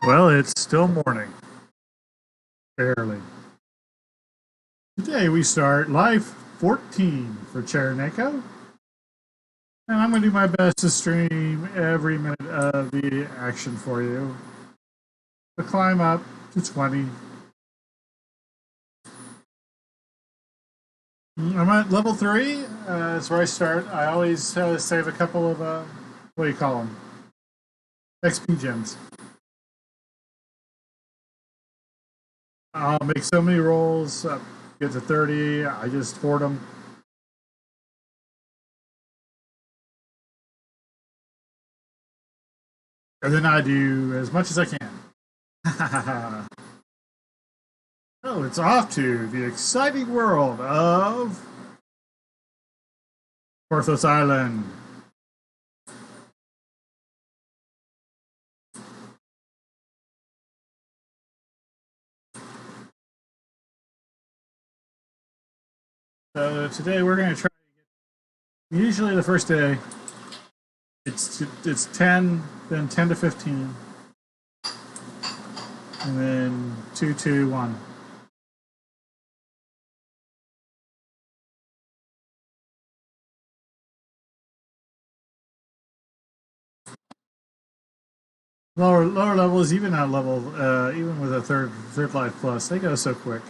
Well, it's still morning, barely. Today we start Life 14 for Cherneko, and I'm going to do my best to stream every minute of the action for you. To climb up to 20. I'm at level 3. That's where I start. I always save a couple of, what do you call them? XP gems. I'll make so many rolls, get to 30. I just hoard them. And then I do as much as I can. Oh, it's off to the exciting world of Porthos Island. So today we're going to try. Usually the first day, it's 10, then 10 to 15, and then 2, 2, 1. Lower levels, even at level, even with a third life plus, they go so quick.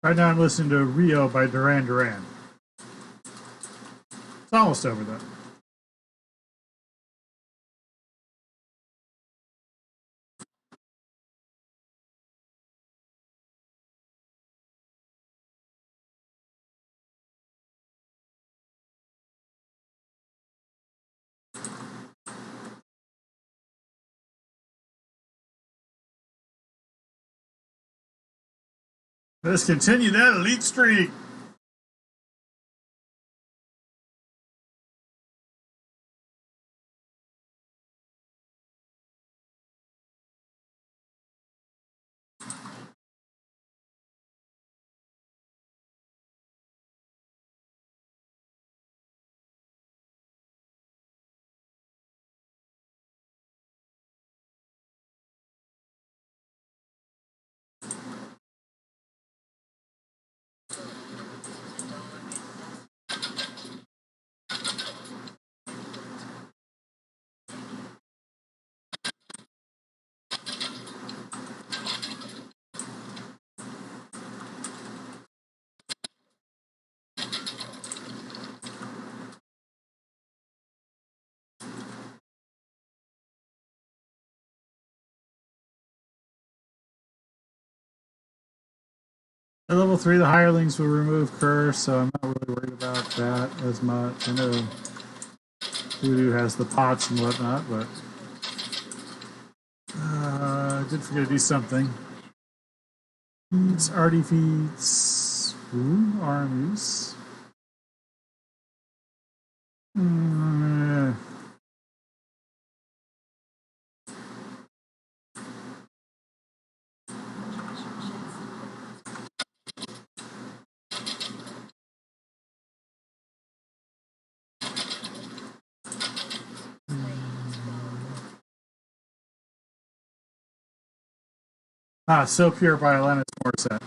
Right now I'm listening to Rio by Duran Duran. It's almost over though. Let's continue that elite streak. At level 3, the hirelings will remove curse, so I'm not really worried about that as much. I know Voodoo has the pots and whatnot, but I did forget to do something. Feeds, arty feeds, armies. So pure violin is more set.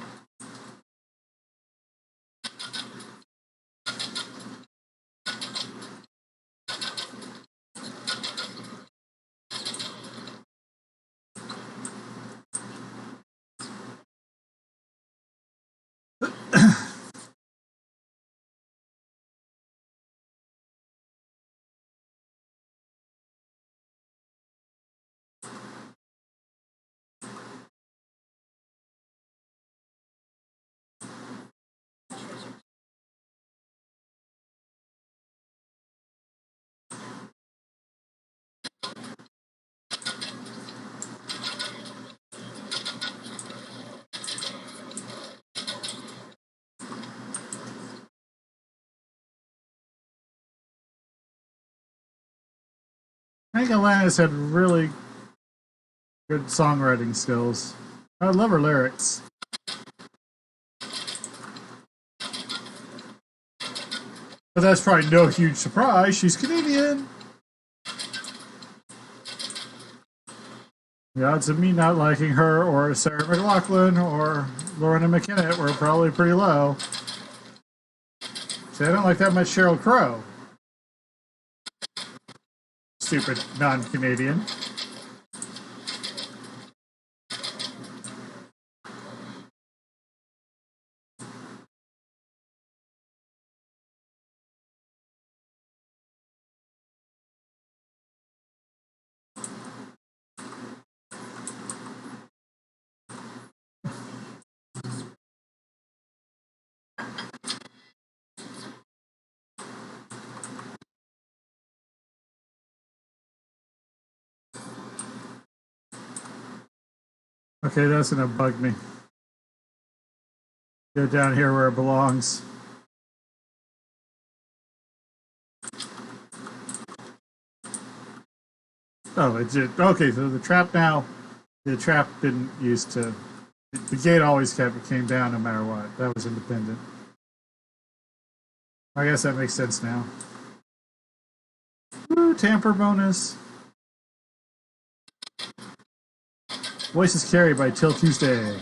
I think Alanis had really good songwriting skills. I love her lyrics. But that's probably no huge surprise. She's Canadian. The odds of me not liking her or Sarah McLachlan or Lorna McKenna were probably pretty low. See, I don't like that much Sheryl Crow. Stupid non-Canadian. Okay, that's gonna bug me. Get down here where it belongs. Oh, it did. Okay, so the trap now. The trap didn't used to. The gate always came down no matter what. That was independent. I guess that makes sense now. Woo, tamper bonus. Voices carried by Till Tuesday.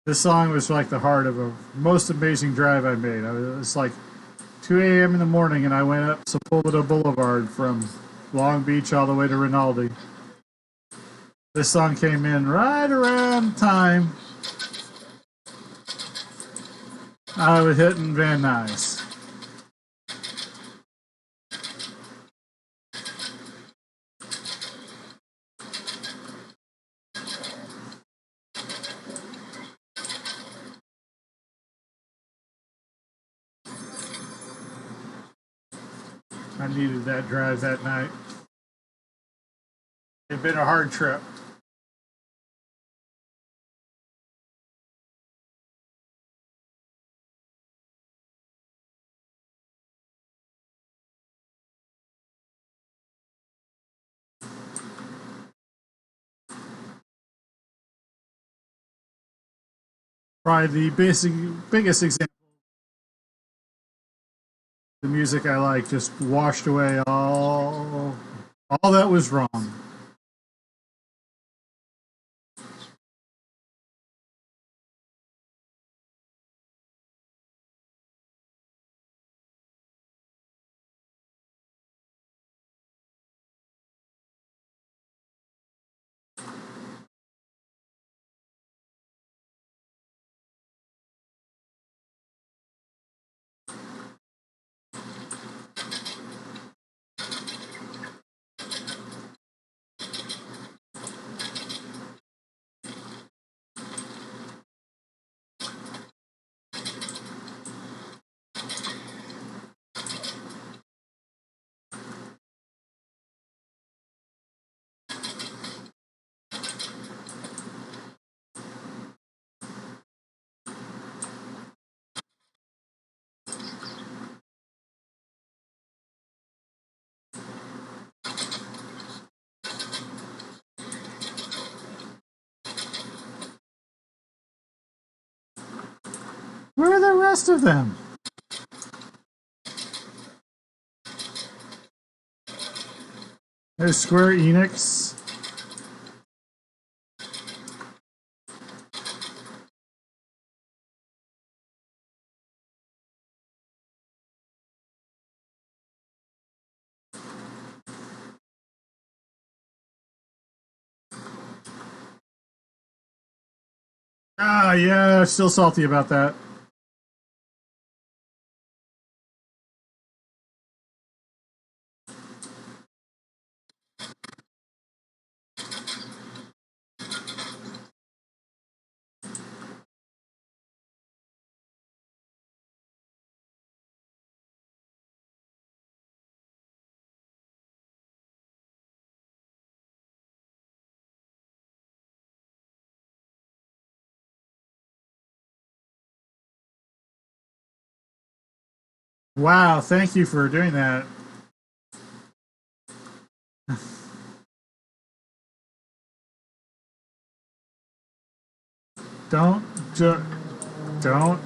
This song was like the heart of a most amazing drive I made. It was like 2 a.m. in the morning, and I went up Sepulveda Boulevard from Long Beach all the way to Rinaldi. This song came in right around time I was hitting Van Nuys. I needed that drive that night. It'd been a hard trip. Probably the biggest example. The music I like just washed away all that was wrong. Where are the rest of them? There's Square Enix. Ah, yeah, still salty about that. Wow, thank you for doing that. Don't, don't.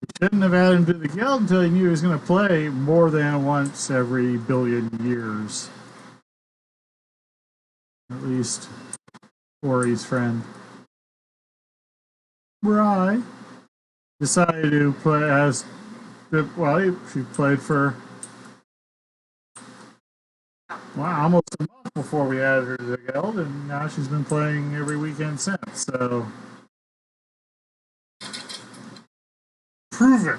You shouldn't have added him to the guild until he knew he was going to play more than once every billion years. At least Ori's friend. Where I decided to play as, well, she played for almost a month before we added her to the guild, and now she's been playing every weekend since. So, prove it.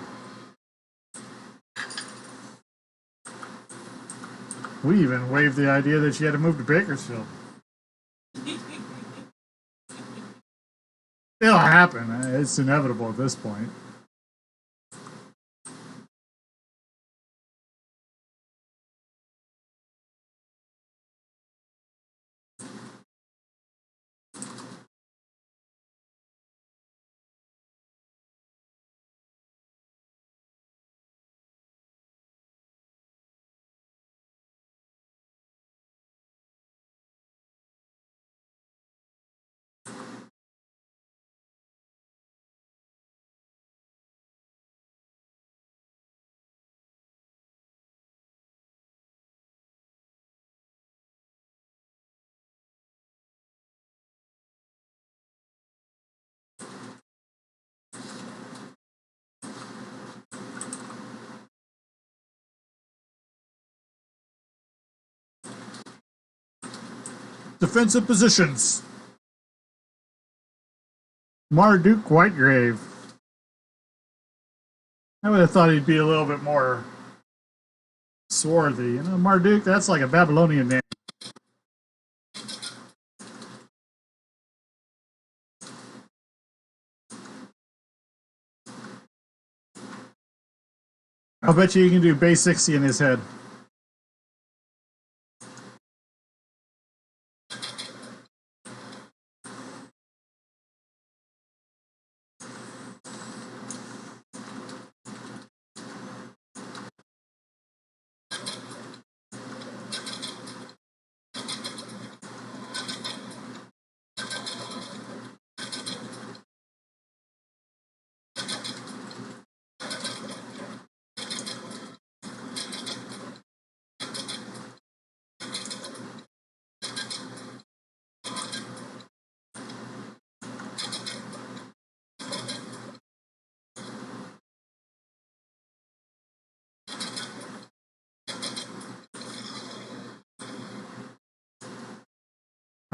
We even waived the idea that she had to move to Bakersfield. It'll happen. It's inevitable at this point. Defensive positions. Marduk Whitegrave. I would have thought he'd be a little bit more swarthy. You know, Marduk, that's like a Babylonian name. I'll bet you can do base 60 in his head.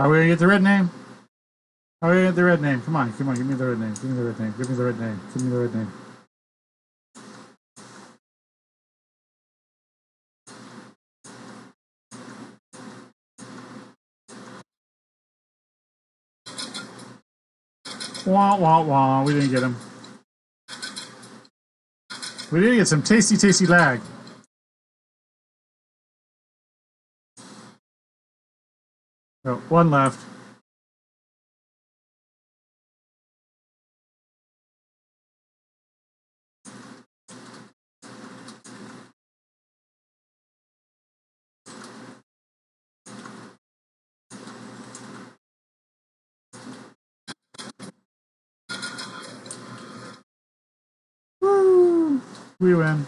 Are we gonna get the red name? Are we gonna get the red name? Come on, give me the red name. Give me the red name. Give me the red name. Give me the red name. Wah, wah, wah. We didn't get him. We did get some tasty, tasty lag. Oh, one left. Woo! We win.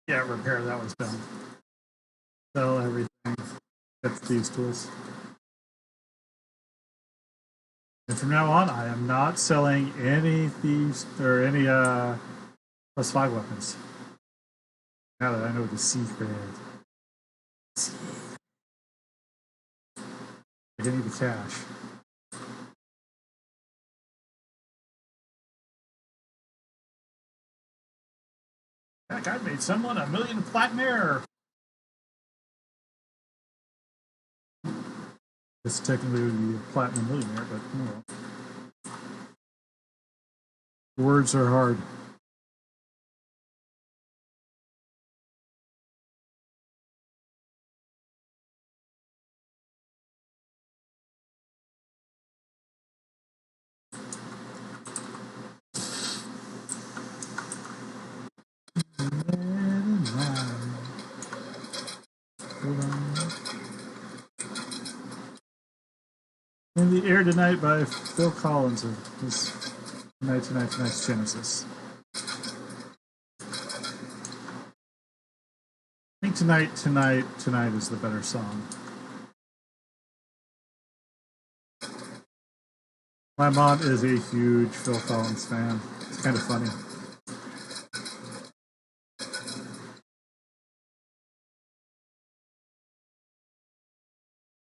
Yeah, repair, that was done. Sell everything. That's these tools. And from now on, I am not selling any thieves or any +5 weapons. Now that I know the secret. I need the cash. Heck, I made someone $1 million platinum. This technically would be a platinum millionaire, but no. Words are hard. In the Air Tonight by Phil Collins of his tonight's Genesis. I think Tonight is the better song. My mom is a huge Phil Collins fan. It's kind of funny.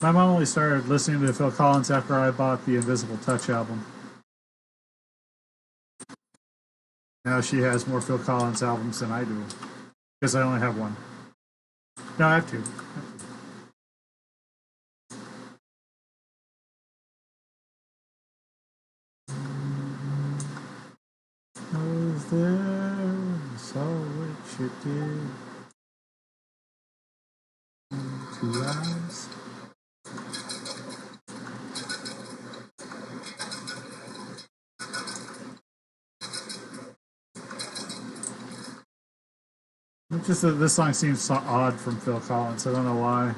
My mom only started listening to Phil Collins after I bought the Invisible Touch album. Now she has more Phil Collins albums than I do, because I only have one. No, I have two. I was there and saw what you did. 2 eyes. It's just that this song seems so odd from Phil Collins. I don't know why.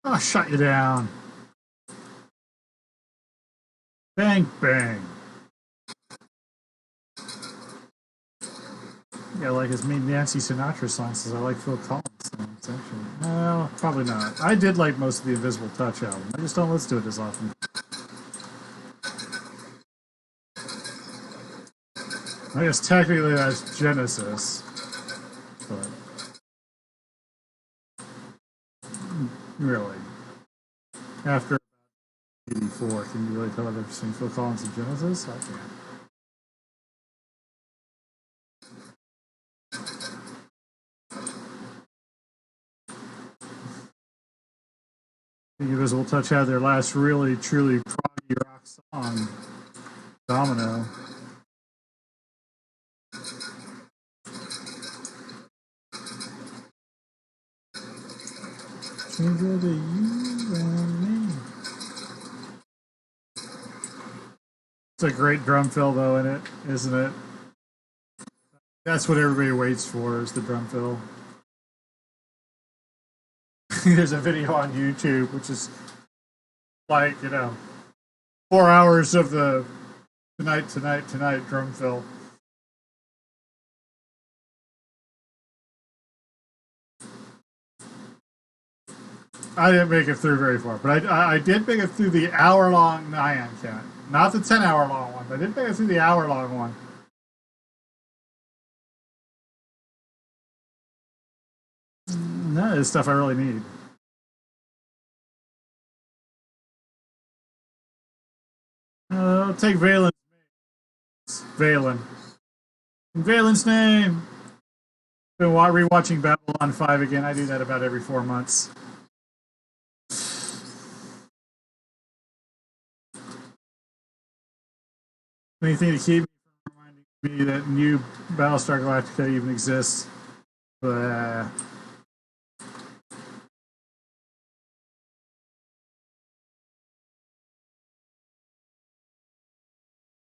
Oh, shut you down. Bang, bang. Yeah, like as many Nancy Sinatra songs as I like Phil Collins songs, actually. Well, probably not. I did like most of the Invisible Touch album. I just don't listen to it as often. I guess technically that's Genesis, but really, after 84, can you really tell the difference between Phil Collins and Genesis? I can't. The Invisible Touch had their last really, truly proggy rock song, Domino. Stranger to you and me. It's a great drum fill, though, in it, isn't it? That's what everybody waits for, is the drum fill. There's a video on YouTube, which is like, 4 hours of the tonight drum fill. I didn't make it through very far, but I did make it through the hour-long Nyan Cat. Not the 10-hour-long one, but I did make it through the hour-long one. None of this stuff I really need. I'll take Valen's name. Valen. In Valen's name. Been rewatching Babylon 5 again. I do that about every 4 months. Anything to keep me from reminding me that new Battlestar Galactica even exists. But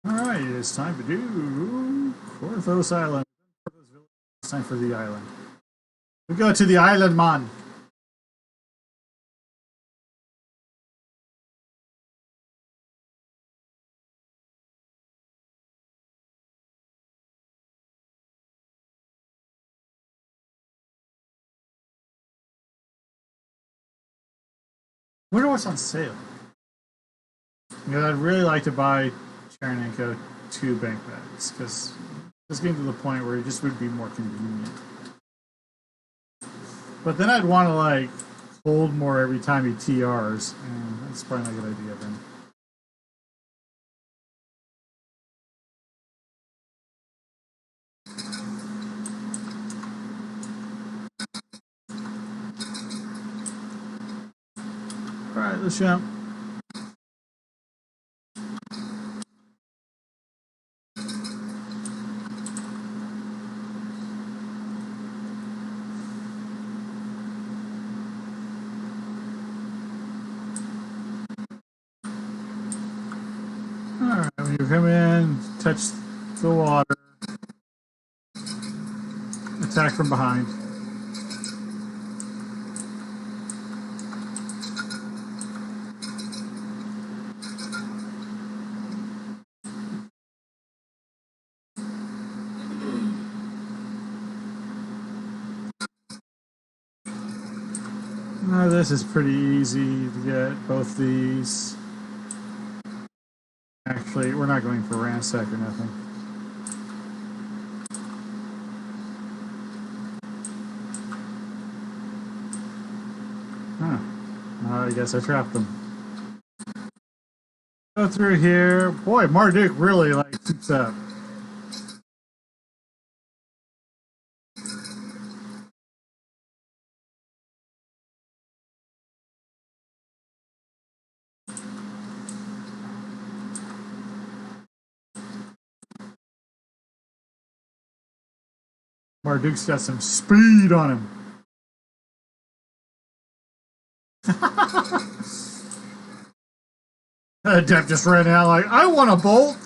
alright, it's time to do Corthos Island. It's time for the island. We go to the island, man. I wonder what's on sale. I'd really like to buy Cherneko 2 bank bags, because it's getting to the point where it just would be more convenient. But then I'd want to like hold more every time he TRs, and that's probably not a good idea then. All right, let's jump. All right, when you come in, touch the water, attack from behind. This is pretty easy to get both these. Actually, we're not going for ransack or nothing. Huh. I guess I trapped them. Go through here. Boy, Marduk really like keeps up. Marduk's got some speed on him. Depp just ran out like, I want a bolt.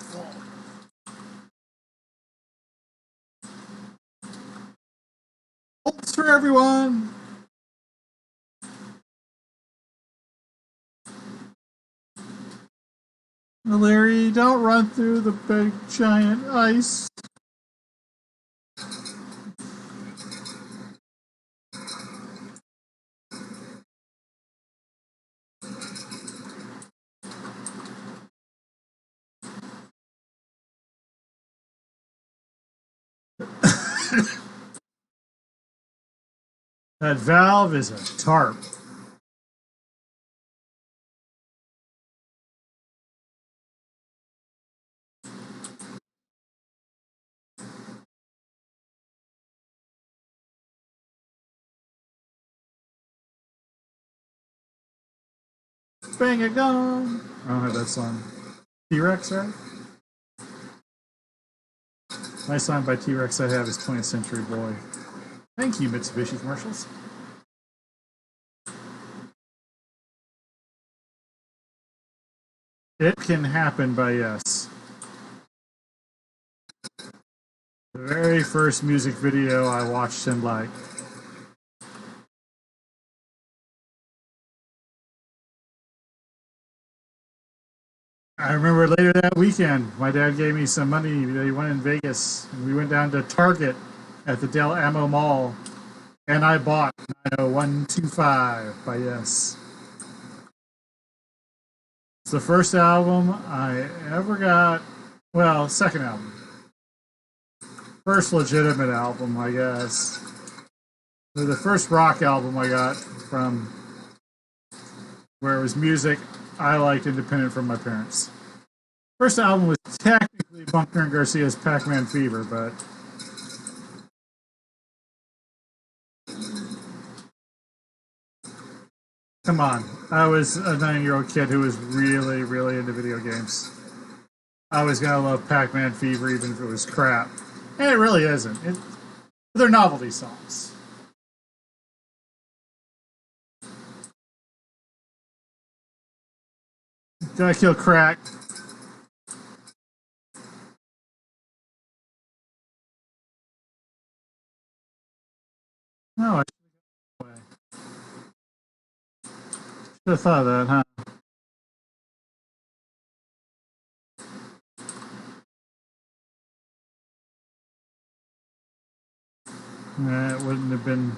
Bolts for everyone. Larry, don't run through the big giant ice. That valve is a tarp. Bang it gone. I don't have that song. T-Rex, right? My song by T-Rex I have is 20th Century Boy. Thank you, Mitsubishi commercials. It can happen by yes. The very first music video I watched and liked. I remember later that weekend, my dad gave me some money. He went in Vegas, and we went down to Target at the Del Amo Mall, and I bought 90125 by Yes. It's the first album I ever got. Well, second album. First legitimate album, I guess. The first rock album I got from where it was music I liked independent from my parents. First album was technically Bunkner and Garcia's Pac-Man Fever, but come on. I was a 9-year-old kid who was really, really into video games. I was going to love Pac-Man Fever even if it was crap. And it really isn't. They're novelty songs. Did I kill Crack? No, I should have thought of that, huh? It wouldn't have been.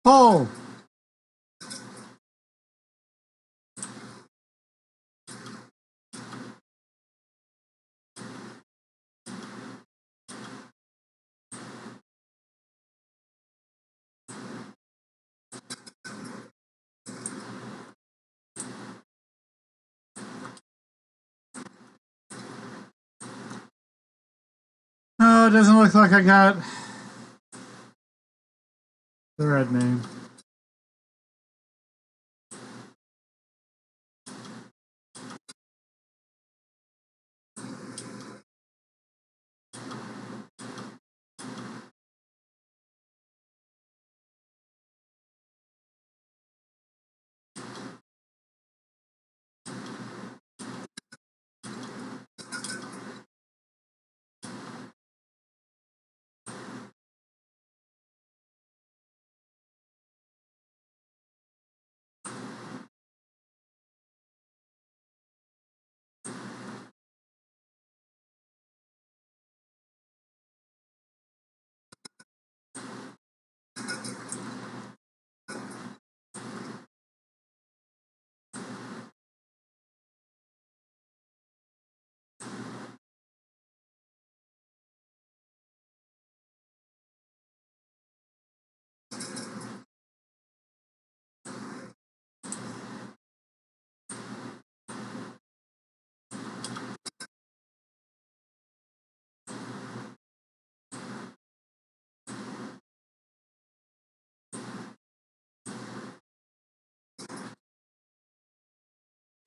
Pull! Oh, it doesn't look like I got the red name.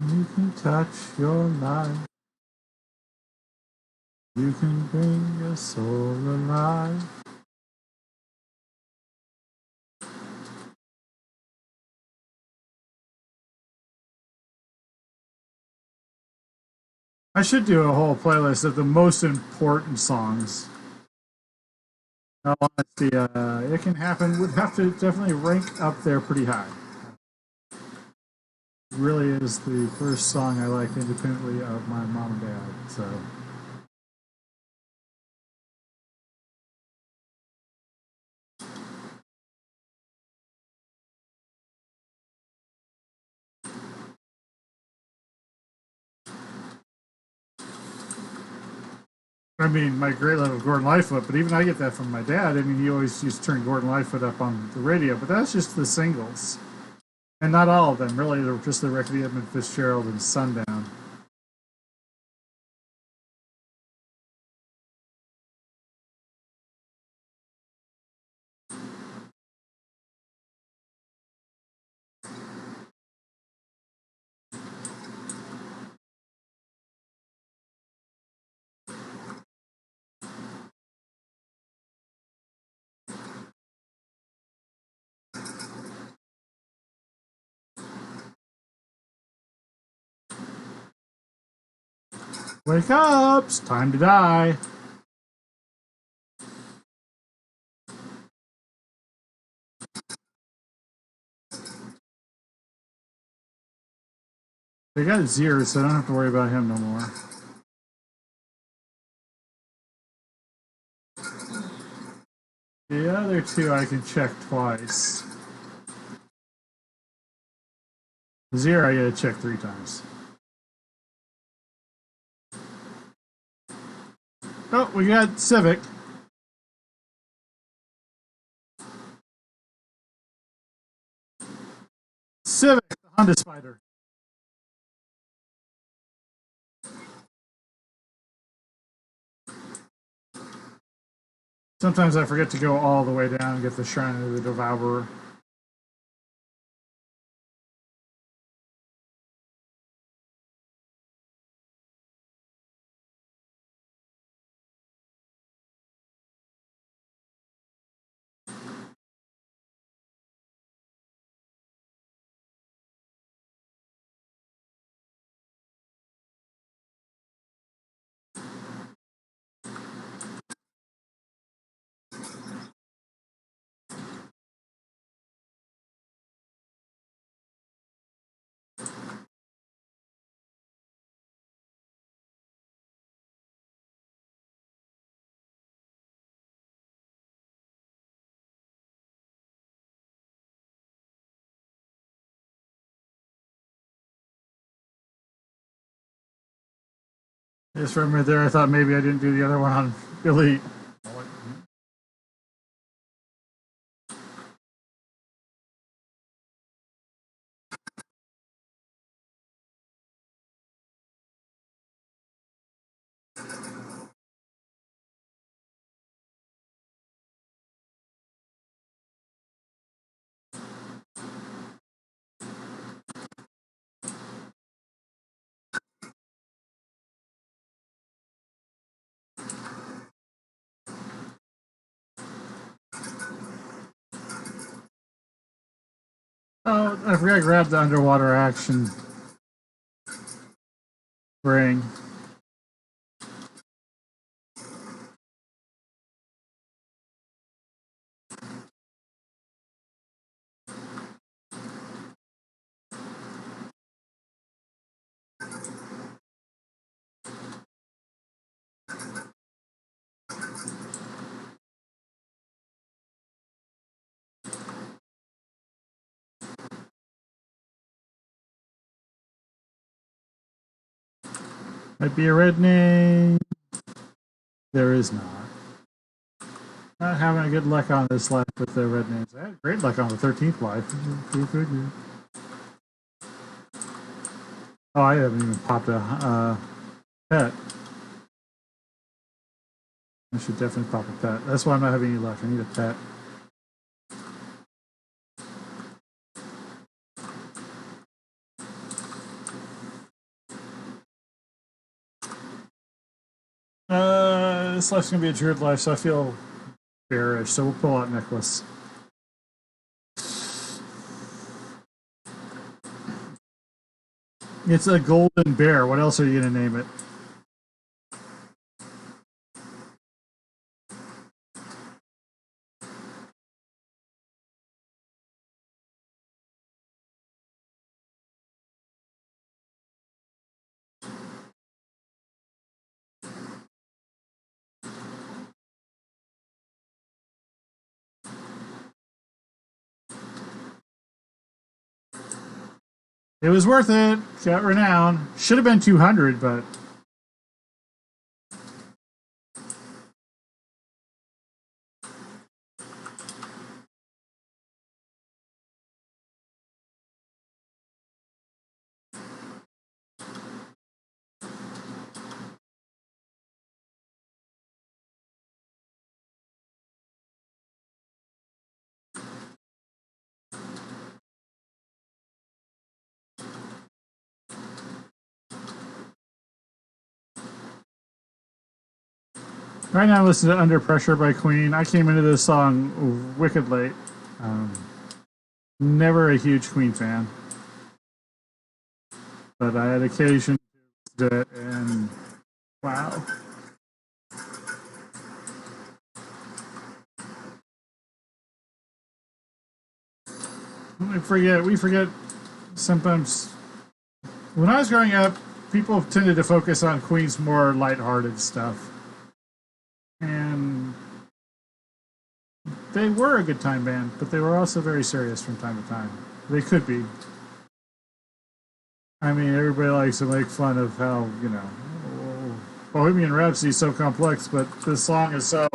You can touch your life. You can bring your soul alive. I should do a whole playlist of the most important songs. In all honesty, it can happen. Would have to definitely rank up there pretty high. It really is the first song I like independently of my mom and dad. So I mean, my great love of Gordon Lightfoot, but even I get that from my dad. I mean, he always used to turn Gordon Lightfoot up on the radio, but that's just the singles. And not all of them, really. They're just the record of Edmund Fitzgerald and Sundown. Wake up! It's time to die. They got 0, so I don't have to worry about him no more. The other two I can check twice. 0, I gotta check 3 times. Oh, we got Civic. Civic, the Honda Spider. Sometimes I forget to go all the way down and get the Shrine of the Devourer. Just for a minute there, I thought maybe I didn't do the other one on Elite. Oh, I forgot to grab the underwater action ring. Might be a red name. There is not. Not having a good luck on this life with the red names. I had great luck on the 13th life. Oh, I haven't even popped a pet. I should definitely pop a pet. That's why I'm not having any luck. I need a pet. This life's gonna be a druid life, so I feel bearish. So we'll pull out necklace. It's a golden bear. What else are you gonna name it? It was worth it. Got renown. Should have been 200, but right now, listen to Under Pressure by Queen. I came into this song wicked late. Never a huge Queen fan, but I had occasion to do it, and wow. We forget sometimes. When I was growing up, people tended to focus on Queen's more lighthearted stuff. And they were a good time band, but they were also very serious from time to time. They could be. I mean, everybody likes to make fun of how, Bohemian Rhapsody is so complex, but this song is so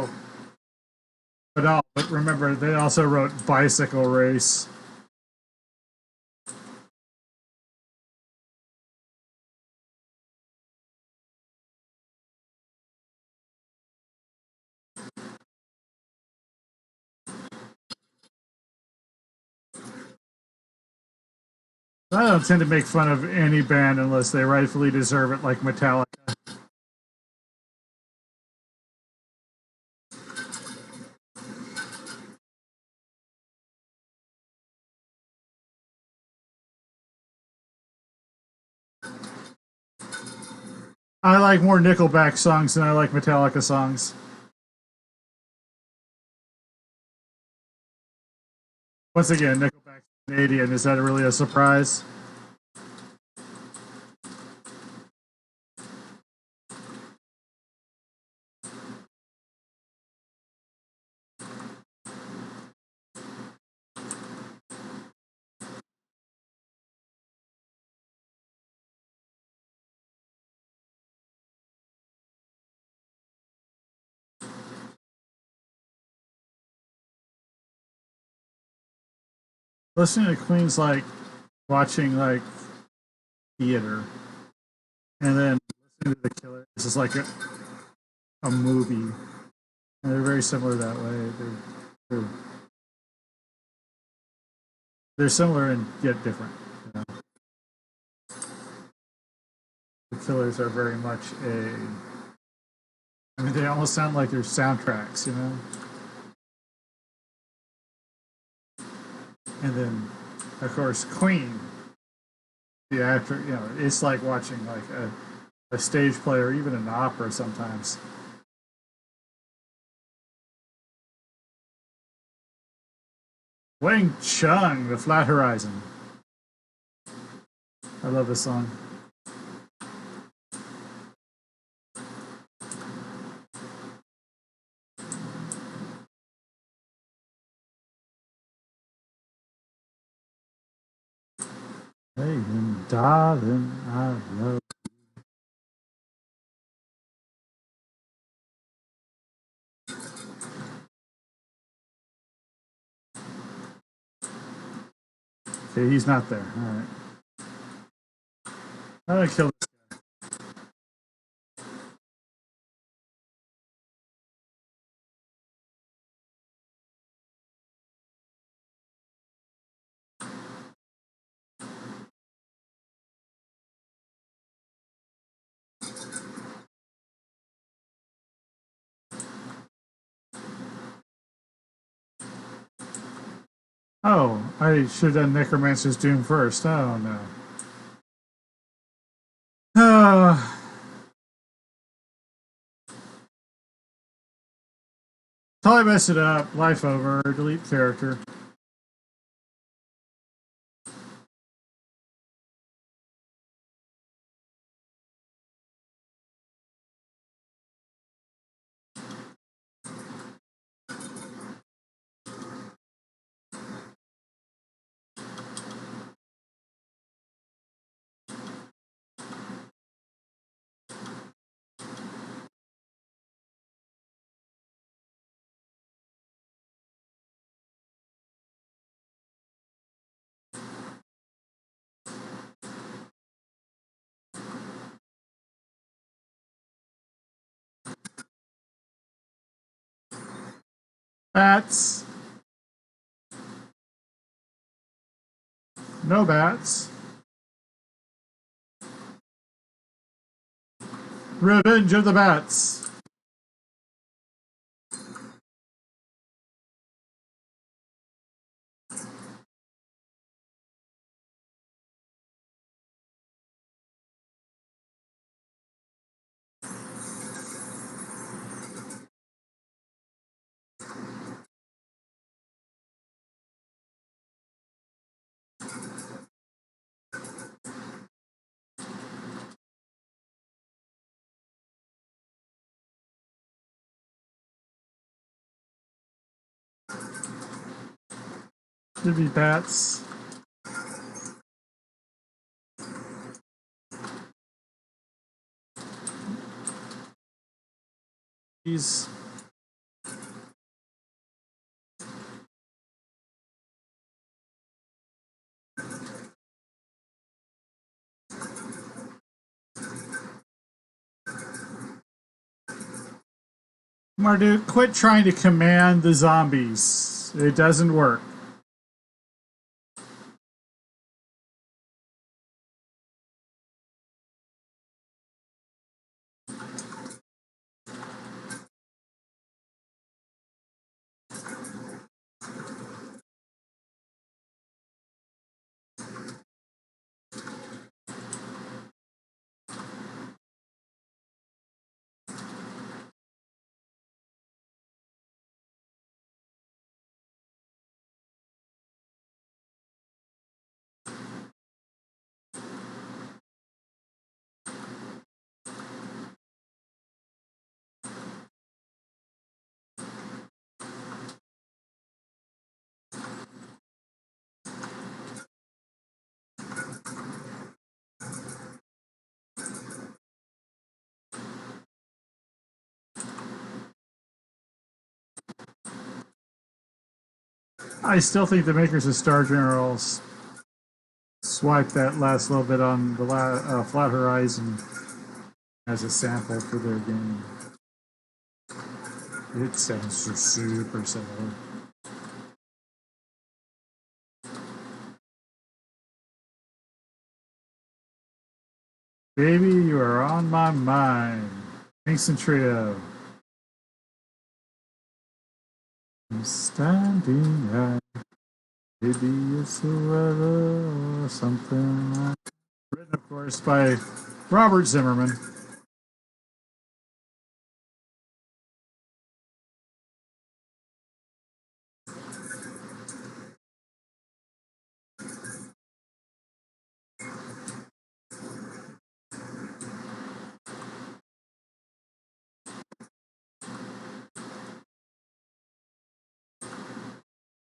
banal. But remember, they also wrote Bicycle Race. I don't tend to make fun of any band unless they rightfully deserve it, like Metallica. I like more Nickelback songs than I like Metallica songs. Once again, Nickelback's Canadian. Is that really a surprise? Listening to Queen's like watching like theater, and then listening to the Killers is like a movie, and they're very similar that way. They're, they're similar and yet different. You know? The Killers are very much a. I mean, they almost sound like they're soundtracks, you know. And then, of course, Queen, the actor. You know, it's like watching like a stage play or even an opera sometimes. Wang Chung, The Flat Horizon. I love this song. Hey, darling, I love. Okay, he's not there. All right. I'm gonna kill this. Oh, I should have done Necromancer's Doom first. Oh no. Totally messed it up. Life over. Delete character. Bats. No bats. Revenge of the Bats. Should be bats. These. Marduk, quit trying to command the zombies. It doesn't work. I still think the makers of Star Generals swiped that last little bit on the Flat Horizon as a sample for their game. It sounds super similar. Baby, you are on my mind. Kingston Trio. I'm standing at maybe it's the weather or something like that. Written, of course, by Robert Zimmerman.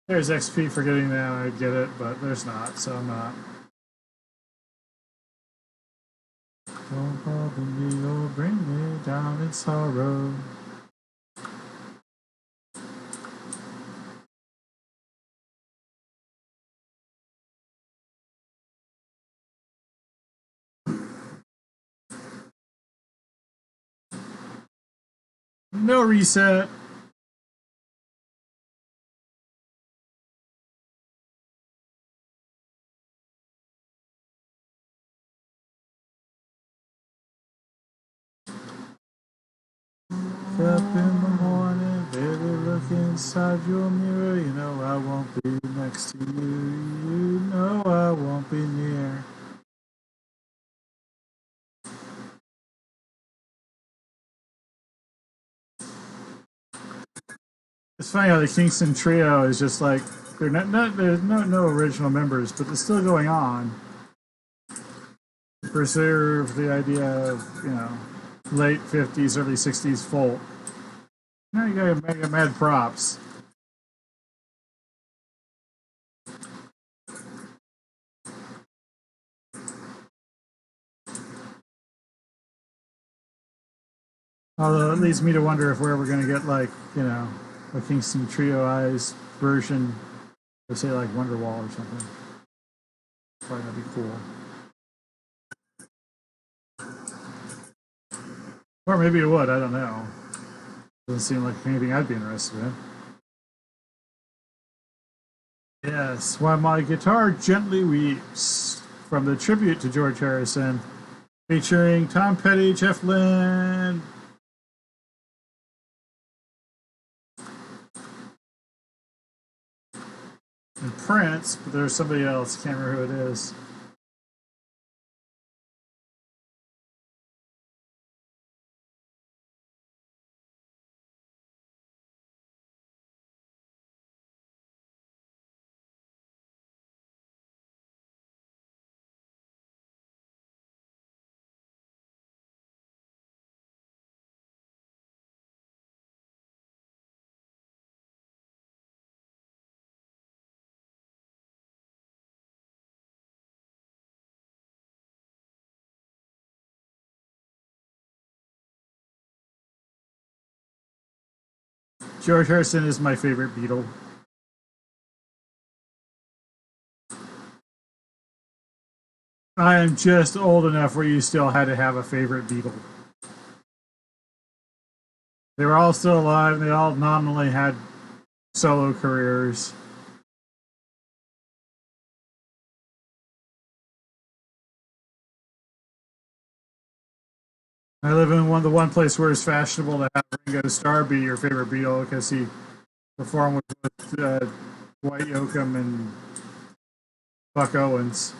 There's XP for getting that. I get it, but there's not, so I'm not. Don't bother me or bring me down in sorrow. No reset. Up in the morning, baby, look inside your mirror. You know I won't be next to you. You know I won't be near. It's funny how the Kingston Trio is just like they're not there's no original members, but it's still going on. Preserve the idea of late '50s, early '60s folk. Now you gotta make mad props. Although it leads me to wonder if we're ever going to get like a Kingston Trioized version of say like Wonderwall or something. Probably that'd be cool. Or maybe it would. I don't know. Doesn't seem like anything I'd be interested in. Yes, while my guitar gently weeps from the tribute to George Harrison, featuring Tom Petty, Jeff Lynne, and Prince, but there's somebody else. Can't remember who it is. George Harrison is my favorite Beatle. I am just old enough where you still had to have a favorite Beatle. They were all still alive. They all nominally had solo careers. I live in the one place where it's fashionable to have Ringo Starr be your favorite Beatle because he performed with Dwight Yoakam and Buck Owens.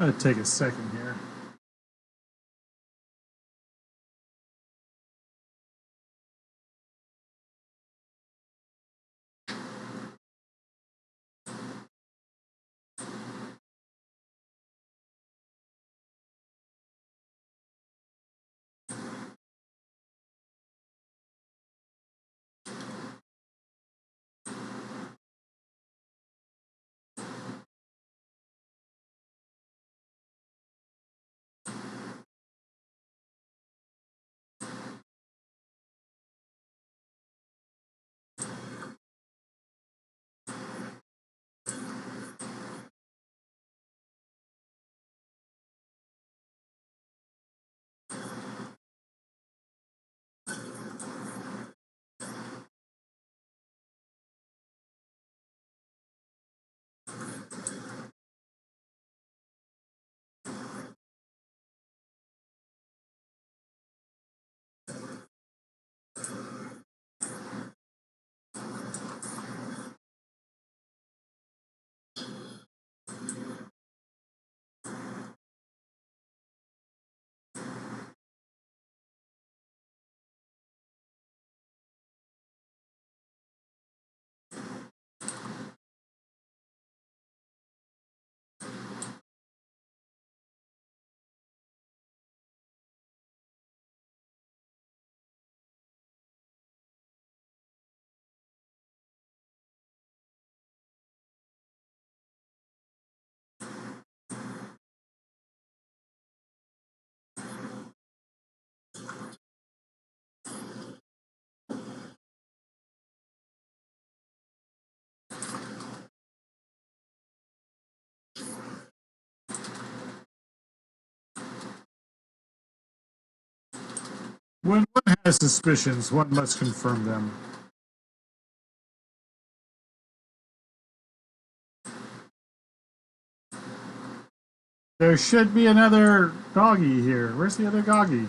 I'll take a second here. When one has suspicions, one must confirm them. There should be another doggy here. Where's the other doggy?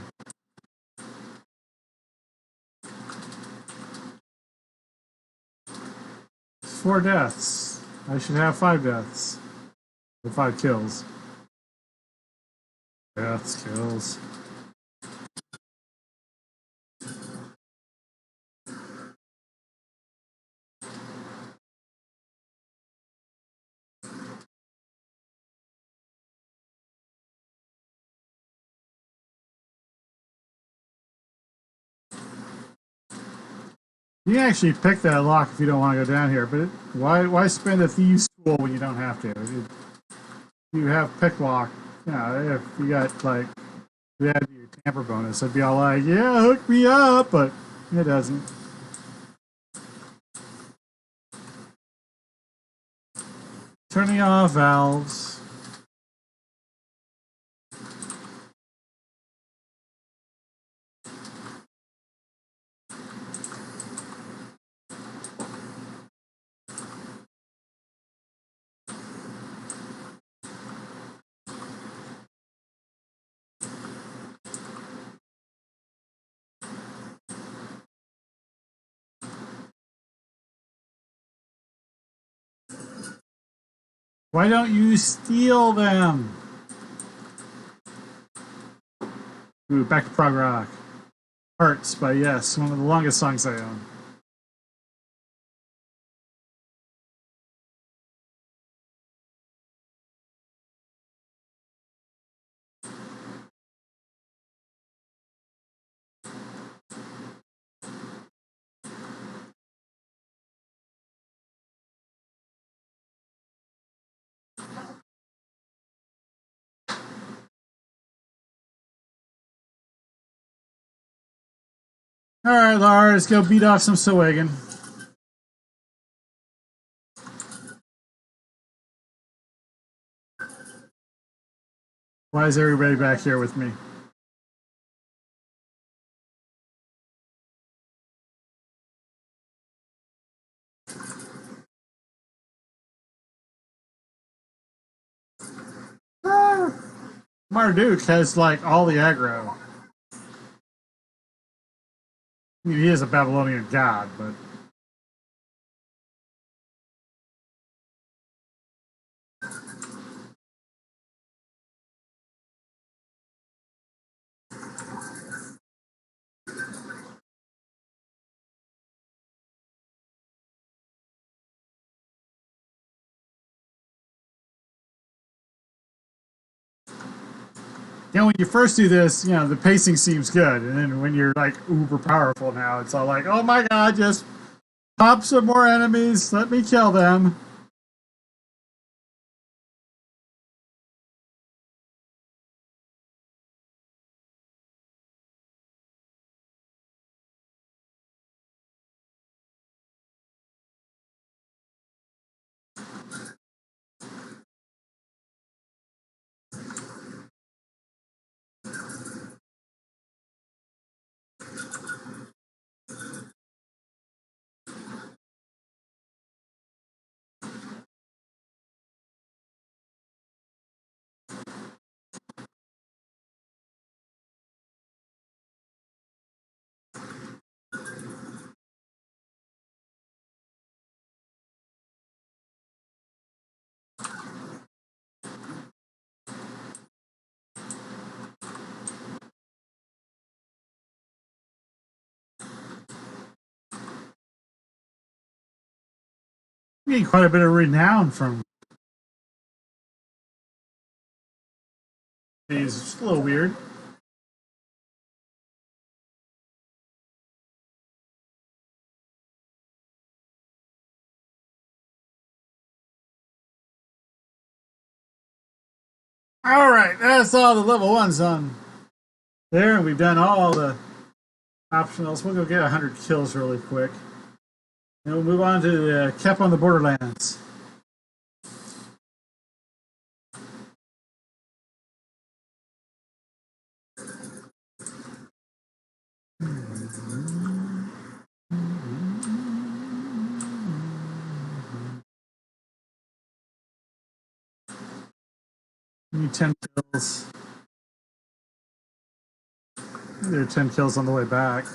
It's 4 deaths. I should have 5 deaths. Or 5 kills. Deaths, kills. You can actually pick that lock if you don't want to go down here, but why spend a thieves' school when you don't have to? You have pick lock. Yeah, if you got like, you had your tamper bonus, I'd be all like, yeah, hook me up, but it doesn't. Turning off valves. Why don't you steal them? Ooh, back to prog rock. Hearts by Yes, one of the longest songs I own. All right, Lars, go beat off some Sowagan. Why is everybody back here with me? Marduk has like all the aggro. I mean, he is a Babylonian god, but You know, when you first do this, you know, the pacing seems good. And then when you're like uber powerful now, it's all like, oh my God, just pop some more enemies. Let me kill them. You get quite a bit of renown from these. It's a little weird. All right, that's all the level ones on there. And we've done all the optionals. We'll go get 100 kills really quick. And we'll move on to the Kep on the Borderlands. Need 10 kills. There are 10 kills on the way back.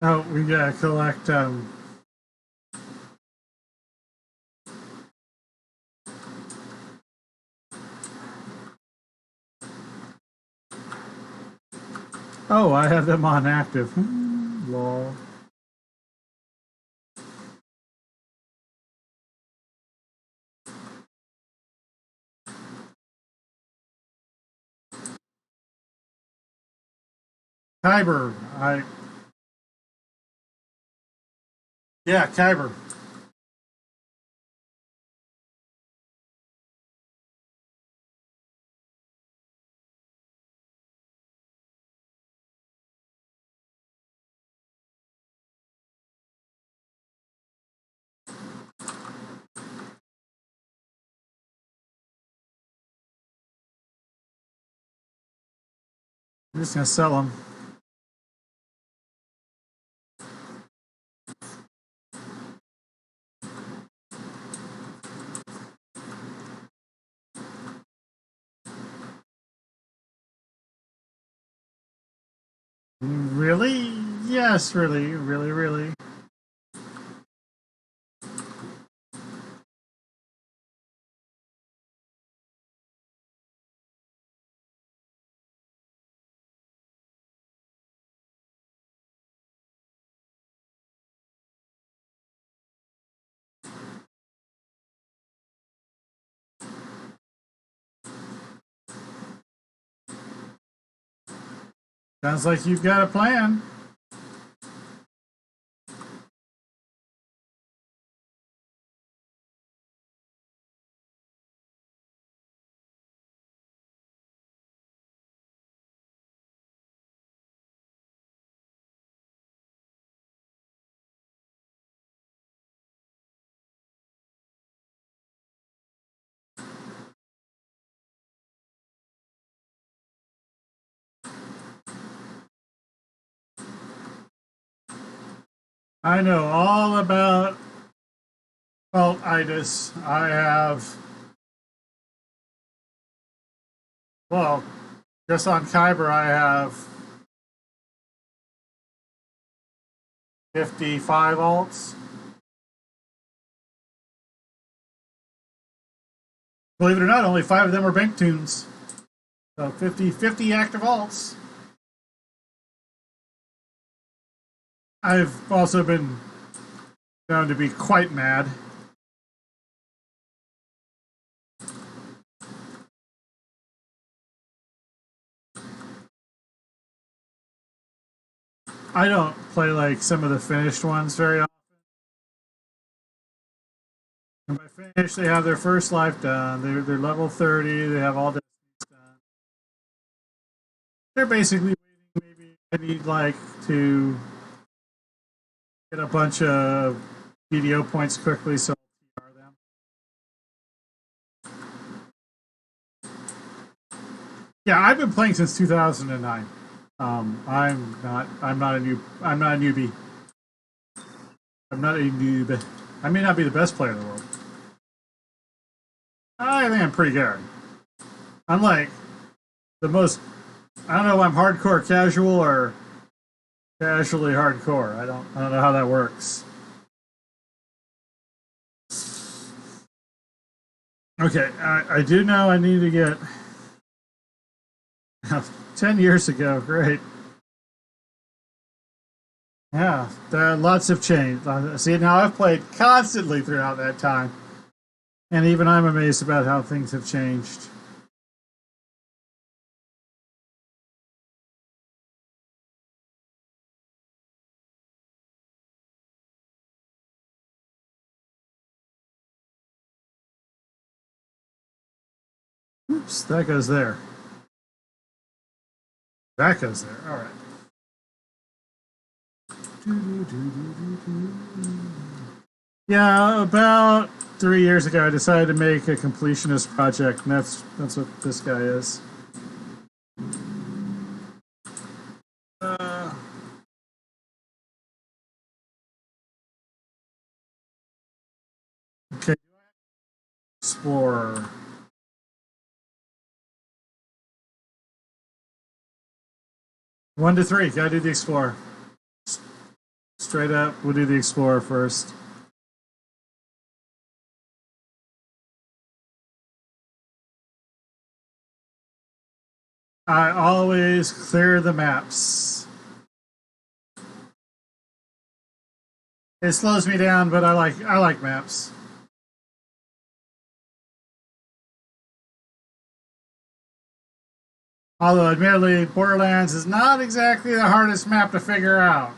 Oh, we gotta collect. Oh, I have them on active. Lol. Kyber. Yeah, Kyber. I'm just gonna sell them. Really? Yes, really, really, really. Sounds like you've got a plan. I know all about cultitis. I have, well, just on Kyber, I have 55 alts. Believe it or not, only 5 of them are bank tunes. So 50 active alts. I've also been known to be quite mad. I don't play like some of the finished ones very often. And by finished, they have their first life done. They're level 30. They have all destinies done. They're basically waiting. Maybe I need like to get a bunch of BDO points quickly, so I'll TR them. Yeah, I've been playing since 2009. I'm not a newbie. I'm not a noob. I may not be the best player in the world. I think I'm pretty good. I'm like the most. I don't know if I'm hardcore casual or casually hardcore. I don't know how that works. Okay, I do know I need to get 10 years ago. Great. Yeah, lots have changed. See, now I've played constantly throughout that time, and even I'm amazed about how things have changed. Oops, that goes there. That goes there. All right. Yeah, about 3 years ago, I decided to make a completionist project, and that's what this guy is. Uh, okay, Explorer. One to three. Gotta do the Explorer. Straight up, we'll do the Explorer first. I always clear the maps. It slows me down, but I like maps. Although, admittedly, Borderlands is not exactly the hardest map to figure out.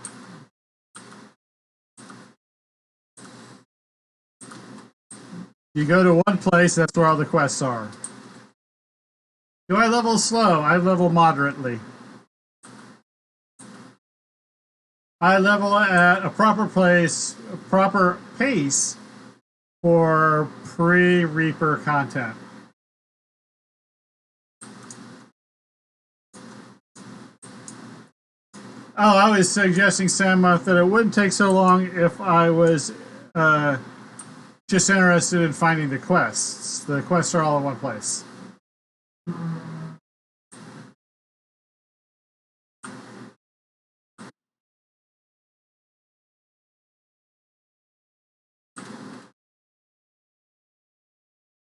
You go to one place, that's where all the quests are. Do I level slow? I level moderately. I level at a proper place, a proper pace for pre-Reaper content. Oh, I was suggesting, Sam, that it wouldn't take so long if I was just interested in finding the quests. The quests are all in one place.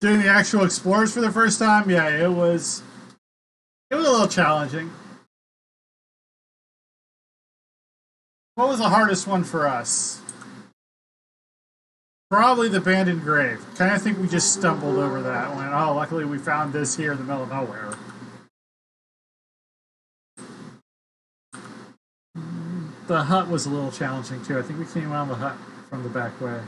Doing the actual explorers for the first time, yeah, it was a little challenging. What was the hardest one for us? Probably the abandoned grave. Kind of think we just stumbled over that. Went, oh, luckily we found this here in the middle of nowhere. The hut was a little challenging too. I think we came around the hut from the back way.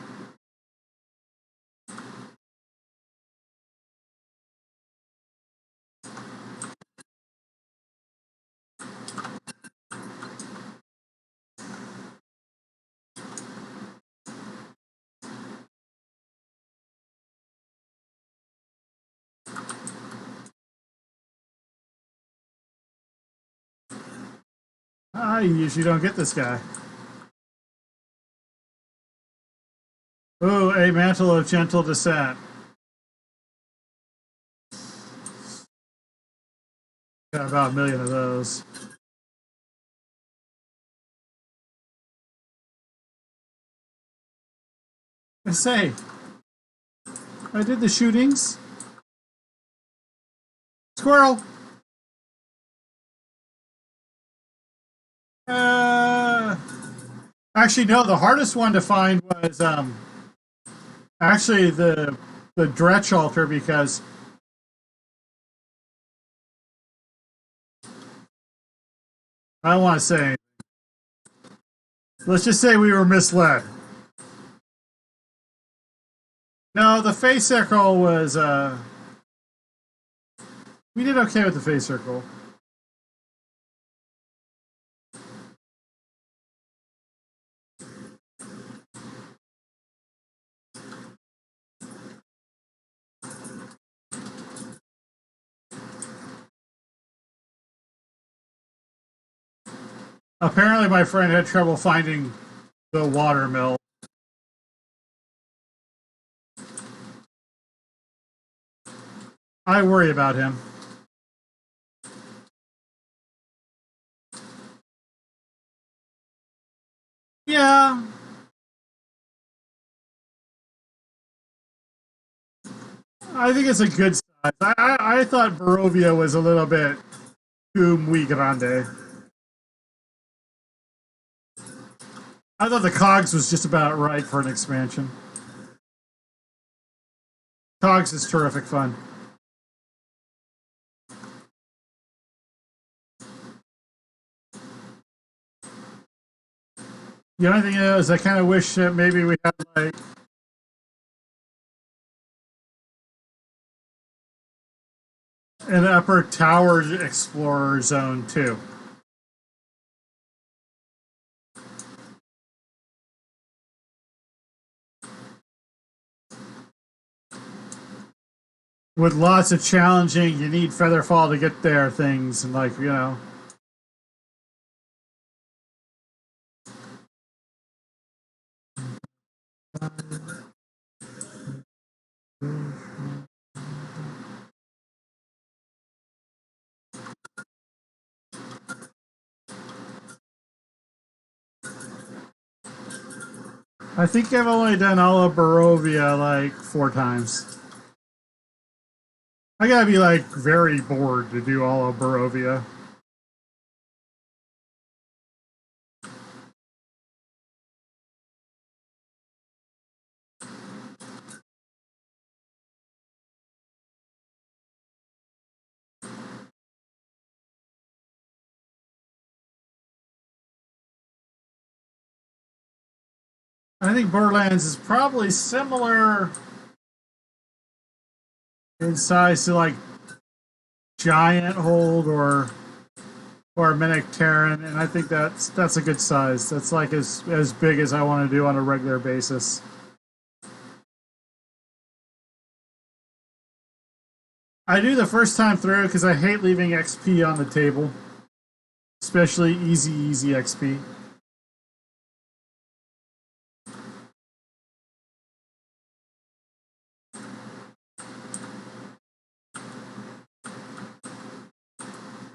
You usually don't get this guy. Ooh, a mantle of gentle descent. Got about a million of those. I say, I did the shootings. Squirrel. Uh, actually, no. The hardest one to find was actually the Dretch altar because I don't want to say. Let's just say we were misled. No, the face circle was. We did okay with the face circle. Apparently, my friend had trouble finding the watermill. I worry about him. Yeah, I think it's a good size. I thought Barovia was a little bit too muy grande. I thought the Cogs was just about right for an expansion. Cogs is terrific fun. The only thing is, I kind of wish that maybe we had like an upper tower explorer zone too. With lots of challenging, you need Featherfall to get there things, and like, you know. I think I've only done all of Barovia like 4 times. I gotta be like very bored to do all of Barovia. I think Borderlands is probably similar in size to like Giant Hold or Mimic Terran, and I think that's a good size. That's like as big as I want to do on a regular basis. I do the first time through because I hate leaving XP on the table, especially easy XP.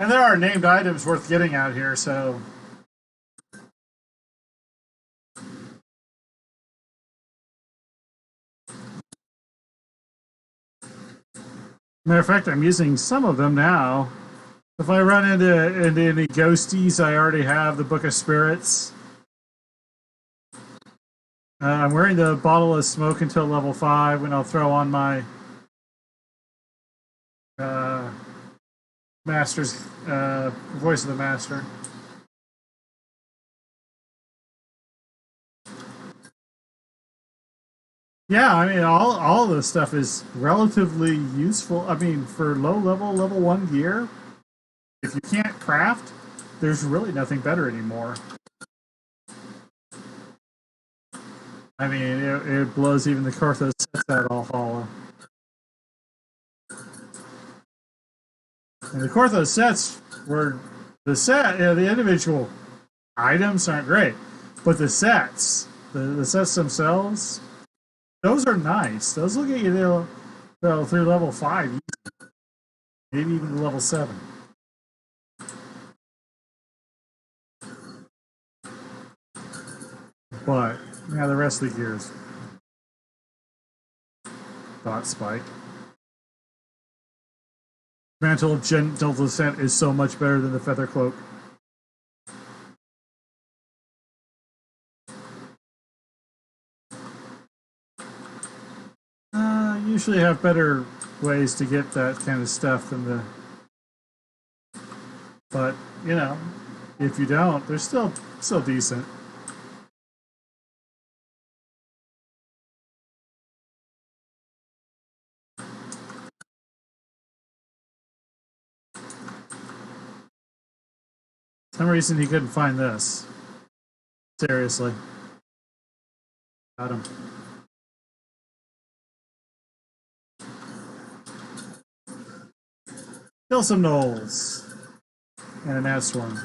And there are named items worth getting out here, so. Matter of fact, I'm using some of them now. If I run into any ghosties, I already have the Book of Spirits. I'm wearing the Bottle of Smoke until level 5, and I'll throw on my uh, Master's Voice of the Master. Yeah, I mean, all of this stuff is relatively useful. I mean, for level 1 gear, if you can't craft, there's really nothing better anymore. I mean, it blows even the Carthos sets out all hollow. And the Carthos sets were the individual items aren't great, but the sets, the sets themselves, those are nice. Those will get you there through level 5, maybe even level 7. But yeah, the rest of the gears. Dot spike. Mantle of Gentle Descent is so much better than the Feather Cloak. Usually have better ways to get that kind of stuff than the. But you know, if you don't, they're still decent. For some reason he couldn't find this. Seriously. Got him. Kill some gnolls. And an Adstorm.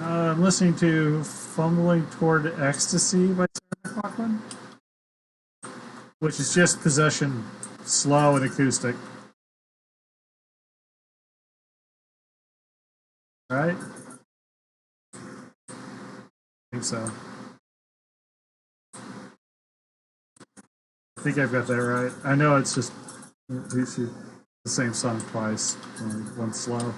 I'm listening to Fumbling Toward Ecstasy by Cherneko, which is just possession, slow and acoustic. Right? I think so. I think I've got that right. I know it's just the same song twice, one slow.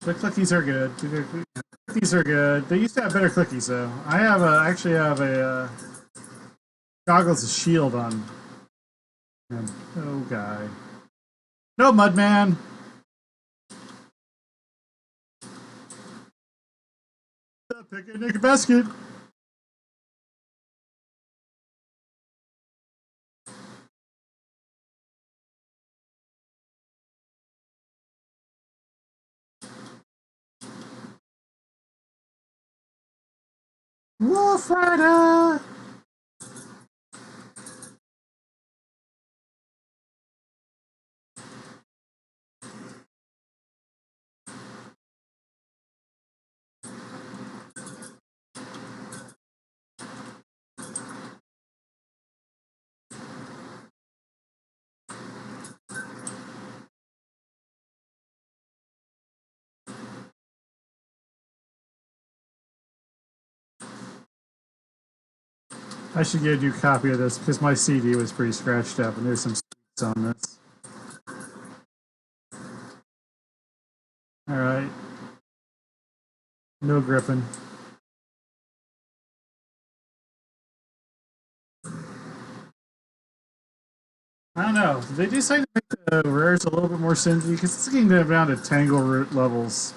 The clickies are good. Clickies are good. They used to have better clickies though. I have actually have a goggles of shield on. Oh guy. No, Mudman. The picnic basket. Wolf Rider. I should get a new copy of this because my CD was pretty scratched up and there's some squeaks on this. Alright. No Griffin. I don't know. Did they decide to make the rares a little bit more synergy? Because it's getting down to Tangleroot levels.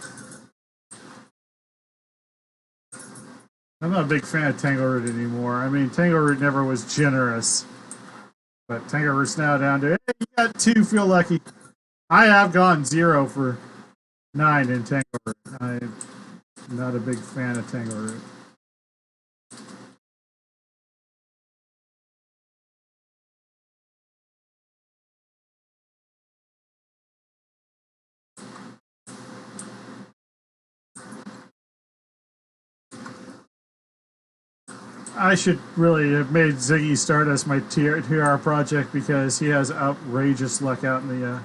I'm not a big fan of Tangleroot anymore. I mean, Tangleroot never was generous. But Tangleroot's now down to, hey, you got 2, feel lucky. I have gone 0 for 9 in Tangleroot. I'm not a big fan of Tangleroot. I should really have made Ziggy Stardust my TR project because he has outrageous luck out in the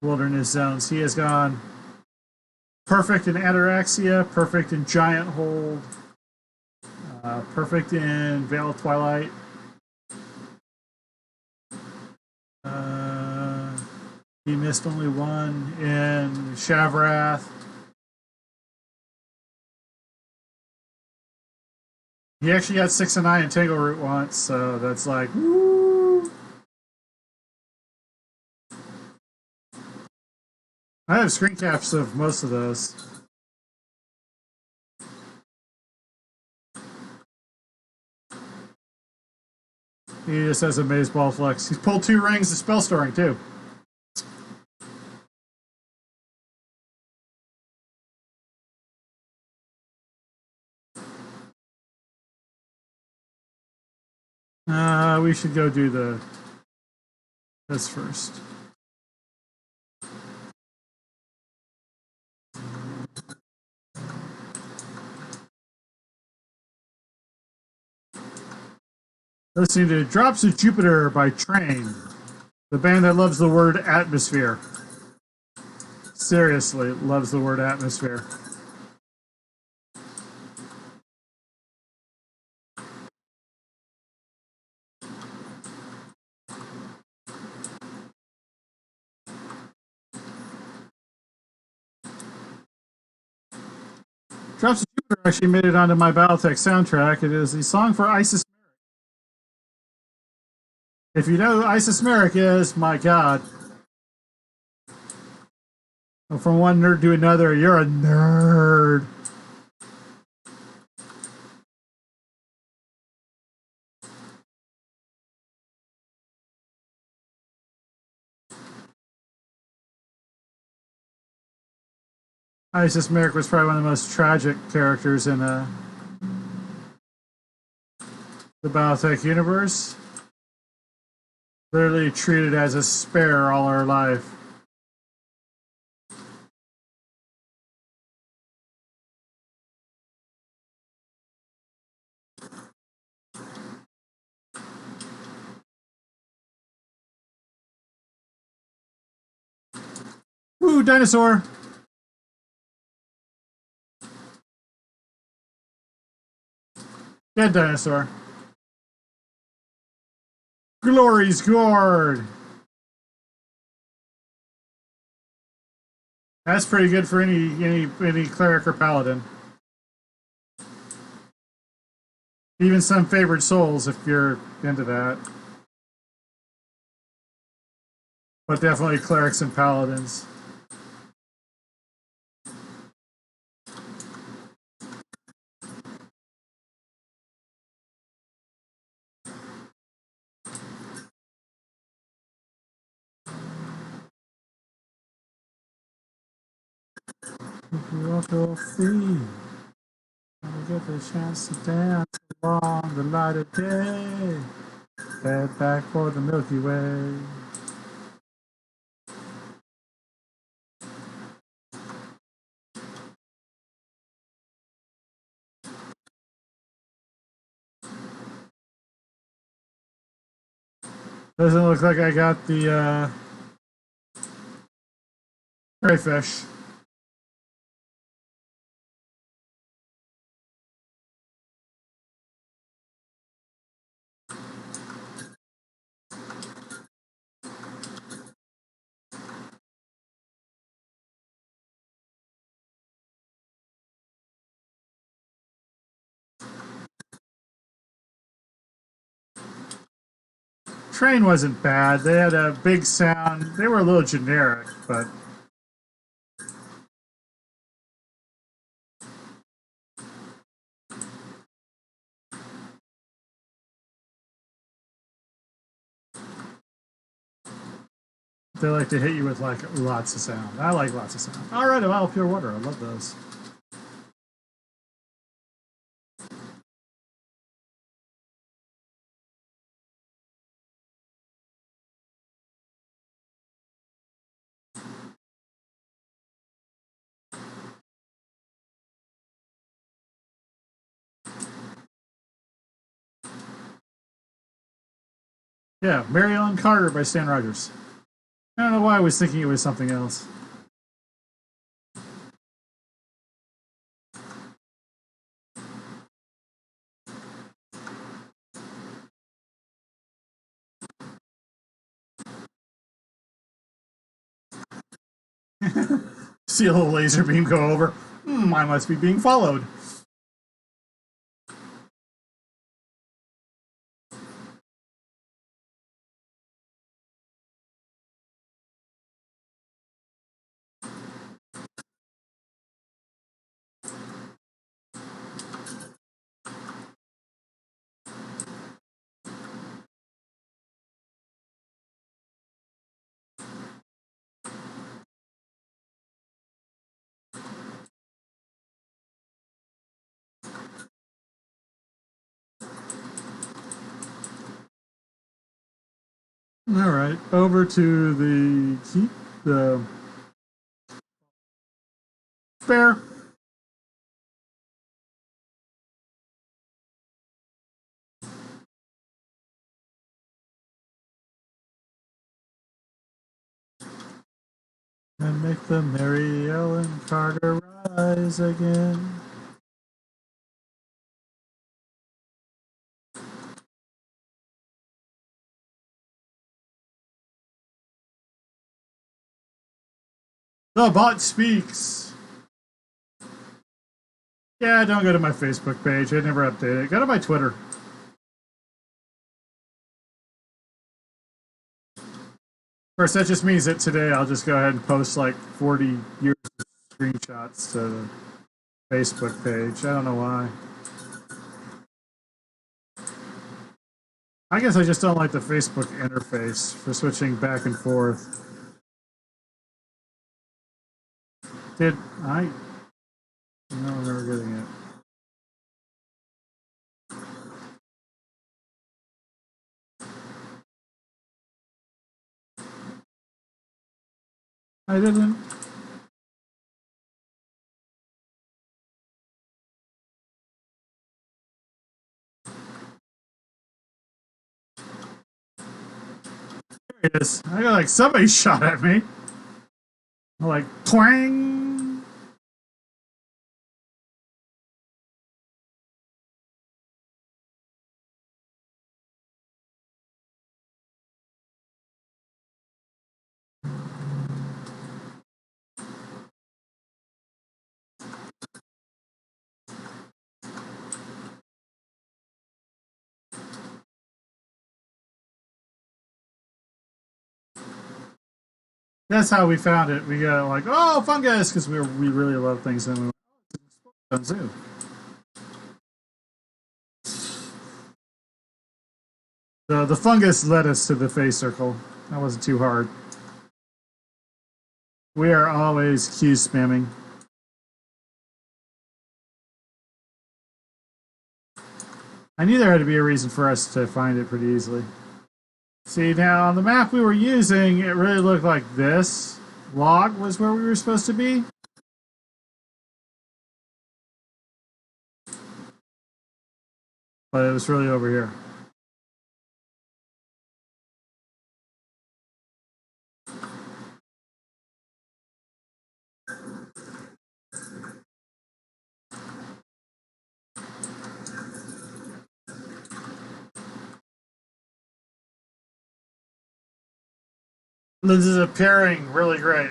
wilderness zones. He has gone perfect in Ataraxia, perfect in Giant Hold, perfect in Veil of Twilight. He missed only 1 in Shavrath. He actually got 6 and 9 in Tangleroot once, so that's like, woo! I have screen caps of most of those. He just has a Maze Ball Flex. He's pulled 2 rings of spell storing, too. We should go do this first. Listening to Drops of Jupiter by Train, the band that loves the word atmosphere. Seriously, loves the word atmosphere. Drops of Jupiter actually made it onto my Battletech soundtrack. It is the song for Isis. If you know who Isis Merrick is, my God. Well, from one nerd to another, you're a nerd. Isis Merrick was probably one of the most tragic characters in the Battletech universe. Literally treated as a spare all her life. Woo, dinosaur! Dead dinosaur. Glory's Gourd! That's pretty good for any cleric or paladin. Even some favored souls if you're into that. But definitely clerics and paladins. If you want to free, and get the chance to dance along the light of day, head back for the Milky Way. Doesn't look like I got the crayfish. Train wasn't bad. They had a big sound. They were a little generic, but they like to hit you with like lots of sound. I like lots of sound. All right, well, pure water. I love those. Yeah, Mary Ellen Carter by Stan Rogers. I don't know why I was thinking it was something else. See a little laser beam go over. I must be being followed. All right, over to the keep, the spare. And make the Mary Ellen Carter rise again. The bot speaks. Yeah, don't go to my Facebook page. I never update it. Go to my Twitter. Of course, that just means that today I'll just go ahead and post like 40 years of screenshots to the Facebook page. I don't know why. I guess I just don't like the Facebook interface for switching back and forth. Did I? No, I'm never getting it. I didn't. There it is. I got like somebody shot at me. Like twang. That's how we found it. We got like, oh, fungus, because we really love things and we went to the zoo. The fungus led us to the face circle. That wasn't too hard. We are always Q spamming. I knew there had to be a reason for us to find it pretty easily. See, now on the map we were using, it really looked like this. Log was where we were supposed to be. But it was really over here. This is appearing really great.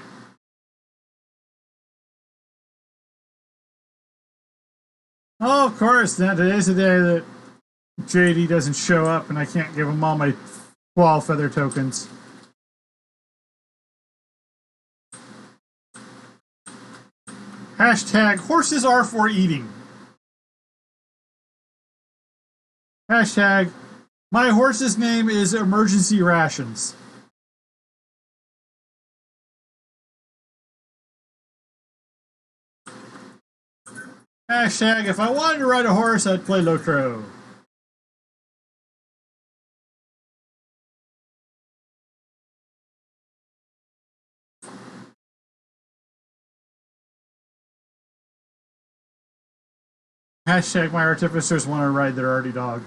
Oh, of course. Now today's the day that JD doesn't show up and I can't give him all my wall feather tokens. Hashtag horses are for eating. Hashtag my horse's name is emergency rations. Hashtag if I wanted to ride a horse, I'd play Lotro. Hashtag my artificers want to ride their arty dog.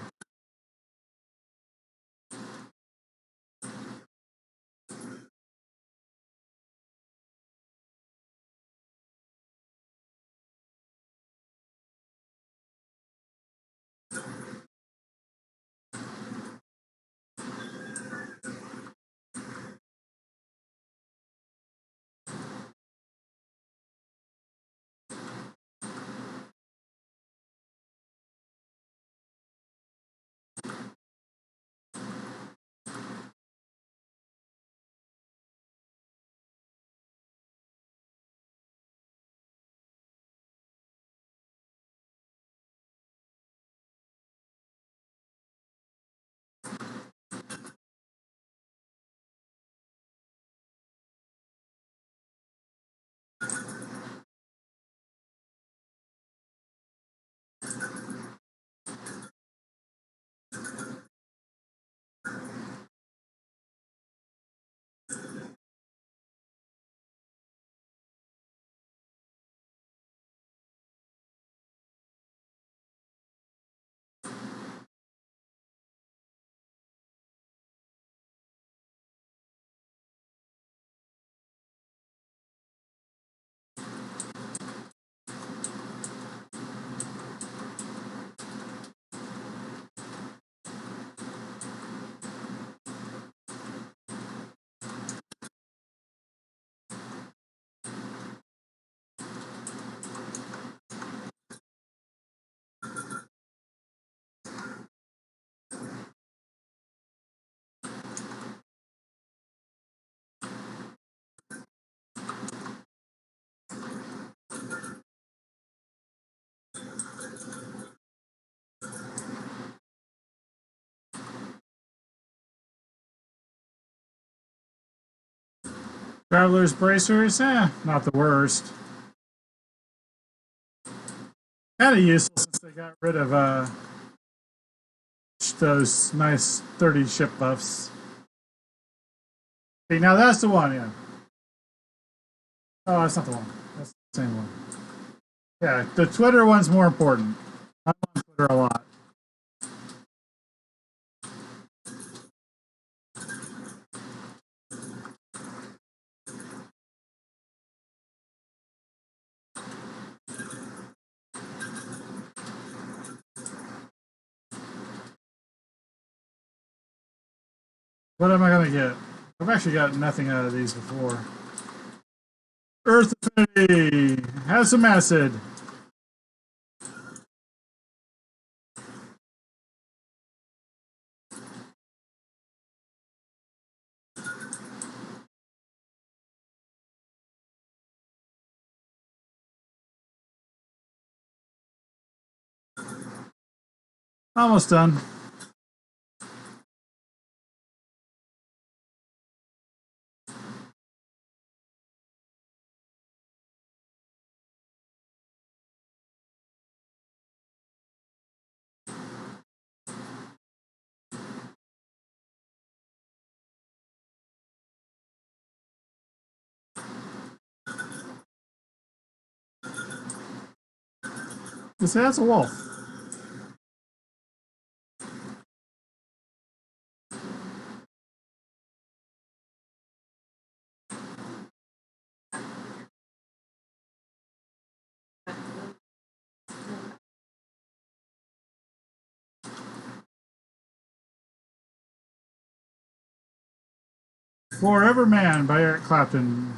Traveler's bracers, not the worst. Kind of useful since they got rid of those nice 30 ship buffs. Okay, now that's the one, yeah. Oh, that's not the one. That's the same one. Yeah, the Twitter one's more important. I'm on Twitter a lot. What am I going to get? I've actually got nothing out of these before. Earth Affinity. Have some acid. Almost done. That's a wolf. Forever Man by Eric Clapton.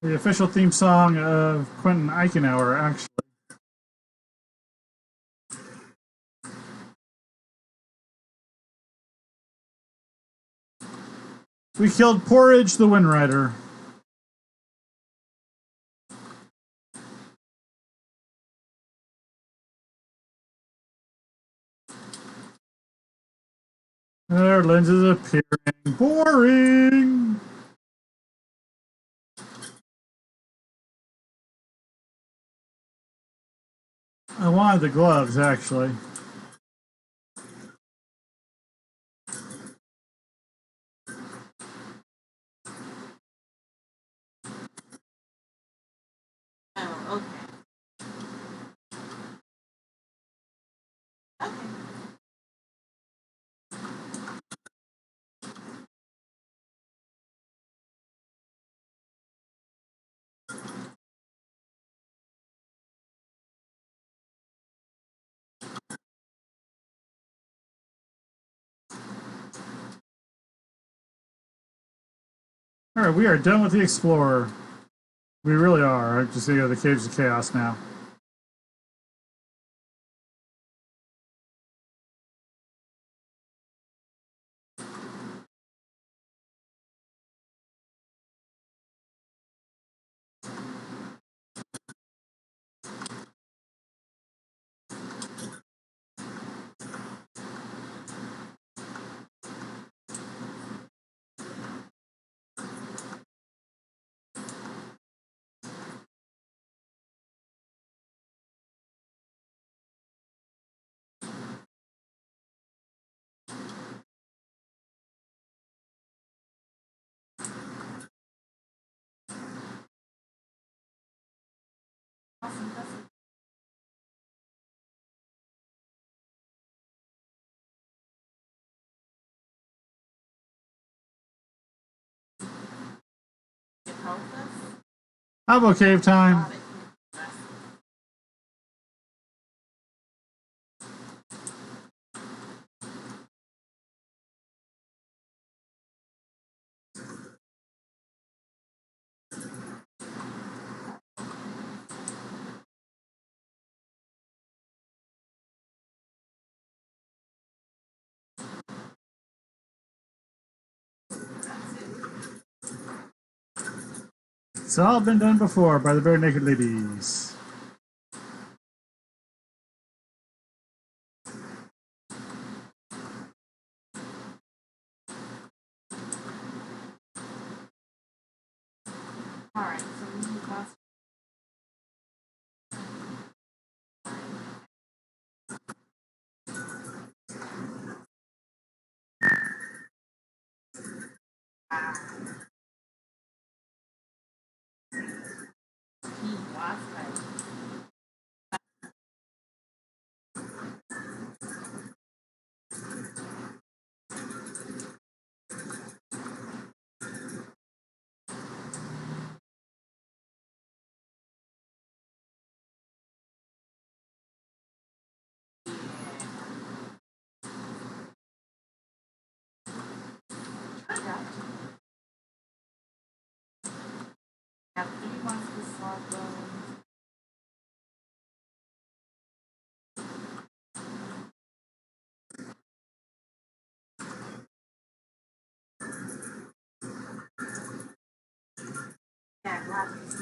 The official theme song of Quentin Eisenhower, actually. We killed Porridge the Wind Rider. There, lenses appearing. Boring! I wanted the gloves, actually. Oh, okay. Okay. Alright, we are done with the Explorer. We really are. I'm just gonna go to the Caves of Chaos now. Awesome. How about cave time? It's all been done before by the Bare Naked Ladies. Last night. Have 3 months with slot bones. Yeah, glasses.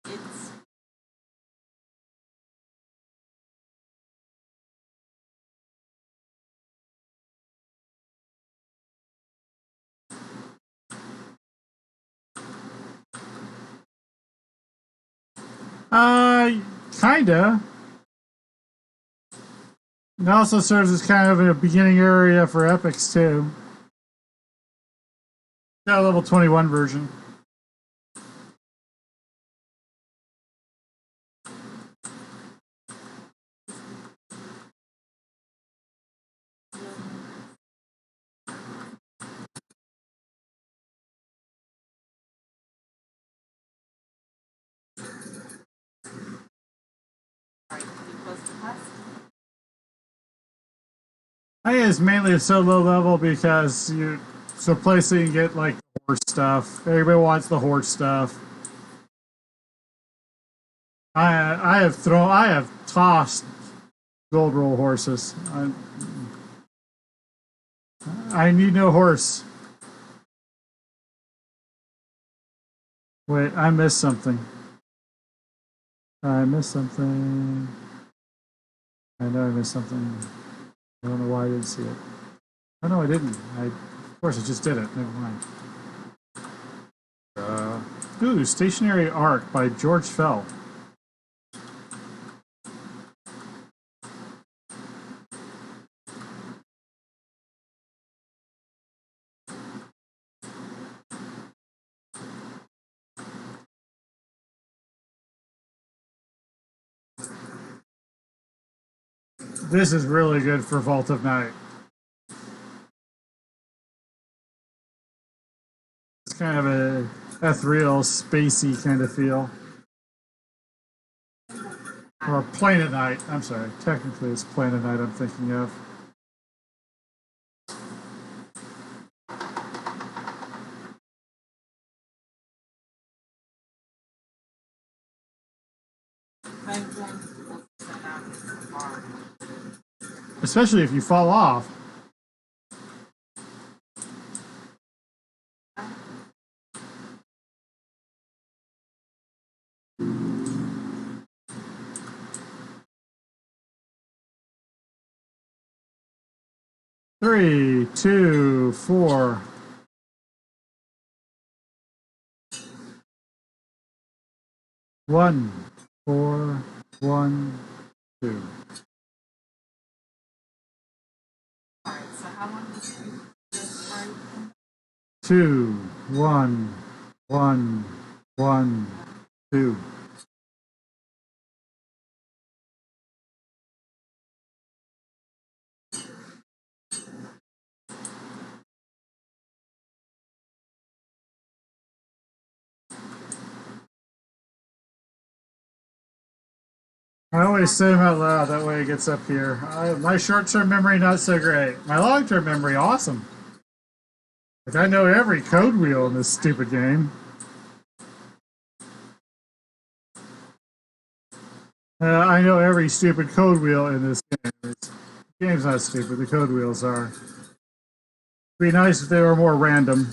It's Kinda. It also serves as kind of a beginning area for epics too. Got a level 21 version. close to class. I think it's mainly so low level because you so place so you can get like horse stuff. Everybody wants the horse stuff. I have tossed gold roll horses. I need no horse. Wait, I missed something. I missed something. I know I missed something. I don't know why I didn't see it. Oh no, I didn't. Of course, I just did it. Never mind. Ooh, Stationary Arc by George Fell. This is really good for Vault of Night. It's kind of a ethereal, spacey kind of feel. Or Plane of Night. I'm sorry. Technically, it's Plane of Night I'm thinking of. I'm going to send out tomorrow. Especially if you fall off. Three, two, four. One, four, one, two. Alright, so how long does this part? Two, one, one, one, two. I always say them out loud, that way it gets up here. My short-term memory, not so great. My long-term memory, awesome. Like, I know every code wheel in this stupid game. I know every stupid code wheel in this game. The game's not stupid, the code wheels are. It'd be nice if they were more random.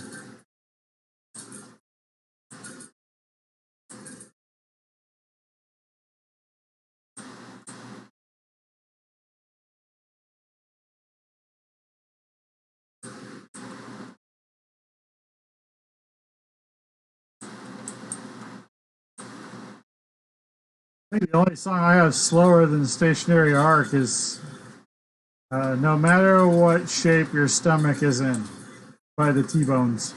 I think the only song I have slower than Stationary Arc is No Matter What Shape Your Stomach Is In by the T-Bones.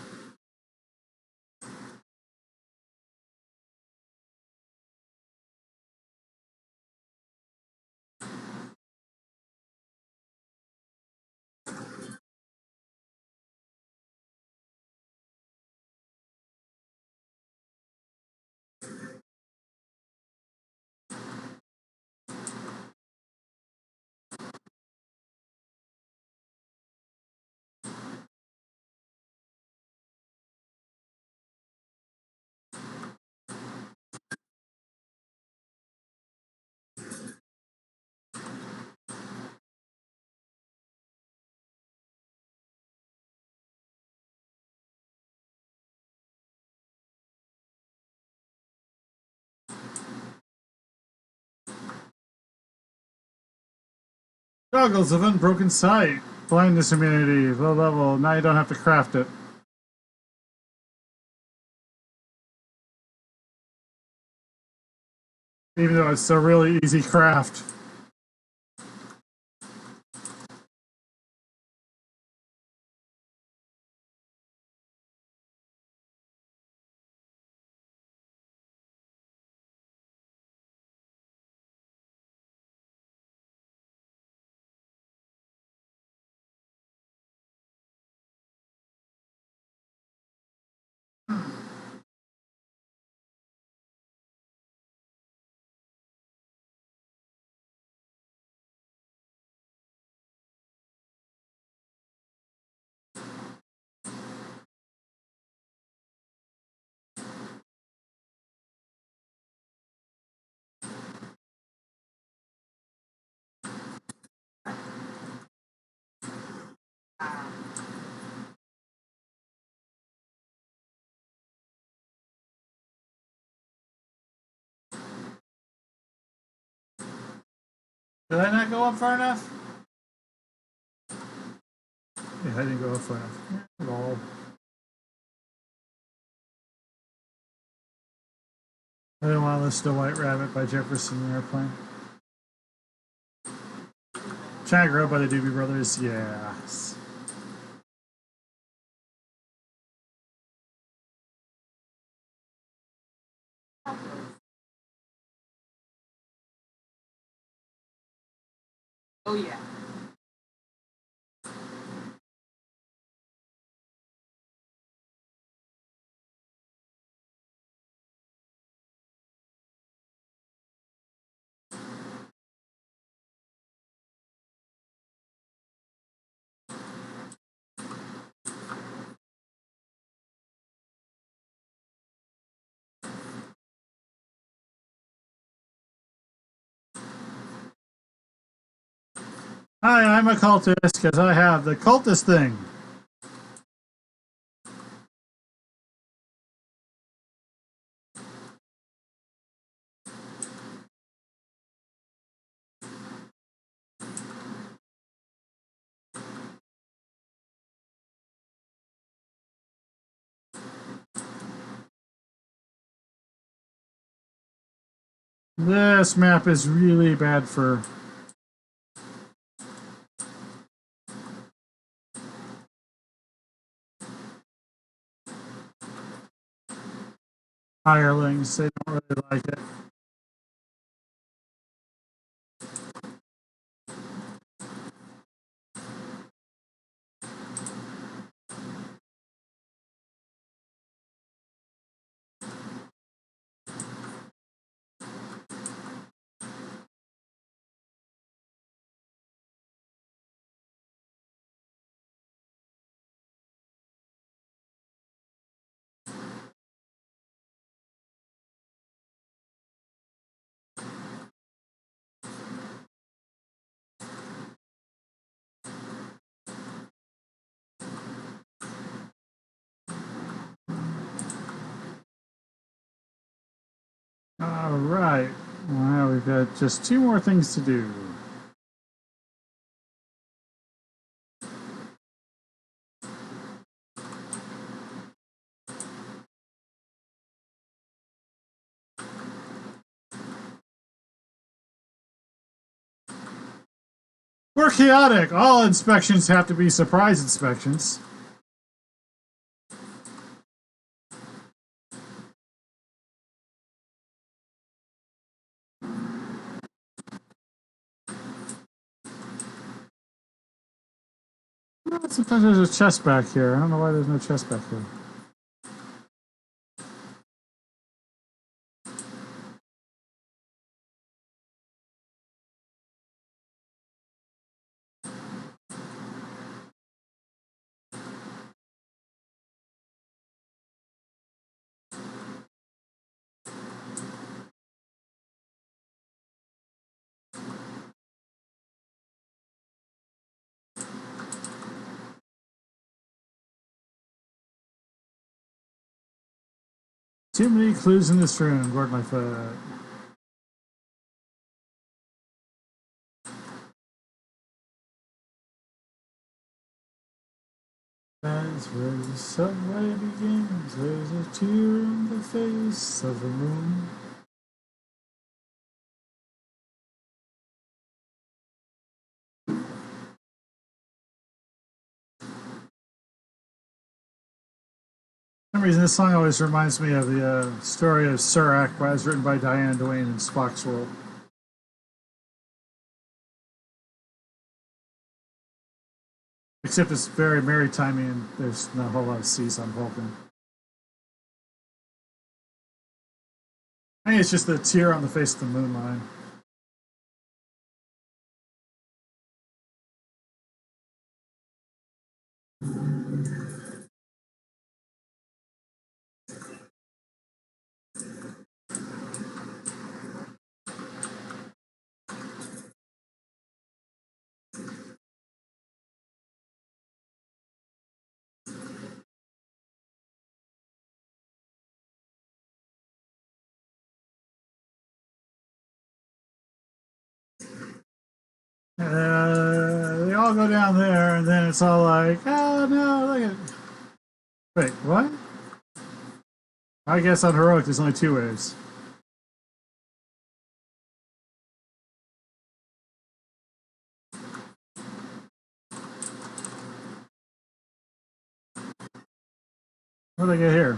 Goggles of Unbroken Sight. Blindness immunity, low level. Now you don't have to craft it. Even though it's a really easy craft. Did I not go up far enough? Yeah, I didn't go up far enough. Lol. I didn't want to listen to White Rabbit by Jefferson Airplane. China Grove by the Doobie Brothers, yes. Oh yeah. Hi, I'm a cultist because I have the cultist thing. This map is really bad for hirelings. They don't really like it. All right. Well, we've got just 2 more things to do. We're chaotic. All inspections have to be surprise inspections. Well, sometimes there's a chest back here. I don't know why there's no chest back here. Too many clues in this room. Guard my foot. That's where the subway begins. There's a tear in the face of the moon. For some reason, this song always reminds me of the story of Serac, as written by Diane Duane in Spock's World. Except it's very maritime and there's not a whole lot of seas on Vulcan. I think it's just the tear on the face of the moon line. They all go down there, and then it's all like, oh no, look at. Wait, what? I guess on heroic, there's only 2 waves. What did I get here?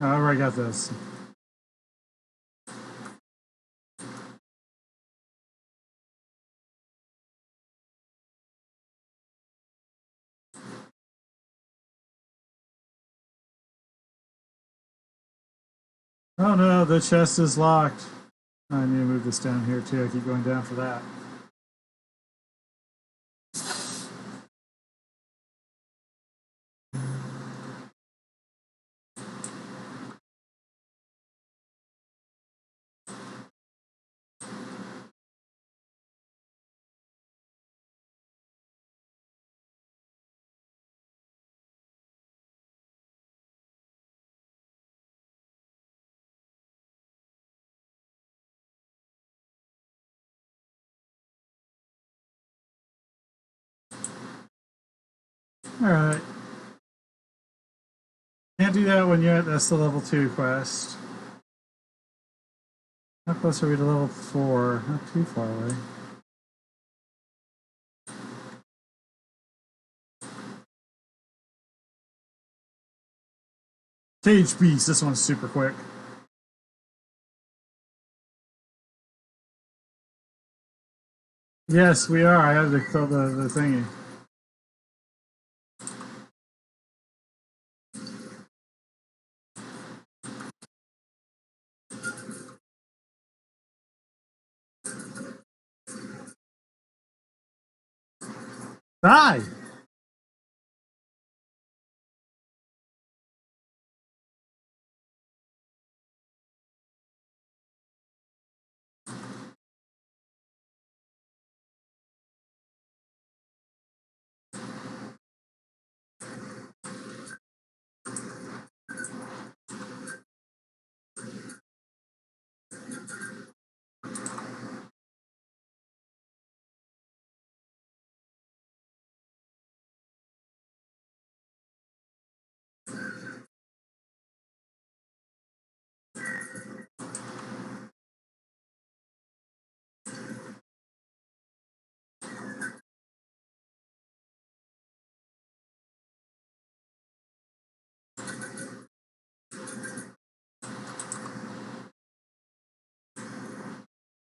Oh, I already got this. Oh no, the chest is locked. I need to move this down here too. I keep going down for that. All right. Can't do that one yet. That's the level 2 quest. How close are we to level 4? Not too far away. Cage Beast. This one's super quick. Yes, we are. I have to kill the thingy. Die!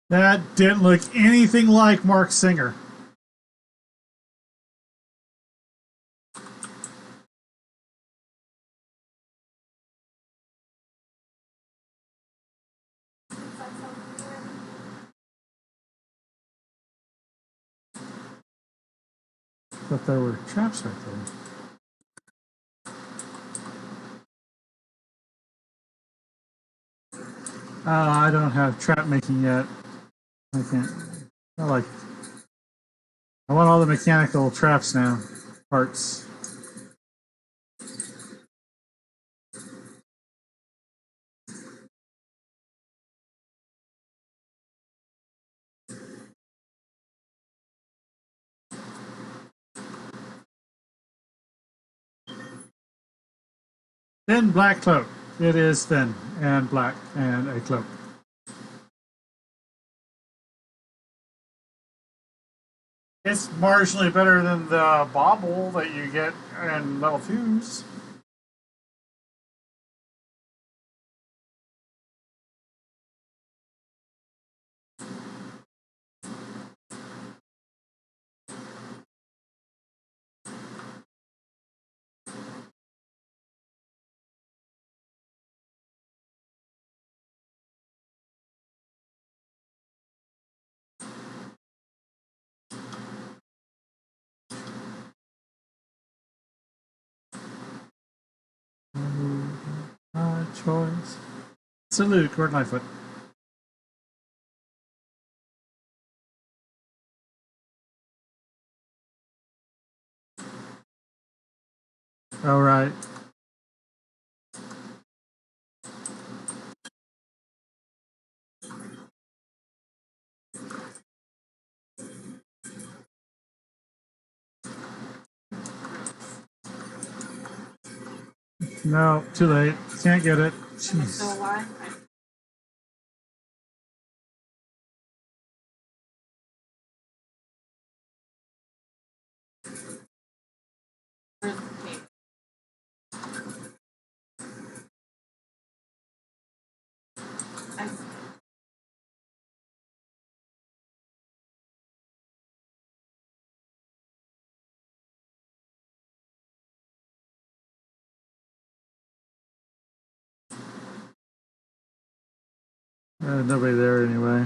That didn't look anything like Mark Singer. But there were traps right there. I don't have trap making yet. I can't. I like. I want all the mechanical traps now. Parts. Thin black cloak. It is thin and black and a cloak. It's marginally better than the bauble that you get in level 2s. Choice. Salute, Gordon Lightfoot. All right. No, too late. Can't get it. Still Jeez. alive? Where's the cave? I see. Nobody there anyway.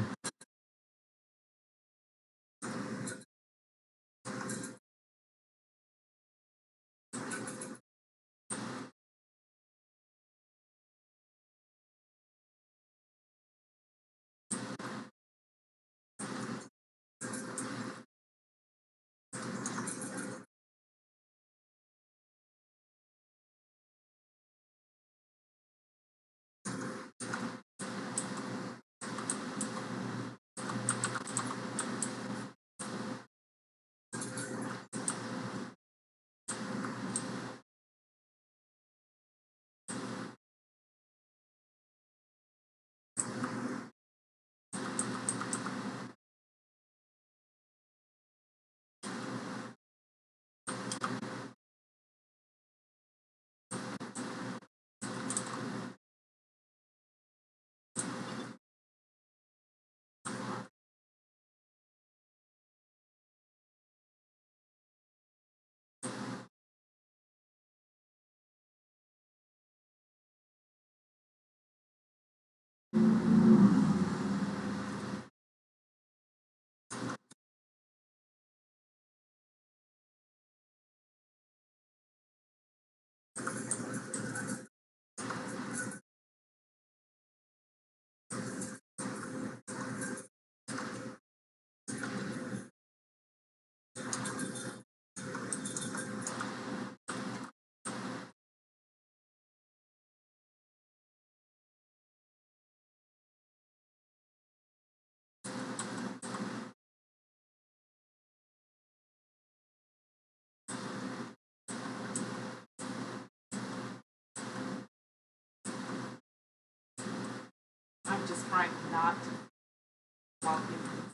I'm just trying not to walk into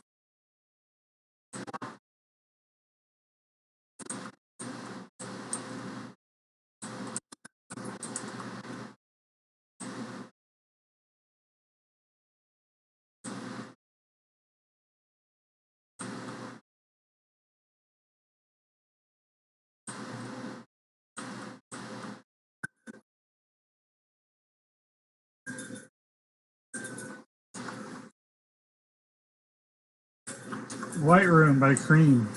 White Room by Cream.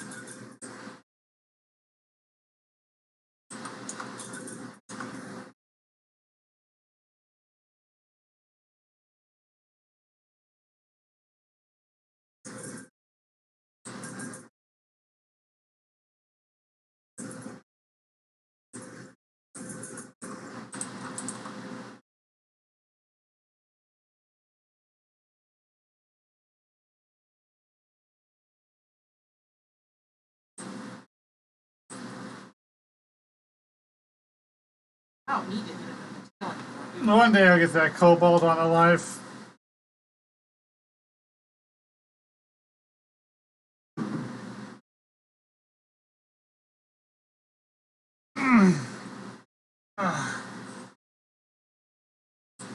I don't need to hit him in the tail anymore. One day I'll get that cobalt on a life.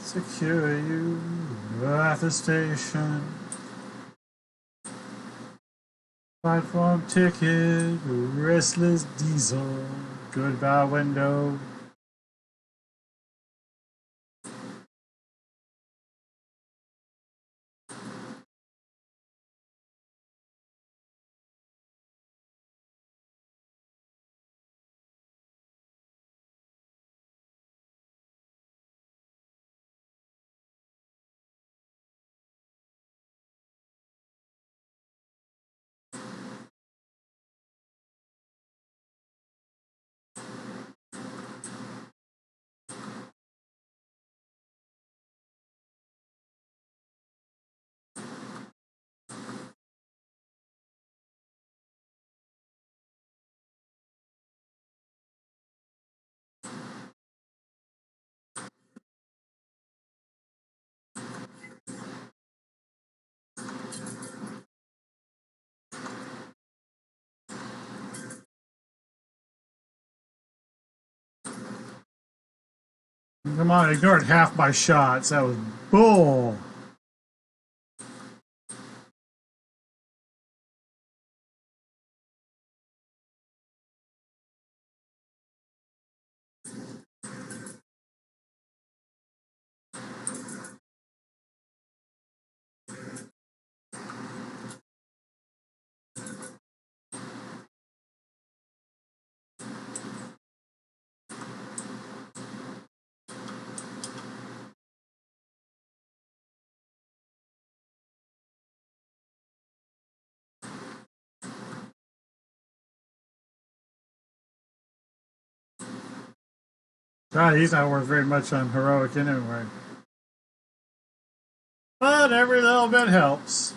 Secure you at the station. Platform ticket, restless diesel, goodbye window. Come on, I ignored half my shots. That was bull. God, he's not worth very much on heroic anyway. But every little bit helps.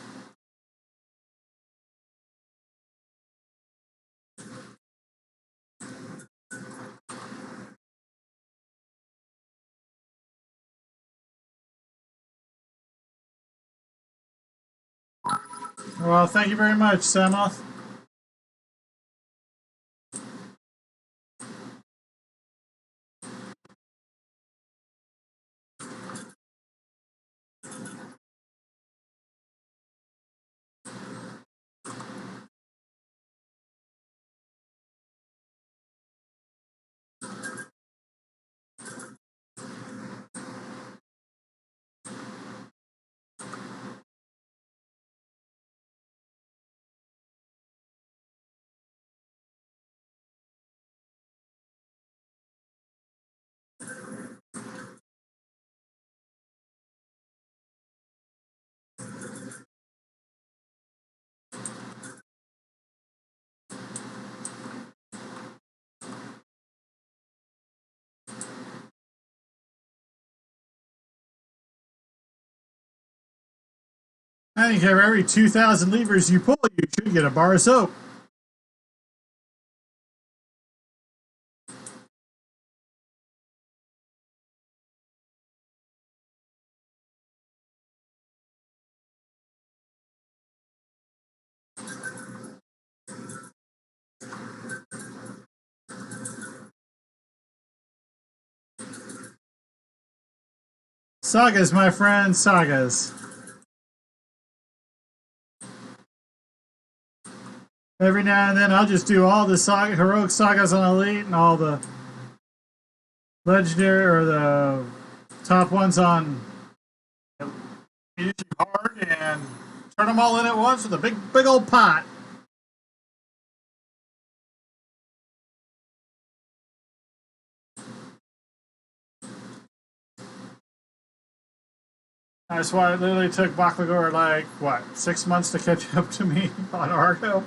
Well, thank you very much, Samoth. I think for every 2,000 levers you pull, you should get a bar of soap. Sagas, my friend, sagas. Every now and then I'll just do all the heroic sagas on Elite and all the legendary or the top ones on usually hard and Turn them all in at once with a big old pot. That's why it literally took Baklagor like, what, 6 months to catch up to me on Argo?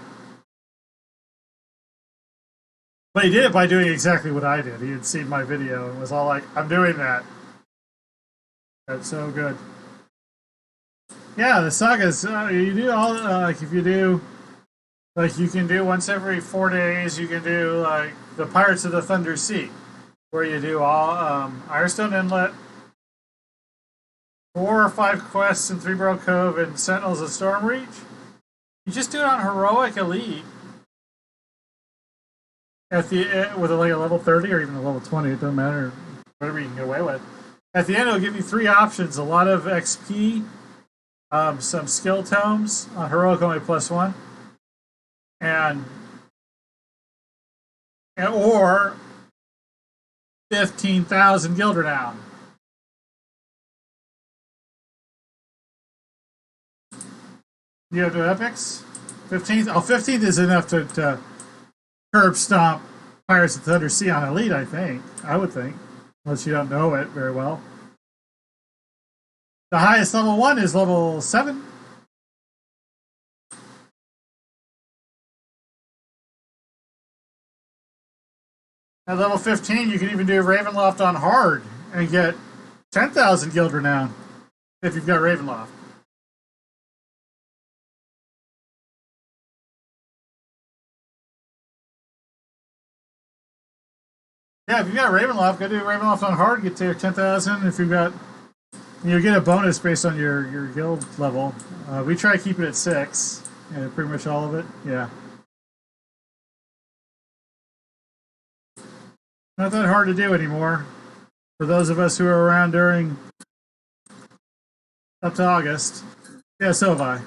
But he did it by doing exactly what I did. He had seen my video and was all like, I'm doing that. That's so good. Yeah, the sagas, you do all, like, if you do, like, you can do once every 4 days, you can do, like, the Pirates of the Thunder Sea, where you do all Irestone Inlet, 4 or 5 quests in Three Barrel Cove and Sentinels of Stormreach. You just do it on Heroic Elite at the with like a level 30 or even a level 20. It doesn't matter, whatever you can get away with. At the end, it'll give you 3 options: a lot of XP, some skill tomes on Heroic only +1, and or 15,000 guild renown. You have to epics? 15th? Oh, 15th is enough to curb stomp Pirates of the Thunder Sea on Elite, I think. I would think. Unless you don't know it very well. The highest level 1 is level 7. At level 15, you can even do Ravenloft on hard and get 10,000 guild renown if you've got Ravenloft. Yeah, if you've got Ravenloft, go do Ravenloft on hard, get to 10,000. If you've got, you get a bonus based on your guild level. We try to keep it at 6, pretty much all of it. Yeah. Not that hard to do anymore. For those of us who are around during up to August. Yeah, so have I.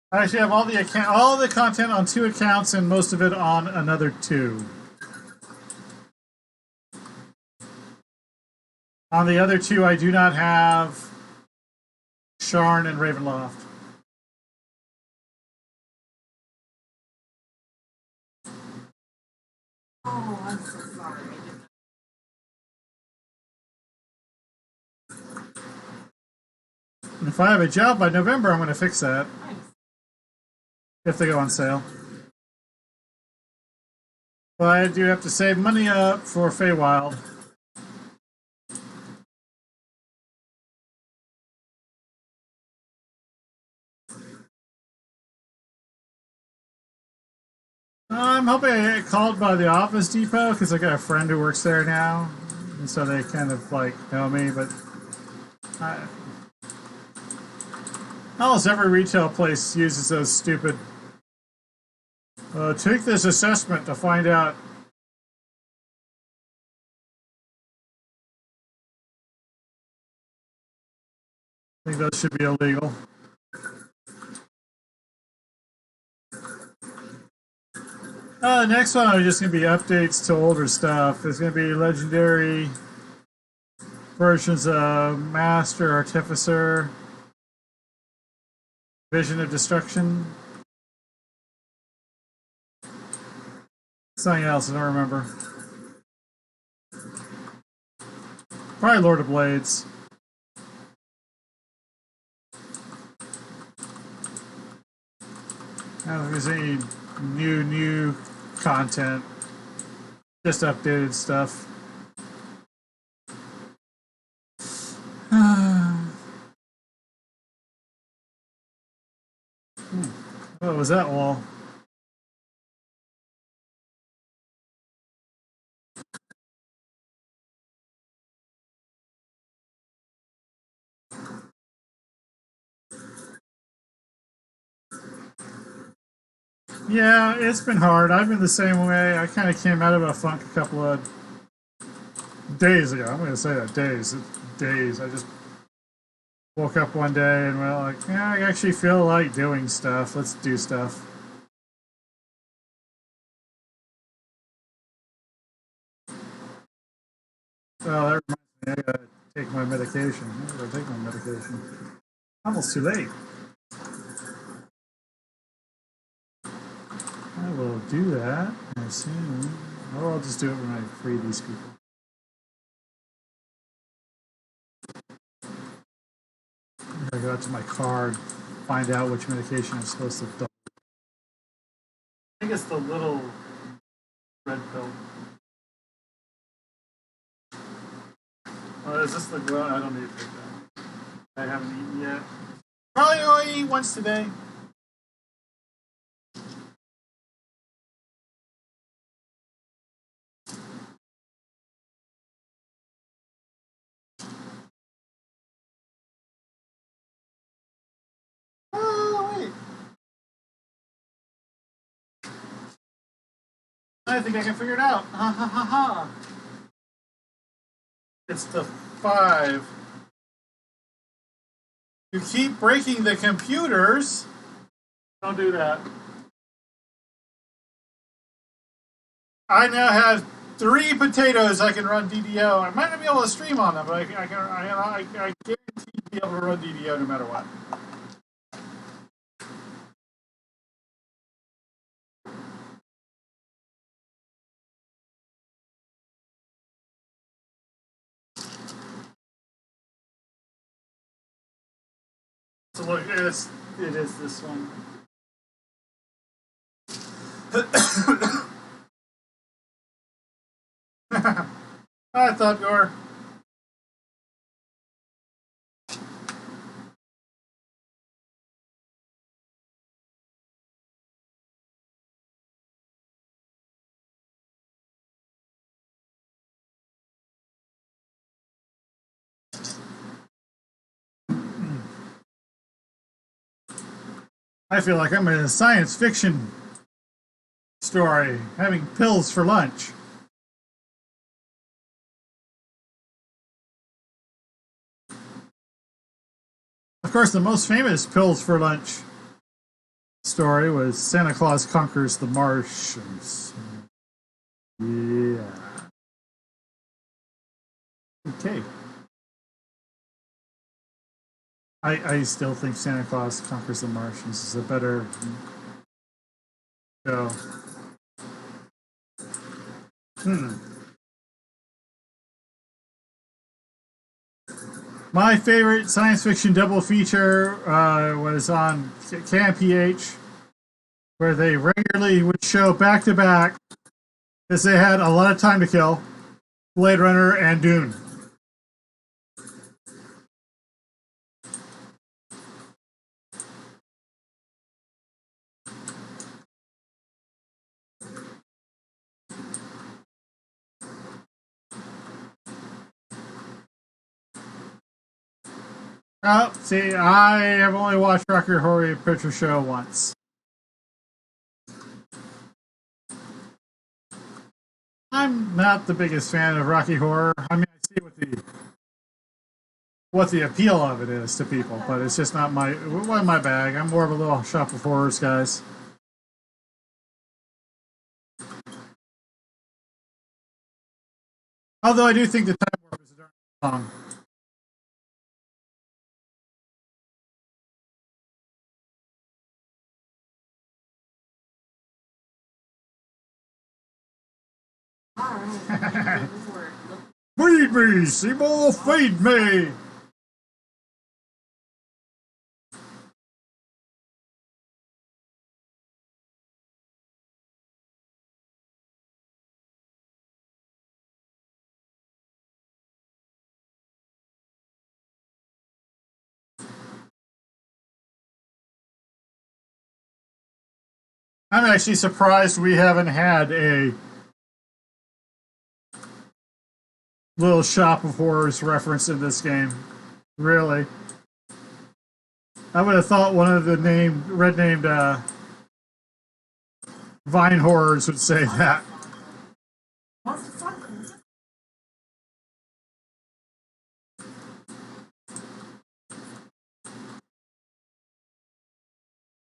I actually have all the content on 2 accounts and most of it on another 2. On the other 2, I do not have Sharn and Ravenloft. Oh, I'm so sorry. If I have a job by November, I'm going to fix that. Nice. If they go on sale. But I do have to save money up for Feywild. I'm hoping I get called by the Office Depot because I got a friend who works there now, and so they kind of like know me. But almost every retail place uses those stupid. Take this assessment to find out. I think those should be illegal. The next one are just going to be updates to older stuff. There's going to be legendary versions of Master Artificer, Vision of Destruction. Something else, I don't remember. Probably Lord of Blades. I don't think there's any new content. Just updated stuff. What was that wall? Yeah, it's been hard. I've been the same way. I kind of came out of a funk a couple of days ago. I'm going to say that days. Days. I just woke up one day and well, like, yeah, I actually feel like doing stuff. Let's do stuff. Oh, that reminds me. I gotta take my medication. I'm going to take my medication. Almost too late. I will do that as soon. Or I'll just do it when I free these people. I go out to my card, find out which medication I'm supposed to double. I think it's the little red pill. Is this the Glyn? I don't need to take that. I haven't eaten yet. Probably only eat once today. Oh, wait. I think I can figure it out. Ha ha ha ha. It's the 5. You keep breaking the computers. Don't do that. I now have 3 potatoes I can run DDO. I might not be able to stream on them, but I guarantee to be able to run DDO no matter what. So look, it is this one. I thought you were. I feel like I'm in a science fiction story, having pills for lunch. Of course, the most famous pills for lunch story was Santa Claus Conquers the Martians. Yeah. Okay. I still think Santa Claus Conquers the Martians is a better show. My favorite science fiction double feature was on CanPH, where they regularly would show back to back because they had a lot of time to kill. Blade Runner and Dune. Oh, see, I have only watched Rocky Horror Picture Show once. I'm not the biggest fan of Rocky Horror. I mean, I see what the appeal of it is to people, but it's just not my bag. I'm more of a Little Shop of Horrors, guys. Although I do think the time warp is a darn song. Feed me, Seymour, feed me! I'm actually surprised we haven't had a Little Shop of Horrors reference in this game. Really. I would have thought one of the red-named Vine Horrors would say that. I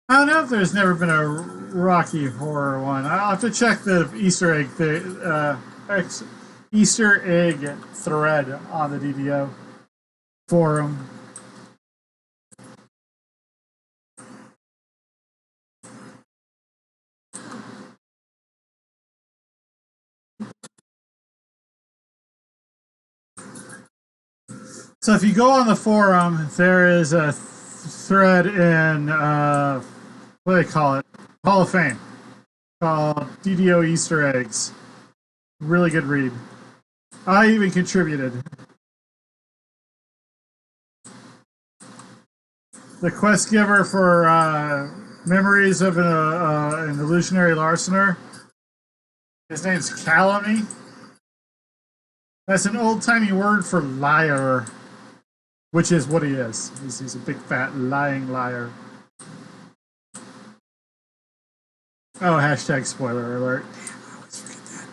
don't know if there's never been a Rocky Horror one. I'll have to check the Easter egg Easter egg thread on the DDO. forum. So if you go on the forum, there is a thread in what do they call it? Hall of Fame, called DDO Easter eggs. Really good read. I even contributed. The quest giver for Memories of an Illusionary Larcener. His name's Calumny. That's an old-timey word for liar, which is what he is. He's a big, fat, lying liar. Oh, hashtag spoiler alert. I always forget that.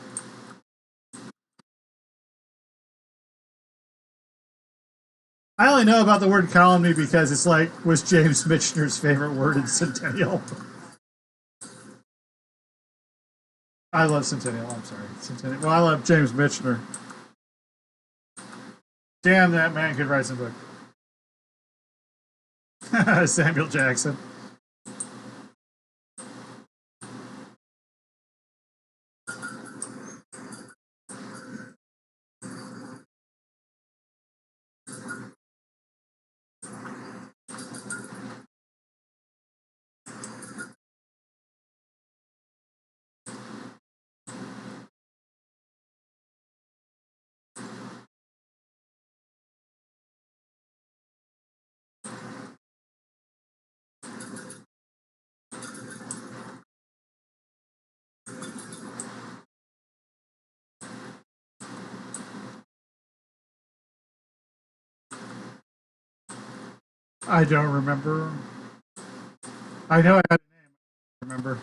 I only know about the word calumny because it's like was James Michener's favorite word in Centennial. I love Centennial. I'm sorry, Centennial. Well, I love James Michener. Damn, that man could write some book. Samuel Jackson. I don't remember. I know I had a name. I don't remember.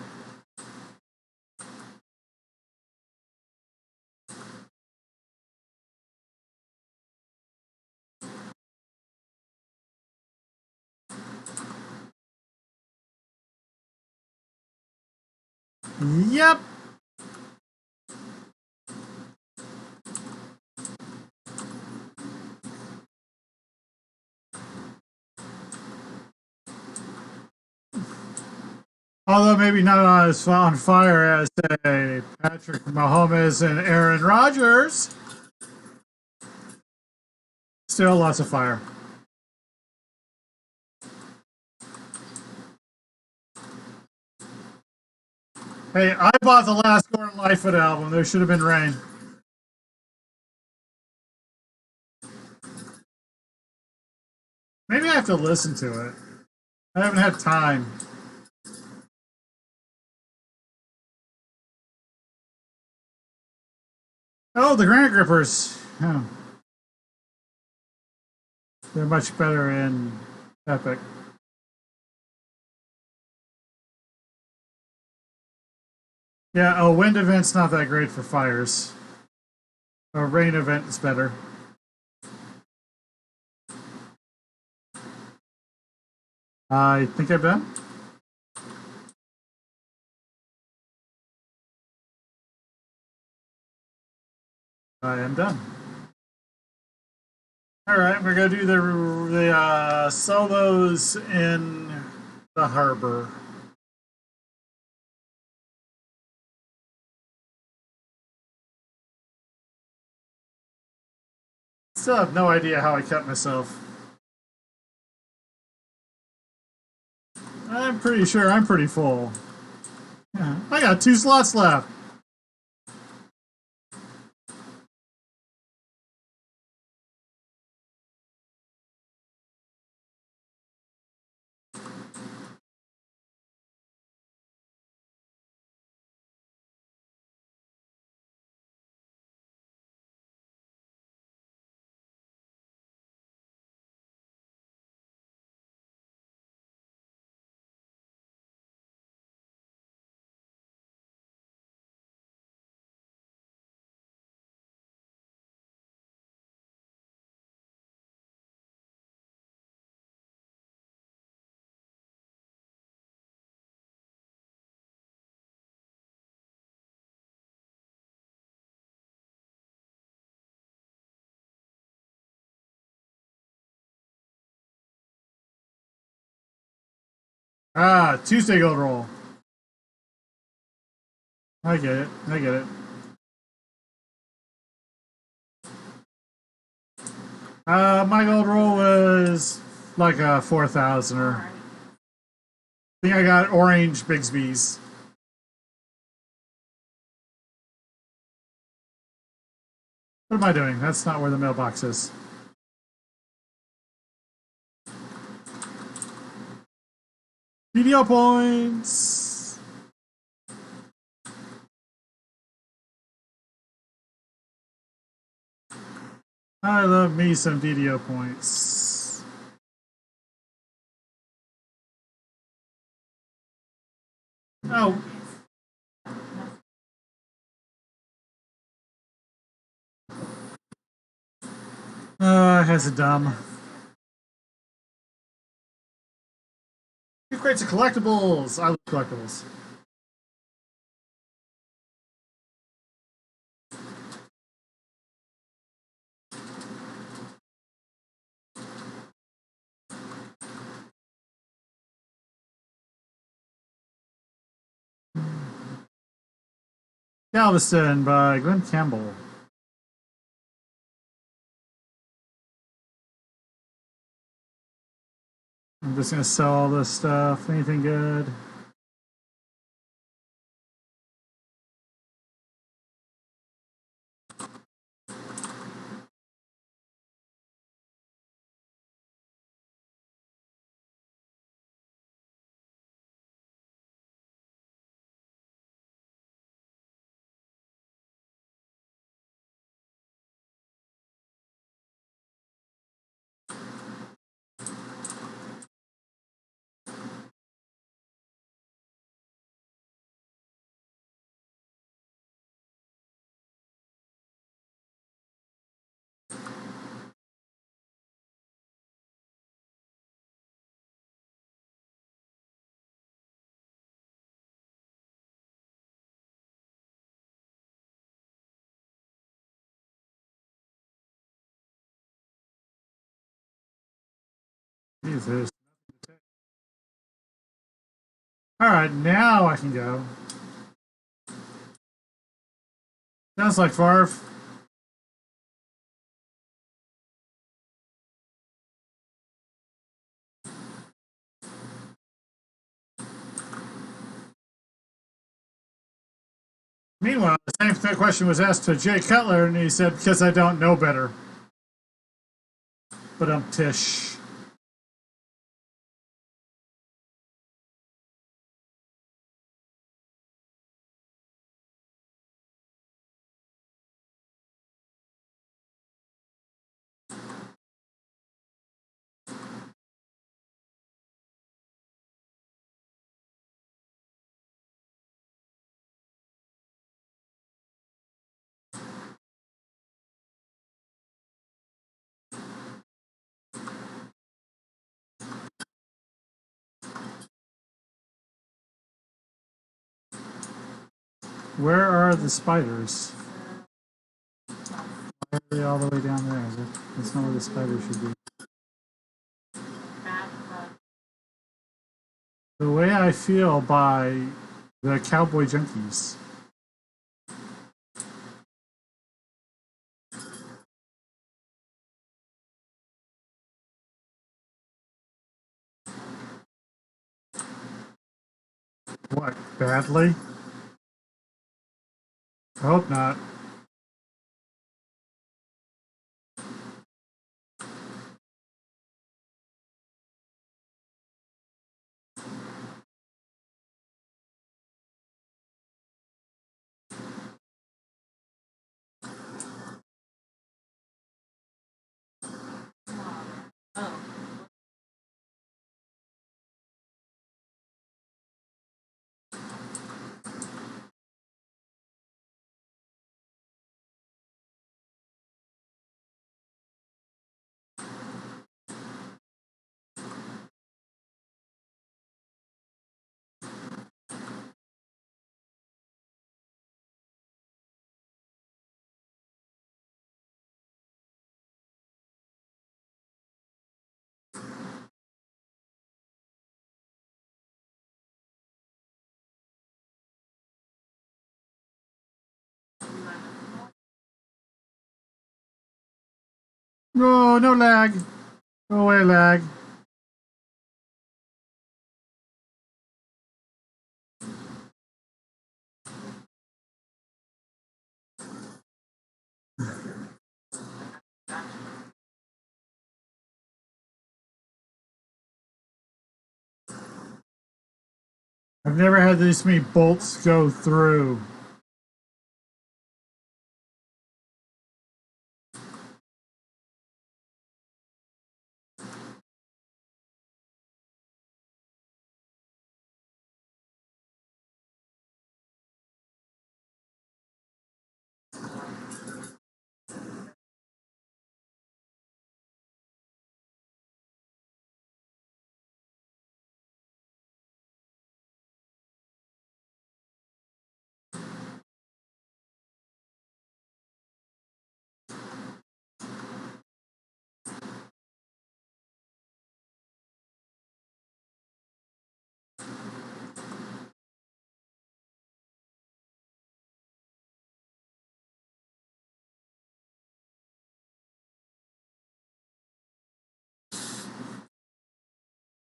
Yep. Although maybe not as on fire as, say, Patrick Mahomes and Aaron Rodgers, still lots of fire. Hey, I bought the last Gordon Lightfoot album. There should have been rain. Maybe I have to listen to it. I haven't had time. Oh, the Granite Grippers. Oh, they're much better in Epic. Yeah, a wind event's not that great for fires. A rain event is better. I think I've done. I am done. All right, we're gonna do the solos in the harbor. Still have no idea how I kept myself. I'm pretty sure I'm pretty full. Yeah, I got 2 slots left. Ah, Tuesday gold roll. I get it. I get it. My gold roll was like a 4,000er. Alright. I think I got orange Bigsby's. What am I doing? That's not where the mailbox is. Video points. I love me some DDO points. Oh. Has a dumb. Two crates of collectibles. I love collectibles. Galveston by Glyn Campbell. I'm just gonna sell all this stuff. Anything good? Jesus. All right, now I can go. Sounds like Farf. Meanwhile, the same question was asked to Jay Cutler, and he said, because I don't know better. But I'm Tish. Where are the spiders? Why are they all the way down there? That's not where the spiders should be. The way I feel by the Cowboy Junkies. What, badly? I hope not. No, no lag. Go away, lag. I've never had this many bolts go through.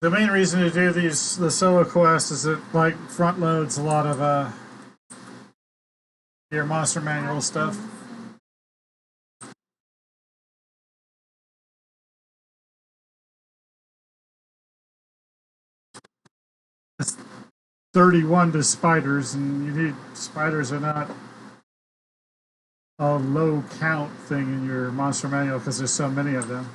The main reason to do the solo quest is it like front loads a lot of your monster manual stuff. It's 31 to spiders, and you need spiders are not a low count thing in your monster manual because there's so many of them.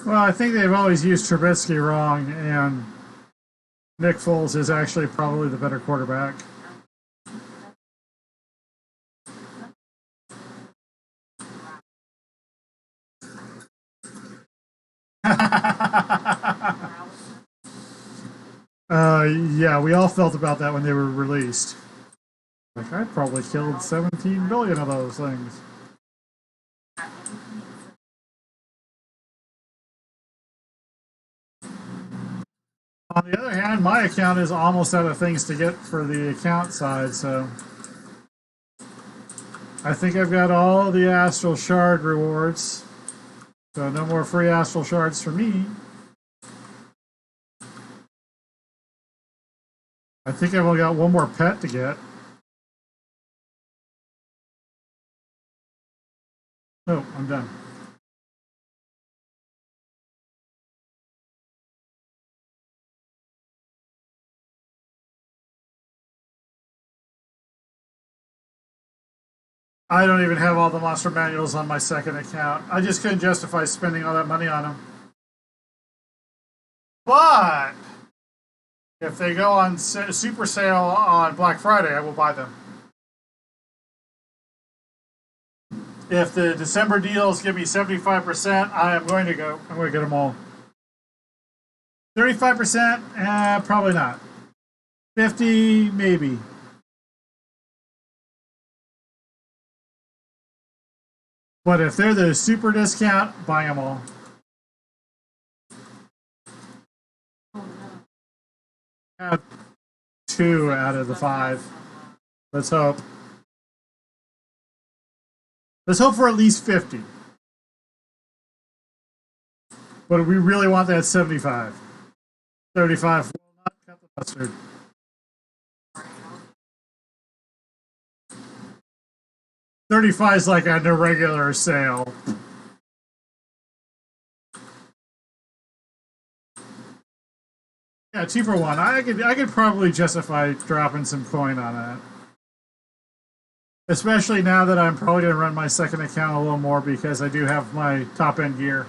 Well, I think they've always used Trubisky wrong, and Nick Foles is actually probably the better quarterback. Yeah, we all felt about that when they were released. Like, I probably killed 17 billion of those things. On the other hand, my account is almost out of things to get for the account side, so I think I've got all the Astral Shard rewards. So no more free Astral Shards for me. I think I've only got one more pet to get. Oh, I'm done. I don't even have all the monster manuals on my second account. I just couldn't justify spending all that money on them. But if they go on super sale on Black Friday, I will buy them. If the December deals give me 75%, I am going to go. I'm going to get them all. 35%? Probably not. 50, maybe. But if they're the super discount, buy them all. I have 2 out of the 5. Let's hope. Let's hope for at least 50. But we really want that 75. 35 will not cut the mustard. $35 is like an irregular sale. Yeah, 2 for 1. I could probably justify dropping some coin on that. Especially now that I'm probably going to run my second account a little more because I do have my top end gear.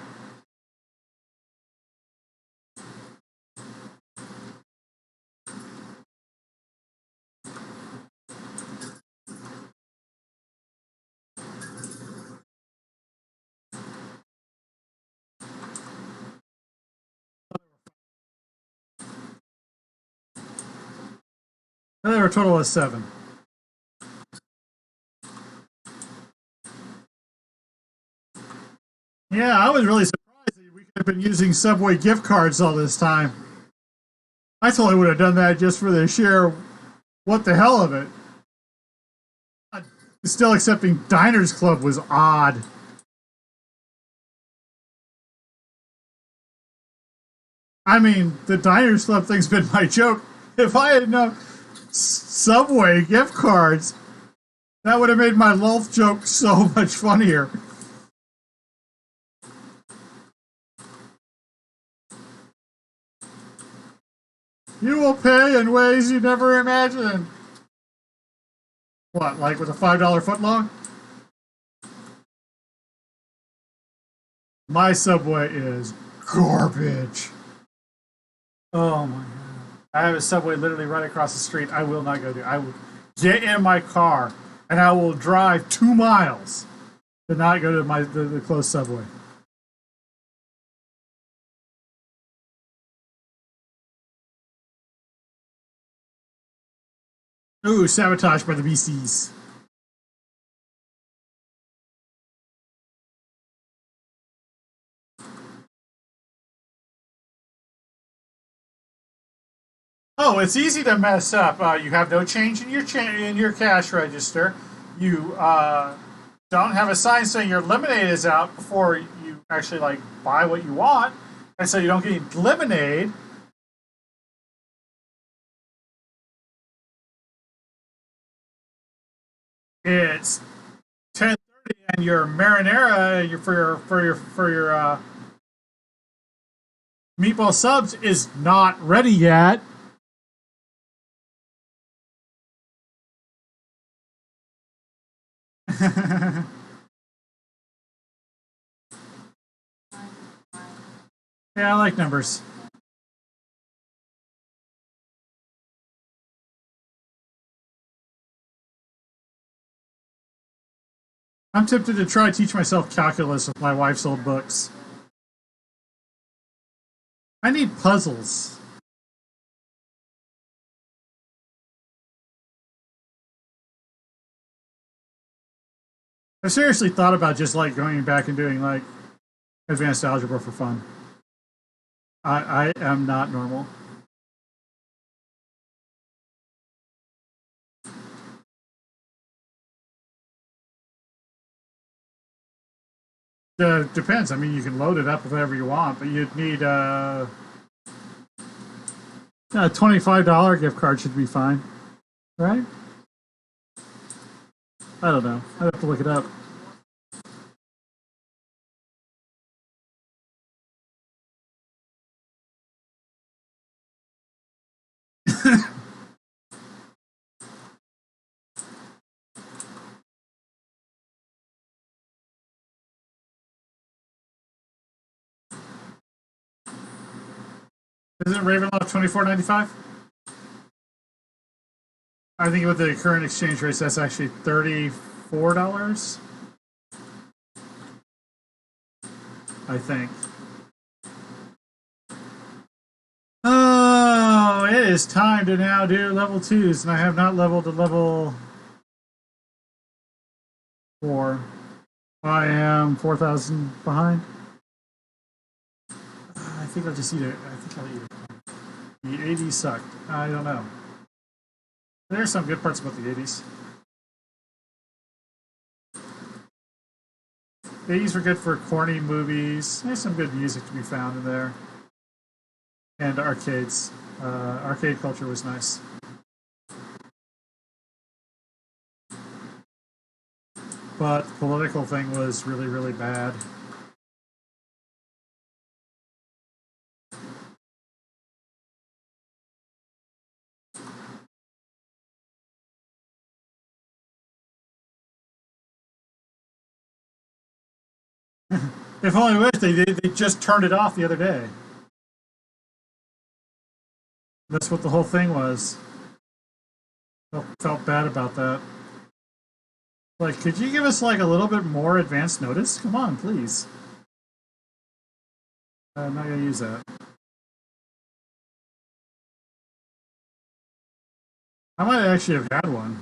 And there were a total of 7. Yeah, I was really surprised that we could have been using Subway gift cards all this time. I totally would have done that just for the sheer what the hell of it. Still accepting Diners Club was odd. I mean, the Diners Club thing's been my joke. If I had known Subway gift cards, that would have made my loaf joke so much funnier. You will pay in ways you never imagined. What, like with a $5 footlong? My Subway is garbage. Oh my god. I have a Subway literally right across the street. I will not go there. I will get in my car and I will drive 2 miles to not go to the close Subway. Ooh, sabotage by the BCs. Oh, it's easy to mess up. You have no change in your cash register. You don't have a sign saying your lemonade is out before you actually like buy what you want, and so you don't get lemonade. It's 10:30, and your marinara for your meatball subs is not ready yet. Yeah, I like numbers. I'm tempted to try to teach myself calculus with my wife's old books. I need puzzles. I seriously thought about just like going back and doing like advanced algebra for fun. I am not normal. Depends. I mean, you can load it up with whatever you want, but you'd need a $25 gift card should be fine, right? I don't know. I'd have to look it up. Isn't Ravenloft $24.95? I think with the current exchange rates, that's actually $34. I think. Oh, it is time to now do level 2s, and I have not leveled to level 4. I am 4,000 behind. I think I'll just eat it. I think I'll eat it. The 80s sucked. I don't know. There's some good parts about the 80s. The 80s were good for corny movies. There's some good music to be found in there. And arcades. Arcade culture was nice. But the political thing was really, really bad. If only wish they just turned it off the other day. That's what the whole thing was. Felt bad about that. Like, could you give us like a little bit more advance notice? Come on, please. I'm not gonna use that. I might actually have had one.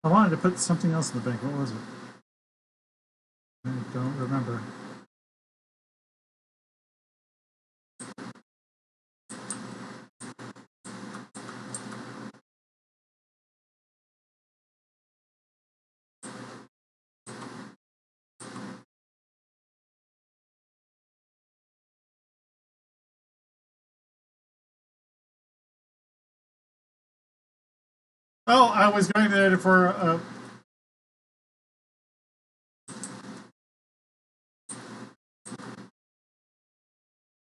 I wanted to put something else in the bank. What was it? I don't remember. Oh, I was going there for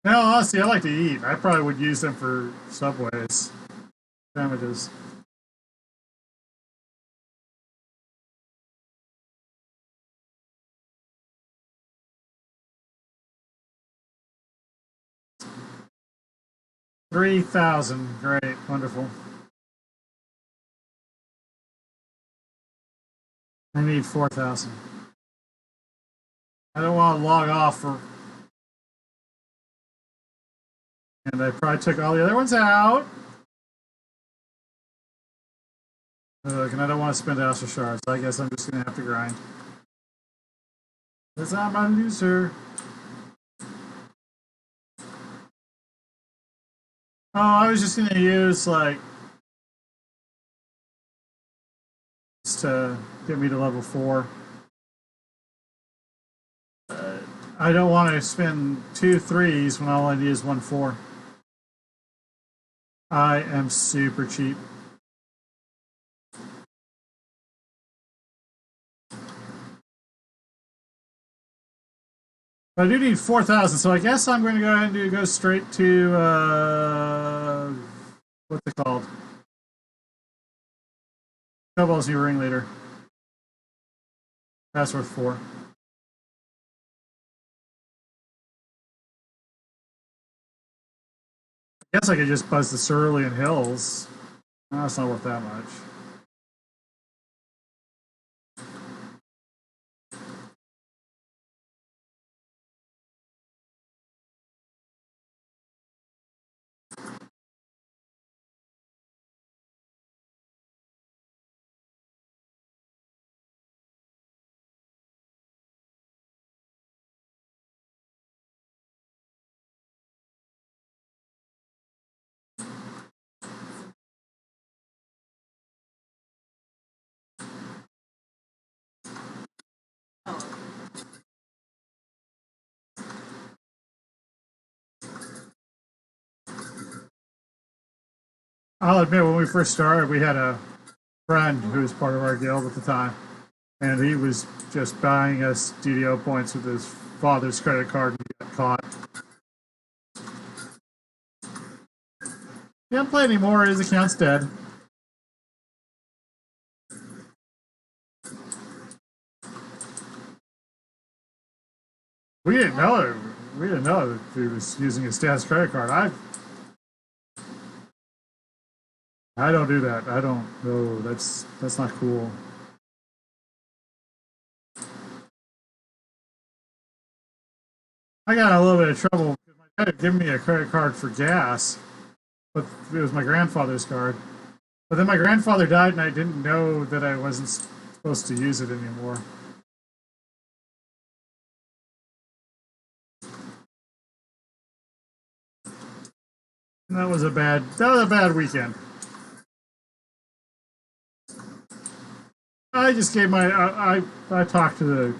no, honestly, I like to eat. I probably would use them for Subways sandwiches. $3,000. Great, wonderful. I need 4,000. I don't want to log off for. And I probably took all the other ones out. And I don't want to spend Astral Shards. So I guess I'm just going to have to grind. Because I'm a loser. Oh, I was just going to use, like, just to get me to level 4. I don't want to spend 2 3s when all I need is 1 4. I am super cheap. But I do need 4,000, so I guess I'm going to go ahead and go straight to what's it called? Cobalt's new ringleader. That's worth 4. I guess I could just buzz the Cerulean Hills. No, that's not worth that much. I'll admit, when we first started, we had a friend who was part of our guild at the time, and he was just buying us DDO points with his father's credit card and he got caught. He doesn't play anymore, his account's dead. We didn't know it. We didn't know that he was using his dad's credit card. I don't do that. I don't know. That's not cool. I got in a little bit of trouble because my dad had given me a credit card for gas, but it was my grandfather's card. But then my grandfather died, and I didn't know that I wasn't supposed to use it anymore. And that was a bad weekend. I just gave I talked to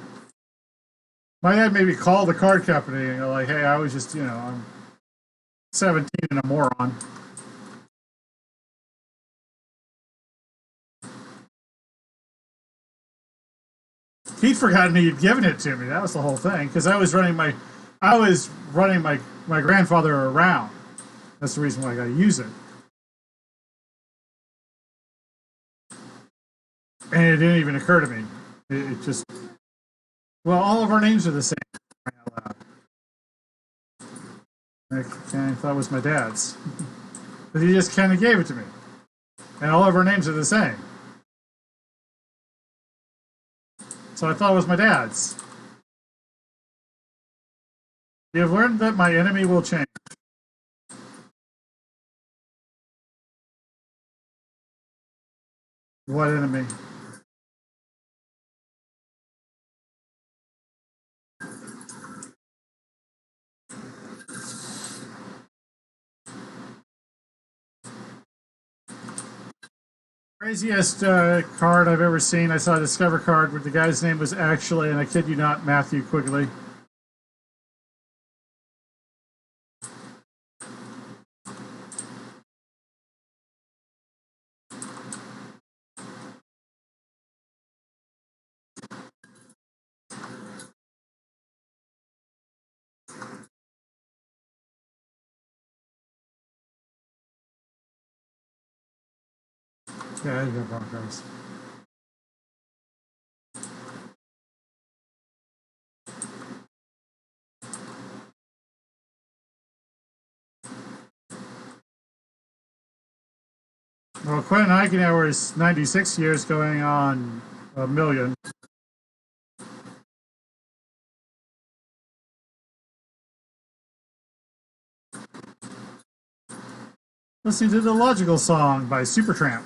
my dad made me call the card company and go like, hey, I was just, I'm 17 and a moron. He'd forgotten he'd given it to me. That was the whole thing because I was running my grandfather around. That's the reason why I got to use it. And it didn't even occur to me. It just, well, all of our names are the same. I thought it was my dad's. But he just kind of gave it to me. And all of our names are the same. So I thought it was my dad's. You have learned that my enemy will change. What enemy? Craziest card I've ever seen. I saw a Discover card where the guy's name was actually, and I kid you not, Matthew Quigley. Yeah, I got Broncos. Well, Quentin Eisenhower is 96 years going on a million. Listening to the Logical Song by Supertramp.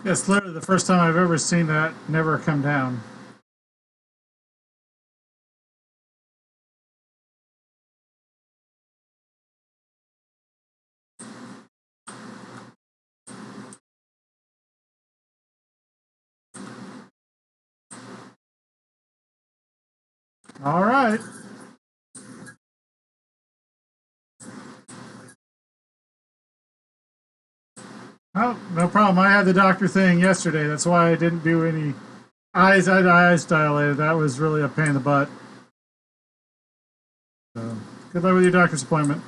It's literally the first time I've ever seen that never come down. All right. Oh, no problem. I had the doctor thing yesterday. That's why I didn't do any eyes dilated. That was really a pain in the butt. So, good luck with your doctor's appointment.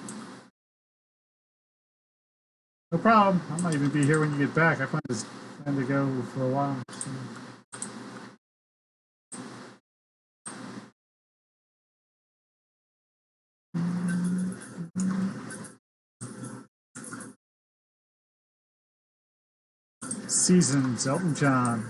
No problem. I might even be here when you get back. I plan to go for a while. So. Seasons, Elton John.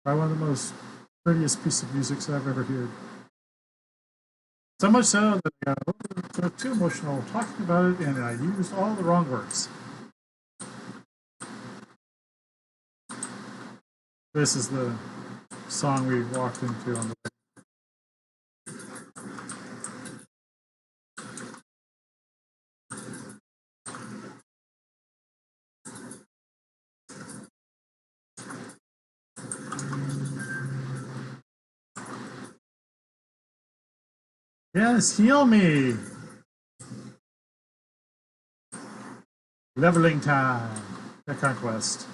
Probably one of the most prettiest piece of music I've ever heard. So much so that I got too emotional talking about it, and I used all the wrong words. This is the song we walked into on the way. Yes, heal me. Leveling time. The conquest.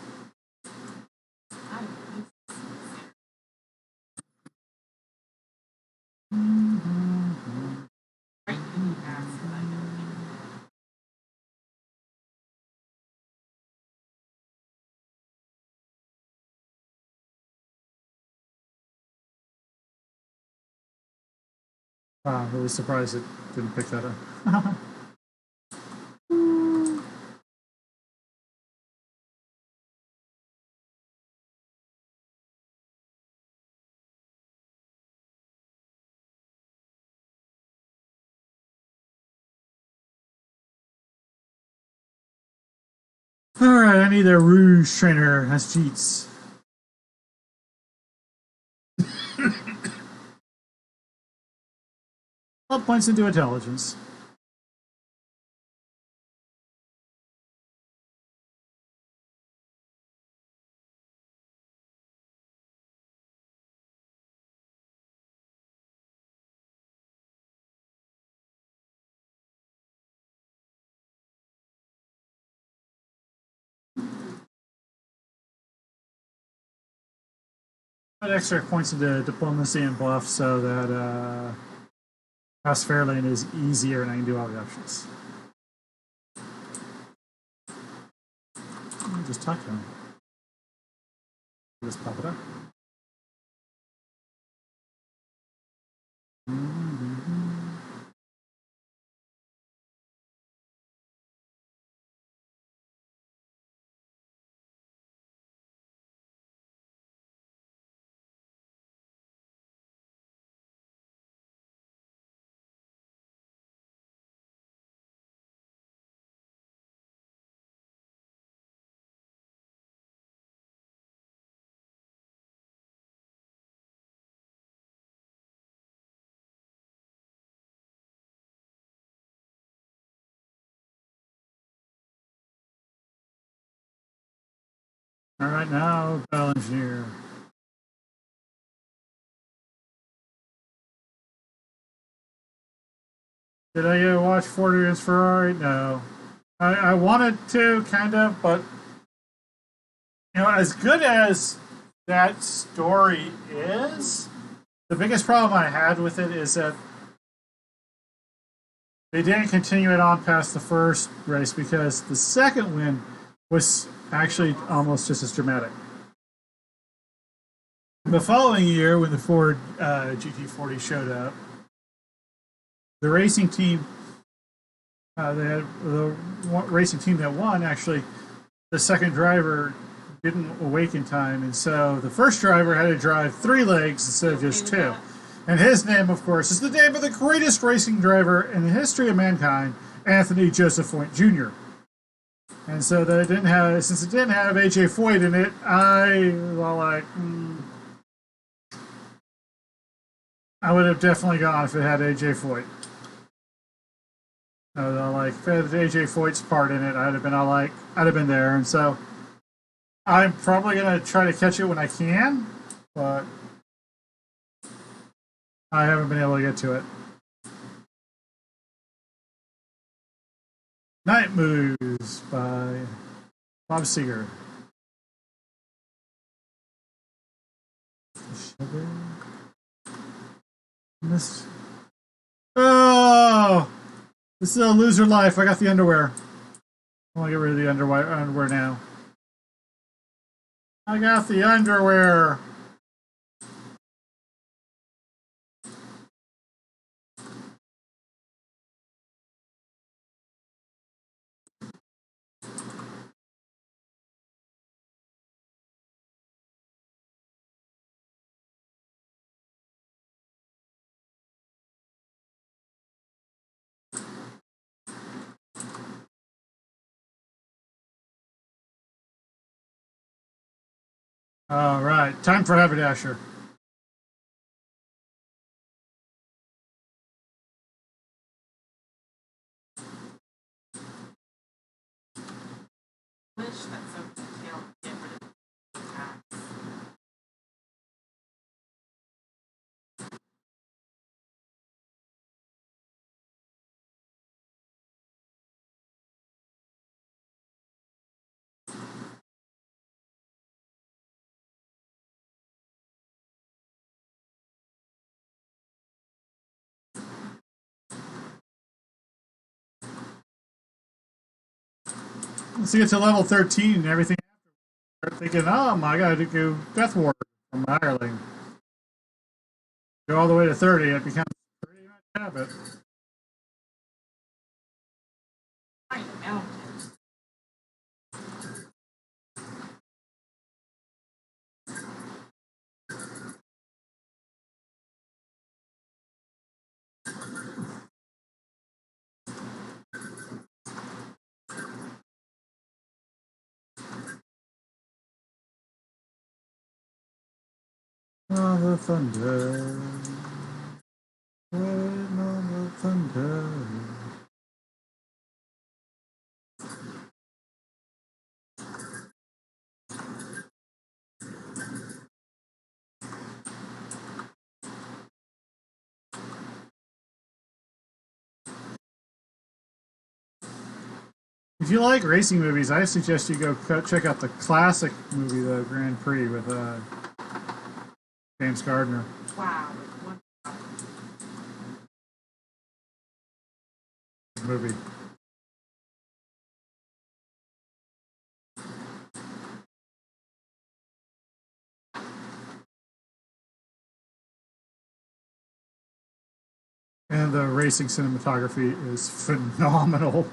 Wow, I'm really surprised it didn't pick that up. Alright, I need a Rouge trainer. Has cheats. 12 points into intelligence. Put extra points into diplomacy and bluff so that pass fair lane is easier and I can do all the options. Just talk to him. Just pop it up. All right, now battle engineer. Did I get to watch Ford against Ferrari? No. I wanted to, kind of, but as good as that story is, the biggest problem I had with it is that they didn't continue it on past the first race because the second win was actually almost just as dramatic. The following year, when the Ford GT40 showed up, the racing team, the racing team that won, actually, the second driver didn't awake in time, and so the first driver had to drive 3 legs instead of just 2. And his name, of course, is the name of the greatest racing driver in the history of mankind, Anthony Joseph Foyt Jr. And so that it didn't have, since it didn't have AJ Foyt in it, I was all like, I would have definitely gone if it had AJ Foyt. I was all like, if it had AJ Foyt's part in it, I'd have been all like, I'd have been there. And so I'm probably gonna try to catch it when I can, but I haven't been able to get to it. Night Moves by Bob Seger. Sugar. This. Oh! This is a loser life. I got the underwear. I want to get rid of the underwear now. I got the underwear. All right, time for Haberdasher. Wish that some detail get rid of the tax. Once you get to level 13 and everything, start thinking, oh, I got to do Death Ward from Ireland. Go all the way to 30, it becomes pretty much Habit. Find a mountain. On the thunder. Waiting on the thunder. If you like racing movies, I suggest you go check out the classic movie, The Grand Prix, with James Gardner. Wow. Movie. And the racing cinematography is phenomenal.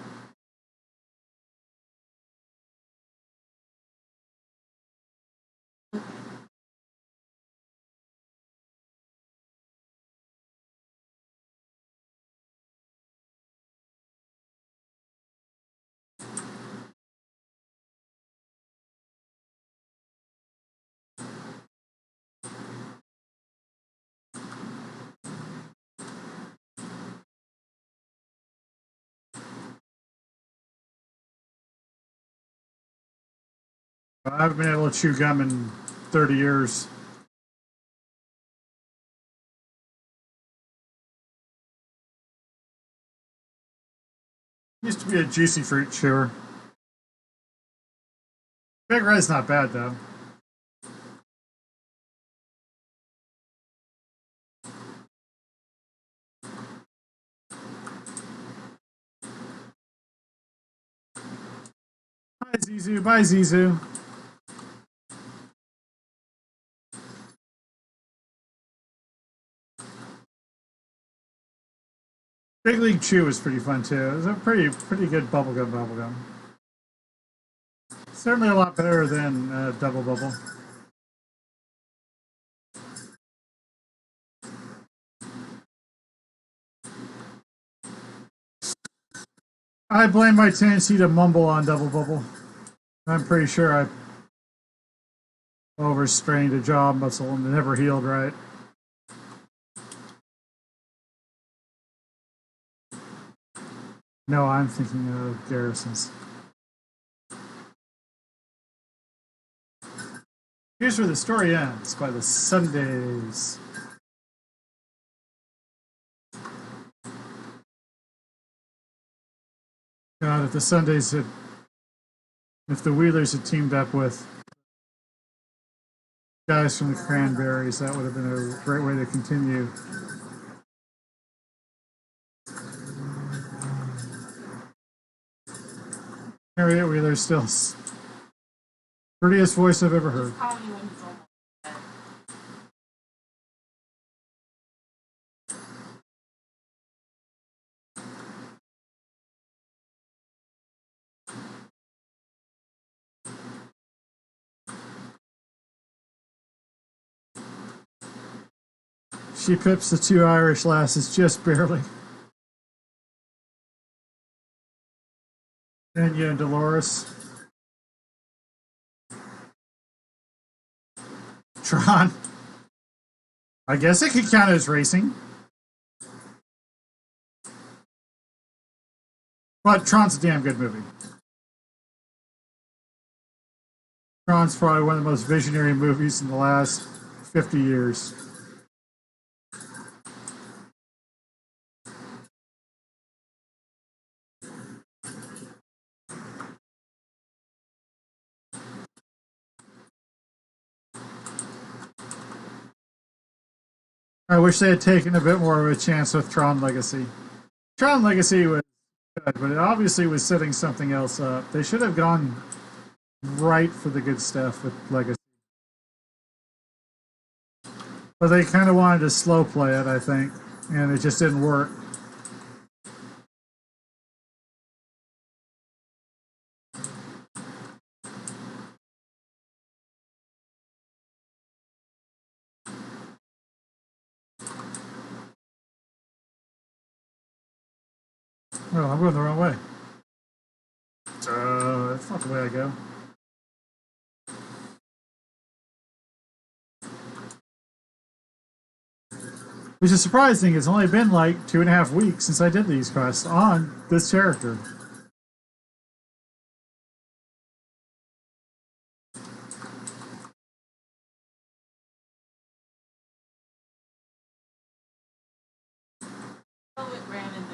I haven't been able to chew gum in 30 years. Used to be a juicy fruit chewer. Big Red's not bad though. Bye Zizu, bye Zizu. Big League Chew was pretty fun too. It was a pretty good bubblegum. Certainly a lot better than Double Bubble. I blame my tendency to mumble on Double Bubble. I'm pretty sure I overstrained a jaw muscle and it never healed right. No, I'm thinking of Garrison's. Here's where the story ends, by the Sundays. God, if the Sundays had, if the Wheelers had teamed up with guys from the Cranberries, that would have been a great way to continue. Harriet Wheeler still prettiest voice I've ever heard. Call me when he's almost dead. She pips the two Irish lasses just barely. Enya and Dolores. Tron. I guess it could count as racing. But Tron's a damn good movie. Tron's probably one of the most visionary movies in the last 50 years. I wish they had taken a bit more of a chance with Tron Legacy. Tron Legacy was good, but it obviously was setting something else up. They should have gone right for the good stuff with Legacy. But they kind of wanted to slow play it, I think. and it just didn't work. Oh, I'm going the wrong way. That's not the way I go. Which is surprising. It's only been like 2.5 weeks since I did these quests on this character. Oh, it ran in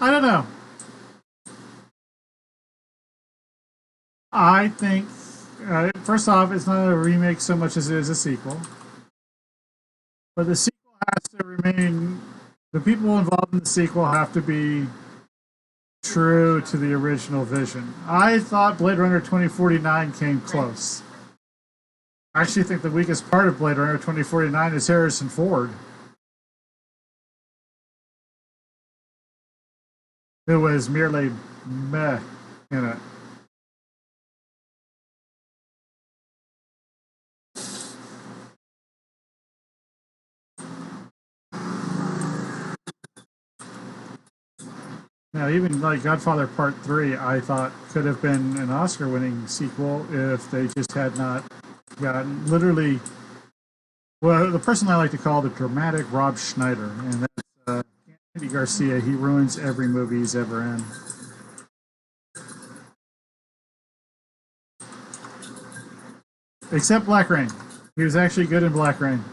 I don't know. I think, first off, it's not a remake so much as it is a sequel. But the sequel has to remain. The people involved in the sequel have to be true to the original vision. I thought Blade Runner 2049 came close. I actually think the weakest part of Blade Runner 2049 is Harrison Ford, who was merely meh in it. Now, even like Godfather Part 3, I thought could have been an Oscar winning sequel if they just had not gotten literally. Well, the person I like to call the dramatic Rob Schneider, and that's Andy Garcia. He ruins every movie he's ever in. Except Black Rain. He was actually good in Black Rain.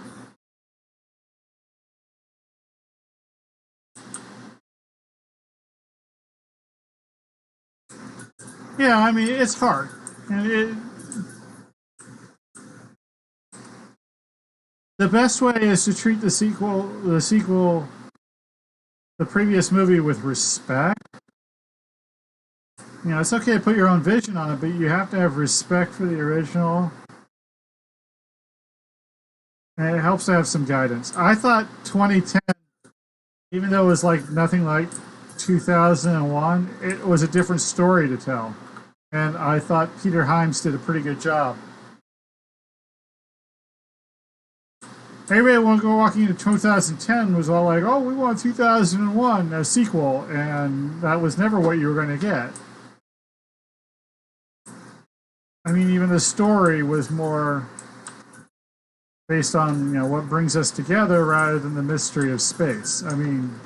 Yeah, I mean, it's hard. And the best way is to treat the previous movie with respect. You know, it's okay to put your own vision on it, but you have to have respect for the original. And it helps to have some guidance. I thought 2010, even though it was like nothing like 2001, it was a different story to tell. And I thought Peter Hyams did a pretty good job. Everybody want to go walking into 2010 was all like, "Oh, we want 2001 a sequel," and that was never what you were going to get. I mean, even the story was more based on what brings us together rather than the mystery of space. I mean,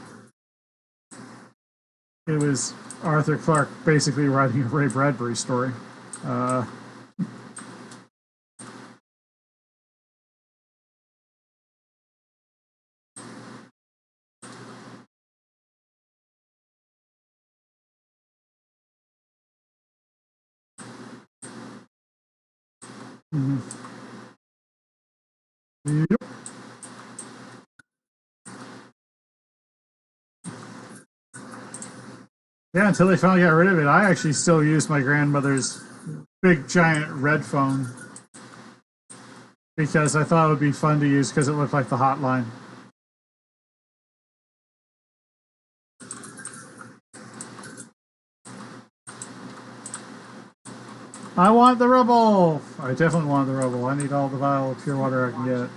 it was Arthur Clarke basically writing a Ray Bradbury story. Uh, mhm. Yep. Yeah, until they finally got rid of it, I actually still use my grandmother's big giant red phone because I thought it would be fun to use because it looked like the hotline. I want the rubble! I definitely want the rubble. I need all the vial of pure water I can get.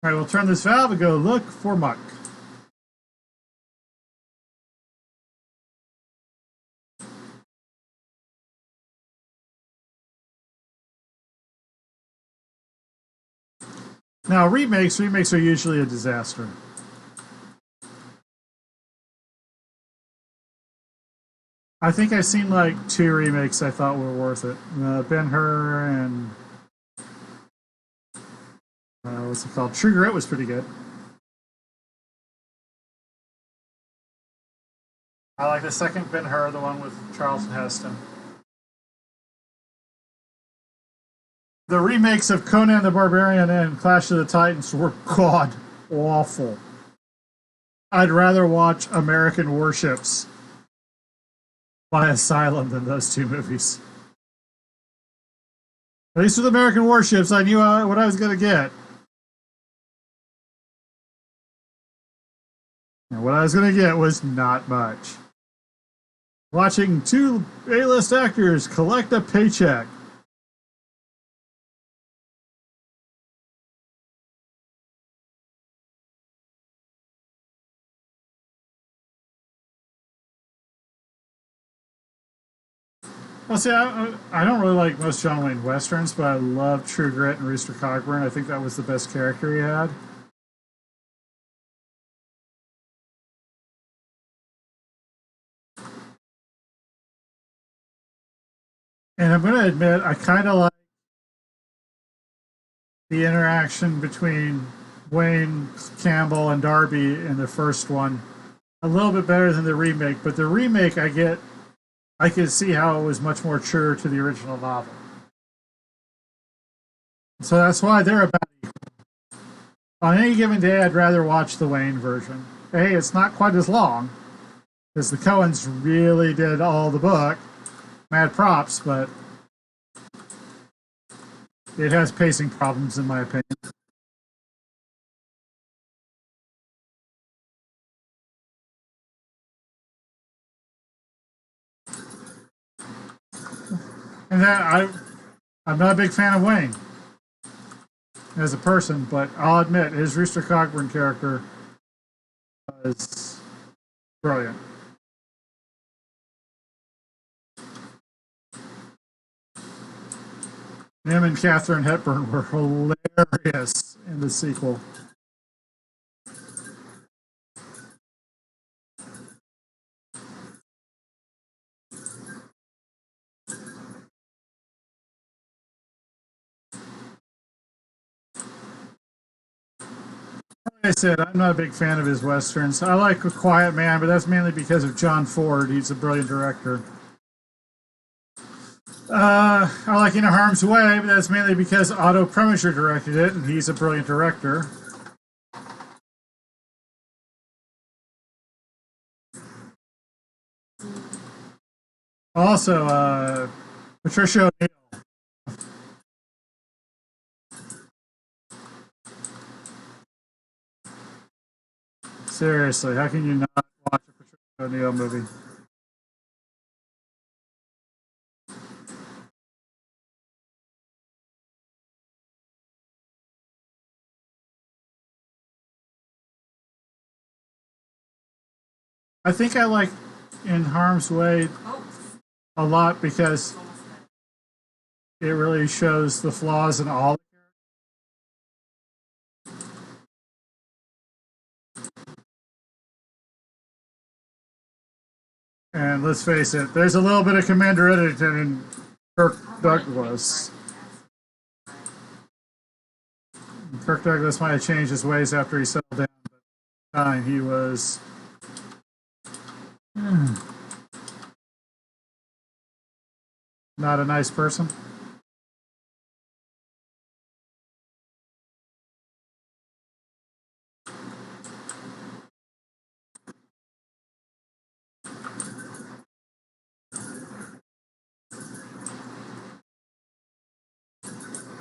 Alright, we'll turn this valve and go look for muck. Now, remakes are usually a disaster. I think I've seen like 2 remakes I thought were worth it. Ben-Hur and what's it called? True Grit was pretty good. I like the second Ben-Hur, the one with Charlton Heston. The remakes of Conan the Barbarian and Clash of the Titans were god awful. I'd rather watch American Warships by Asylum than those two movies. At least with American Warships, I knew what I was going to get. And what I was going to get was not much. Watching two A-list actors collect a paycheck. Well, see, I don't really like most John Wayne westerns, but I love True Grit and Rooster Cogburn. I think that was the best character he had. And I'm going to admit, I kind of like the interaction between Wayne, Campbell, and Darby in the first one a little bit better than the remake. But the remake, I could see how it was much more true to the original novel. So that's why they're about equal. On any given day, I'd rather watch the Wayne version. Hey, it's not quite as long, because the Coens really did all the book. Mad props, but it has pacing problems, in my opinion. And I'm not a big fan of Wayne as a person, but I'll admit his Rooster Cogburn character was brilliant. Him and Katharine Hepburn were hilarious in the sequel. Like I said, I'm not a big fan of his westerns. I like A Quiet Man, but that's mainly because of John Ford. He's a brilliant director. I like In Harm's Way, but that's mainly because Otto Preminger directed it, and he's a brilliant director. Also, Patricia O'Neill. Seriously, how can you not watch a Patricia O'Neill movie? I think I like In Harm's Way a lot because it really shows the flaws in all. And let's face it, there's a little bit of Commander Eddington in Kirk Douglas. Kirk Douglas might have changed his ways after he settled down, but at the time he was not a nice person.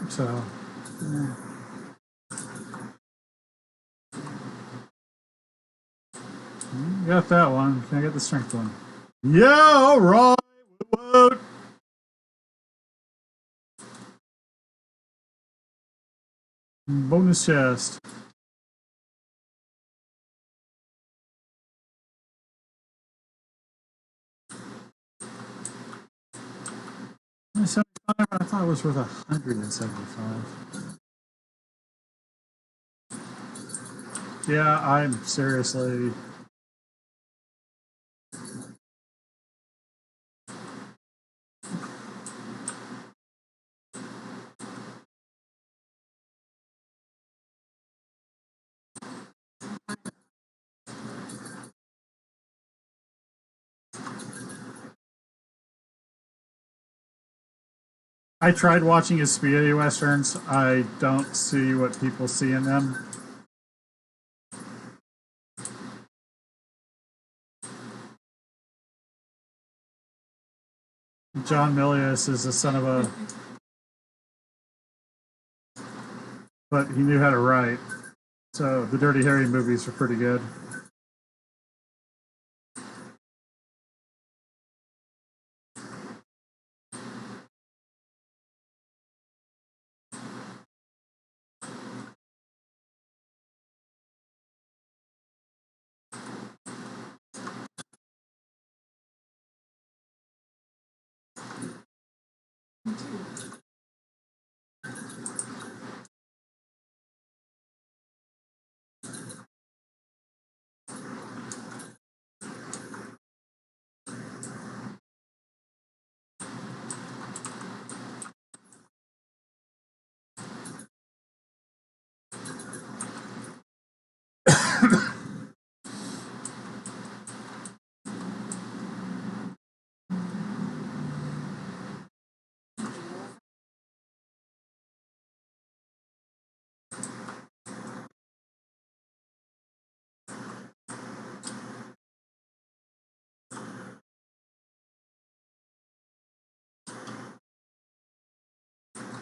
So, yeah. Got that one. Can I get the strength one? Yeah, all right. What? Bonus chest. I thought it was worth 175. Yeah, I'm seriously. I tried watching his spaghetti westerns. I don't see what people see in them. John Milius is the son of a, but he knew how to write. So the Dirty Harry movies are pretty good.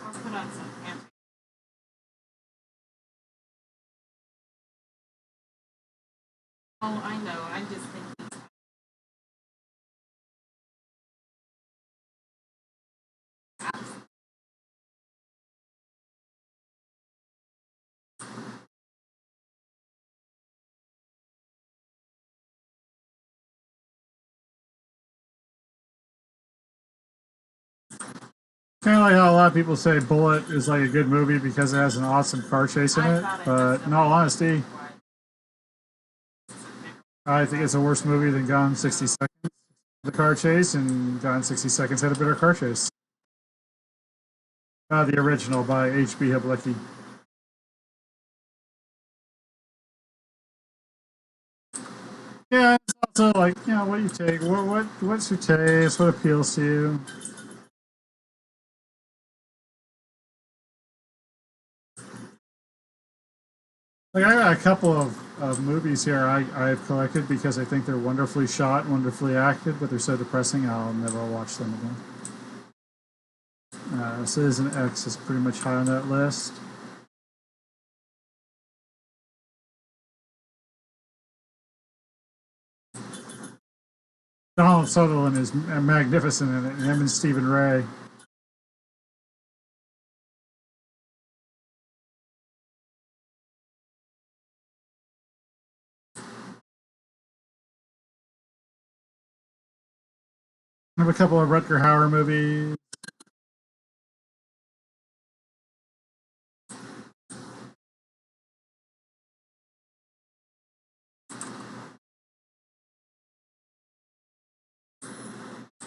Or put on some pants. Oh, I know. I just think Kind of like how a lot of people say Bullet is like a good movie because it has an awesome car chase in it. But in all honesty, I think it's a worse movie than Gone 60 Seconds. The car chase, and Gone 60 Seconds had a better car chase. The original by H.B. Hiblicki. Yeah, it's also like, what do you take? What's your taste? What appeals to you? Like I got a couple of movies here I've collected because I think they're wonderfully shot, wonderfully acted, but they're so depressing I'll never watch them again. Citizen X is pretty much high on that list. Donald Sutherland is magnificent in it, and him and Stephen Ray. I have a couple of Rutger Hauer movies.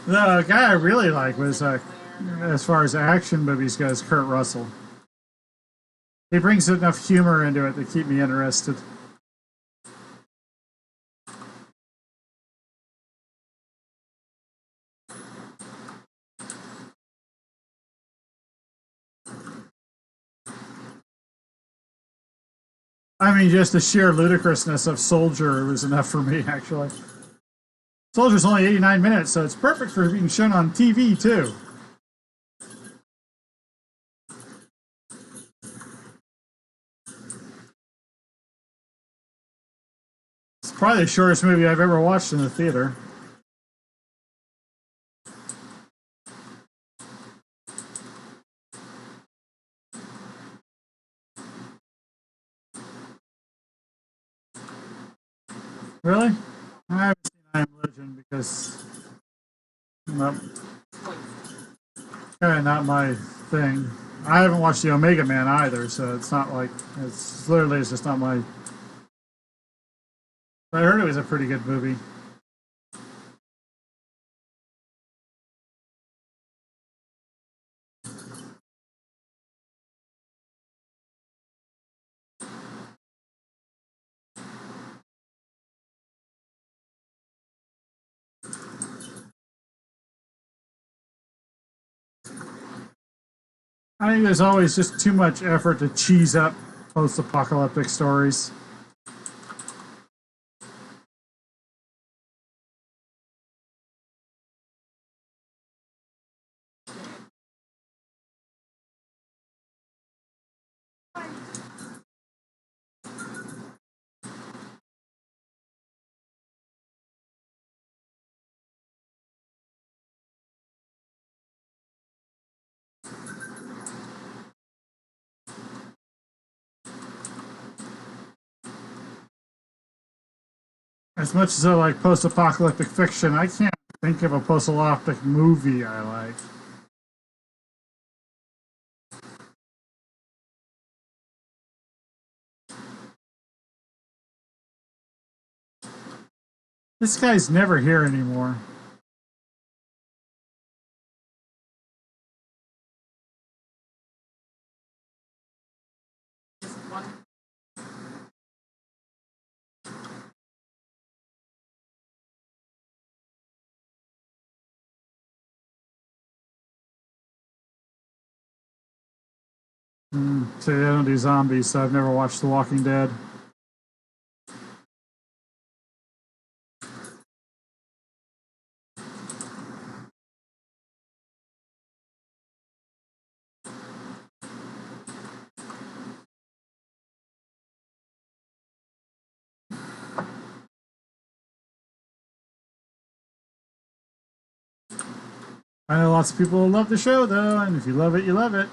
The guy I really like was, as far as action movies goes, Kurt Russell. He brings enough humor into it to keep me interested. I mean, just the sheer ludicrousness of Soldier was enough for me, actually. Soldier's only 89 minutes, so it's perfect for being shown on TV, too. It's probably the shortest movie I've ever watched in the theater. Really? I haven't seen I Am Legend because well, kind of not my thing. I haven't watched the Omega Man either, so it's not like it's just not my. I heard it was a pretty good movie. I think there's always just too much effort to cheese up post-apocalyptic stories. As much as I like post-apocalyptic fiction, I can't think of a post-apocalyptic movie I like. This guy's never here anymore. So they don't do zombies, so I've never watched The Walking Dead. I know lots of people love the show, though, and if you love it, you love it.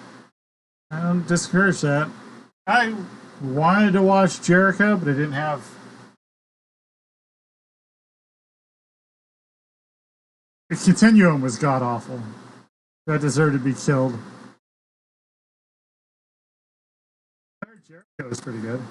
I don't discourage that. I wanted to watch Jericho, but I didn't have. The Continuum was god awful. That deserved to be killed. I heard Jericho was pretty good.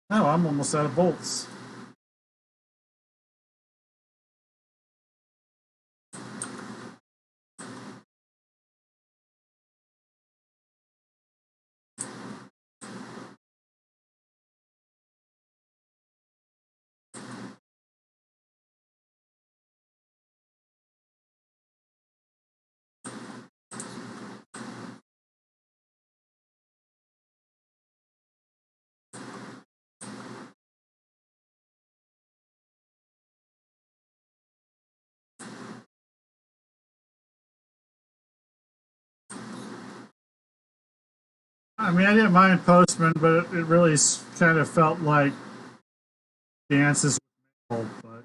No, I'm almost out of bolts. I mean, I didn't mind Postman, but it really kind of felt like dances with metal, but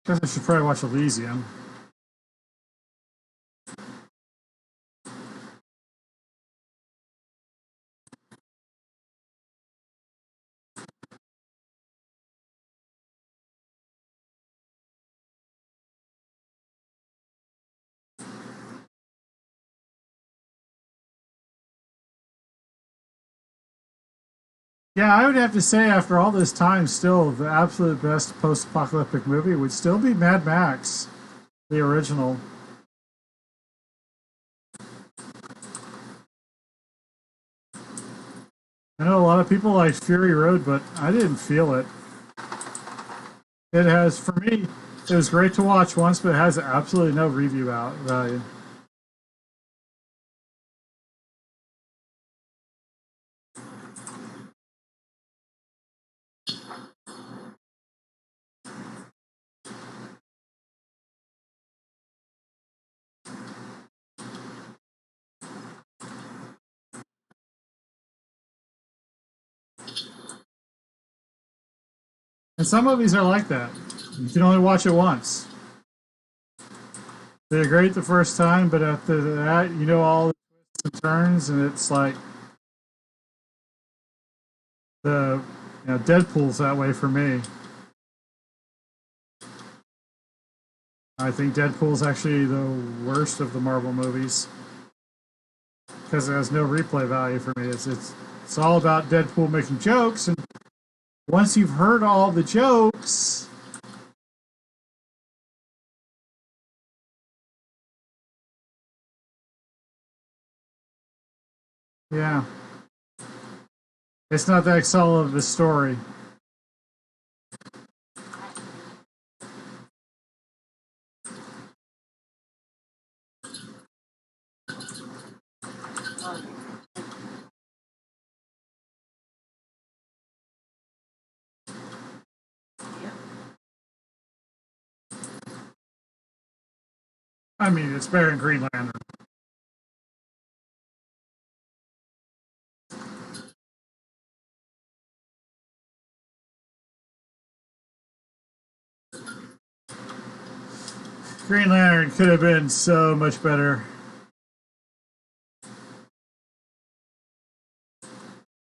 I guess I should probably watch Elysium. Yeah, I would have to say, after all this time, still the absolute best post-apocalyptic movie would still be Mad Max, the original. I know a lot of people like Fury Road, but I didn't feel it. It has, for me, it was great to watch once, but it has absolutely no review value. And some movies are like that. You can only watch it once. They're great the first time, but after that, you know all the twists and turns, and it's like the You know, Deadpool's that way for me. I think Deadpool's actually the worst of the Marvel movies because it has no replay value for me. It's all about Deadpool making jokes, and once you've heard all the jokes, yeah, it's not that solid of a story. I mean, it's better than Green Lantern. Green Lantern could have been so much better.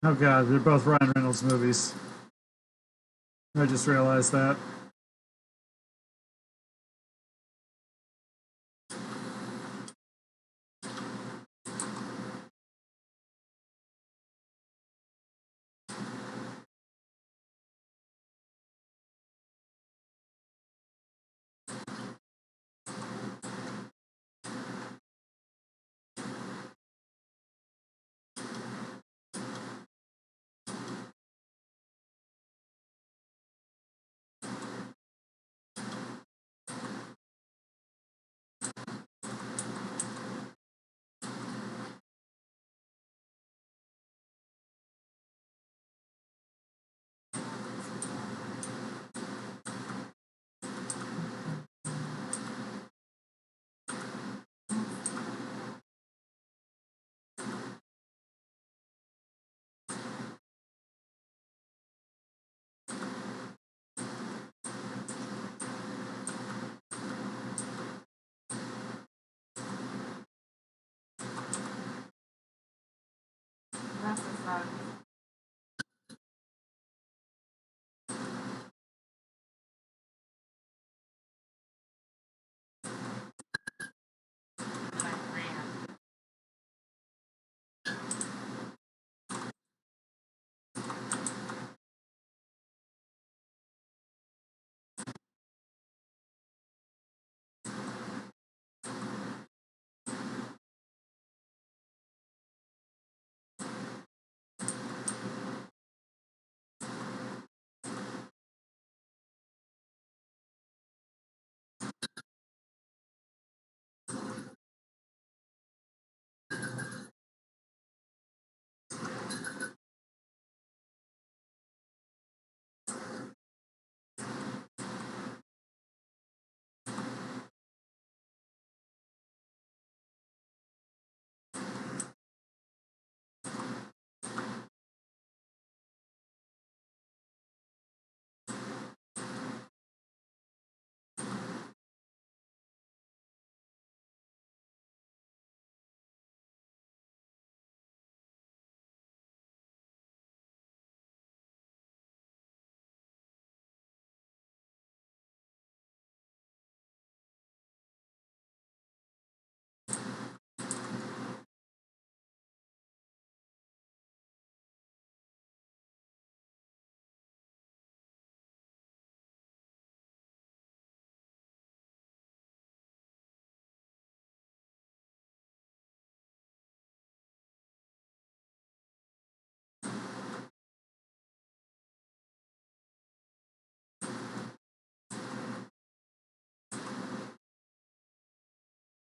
Oh god, they're both Ryan Reynolds movies. I just realized that. That's the start.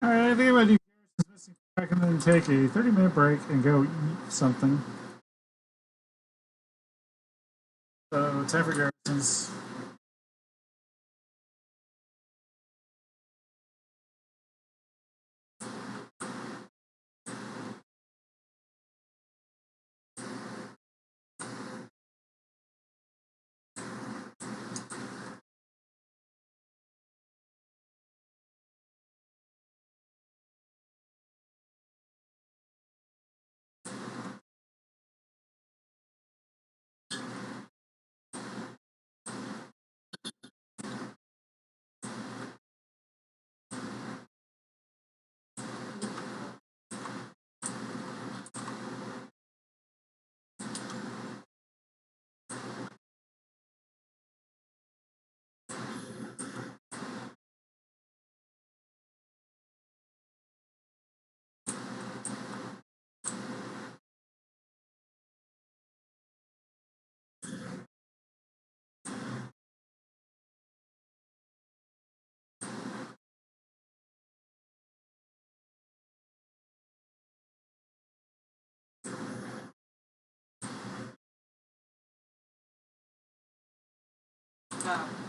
Alright, I think I'm gonna do Garrison's Missing Track and then take a 30-minute break and go eat something. So, time for Garrison's. Oh,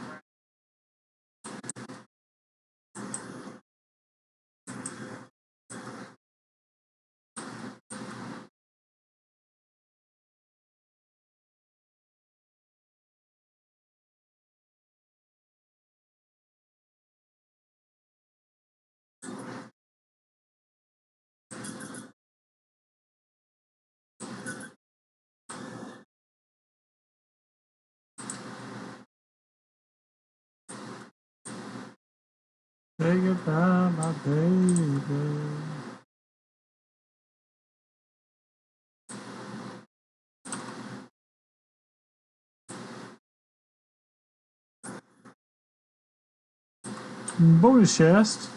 Say goodbye, my baby. Bonus chest.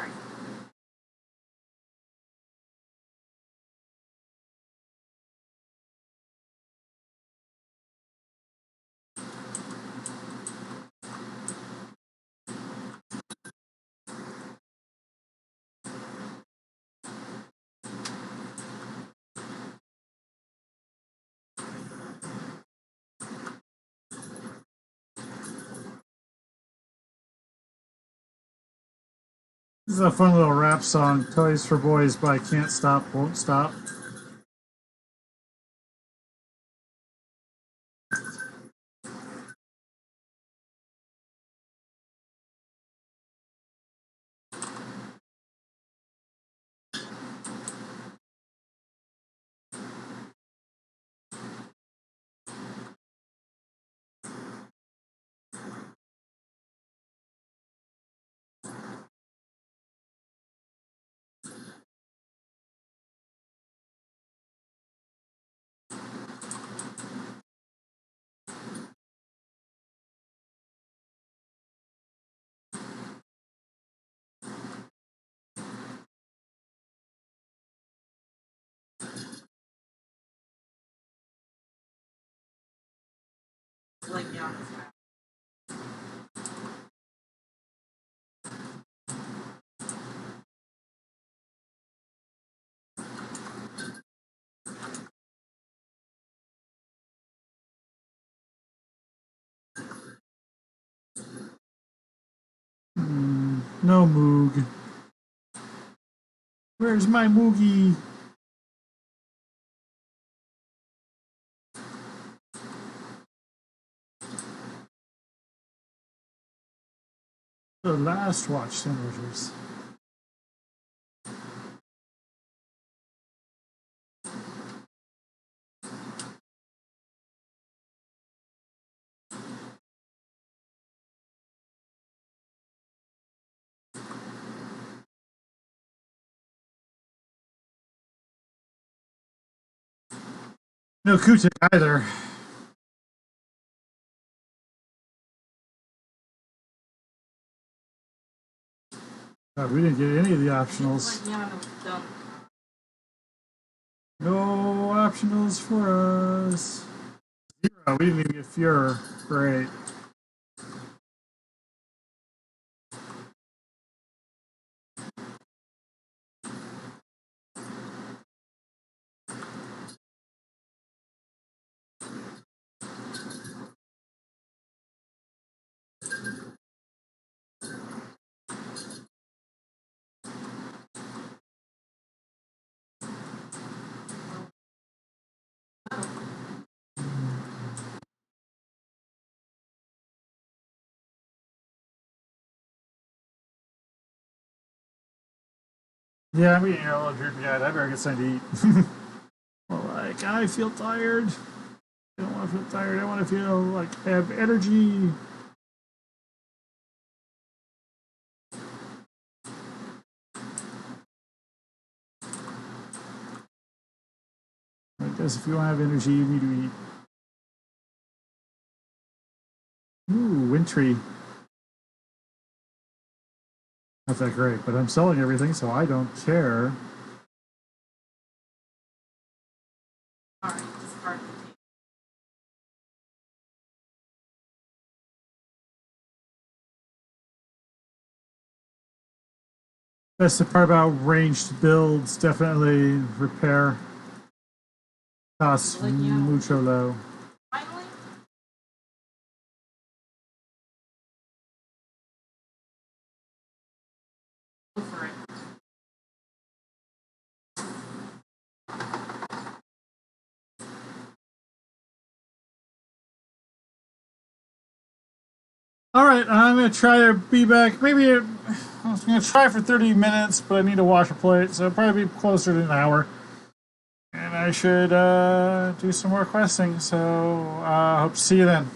sorry. This is a fun little rap song. Toys for Boys by Can't Stop, Won't Stop. Like, yeah, on this map. No Moog. Where's my Moogie? The last watch signatures. No Kutik either. We didn't get any of the optionals. Like, yeah, no, done. No optionals for us. Zero. We didn't even get Fuhrer. Great. Yeah, I'm eating a little droopy eyed. I better get something to eat. Well, like, I feel tired. I don't want to feel tired. I want to feel like I have energy. I guess if you want to have energy, you need to eat. Ooh, wintry. Not that great, but I'm selling everything, so I don't care. Alright, discard the tape. That's the part about ranged builds. Definitely repair costs mucho low. Finally? Go for it. All right, I'm gonna try to be back. Maybe I was gonna try for 30 minutes, but I need to wash a plate, so it'll probably be closer to an hour. And I should do some more questing. So hope to see you then.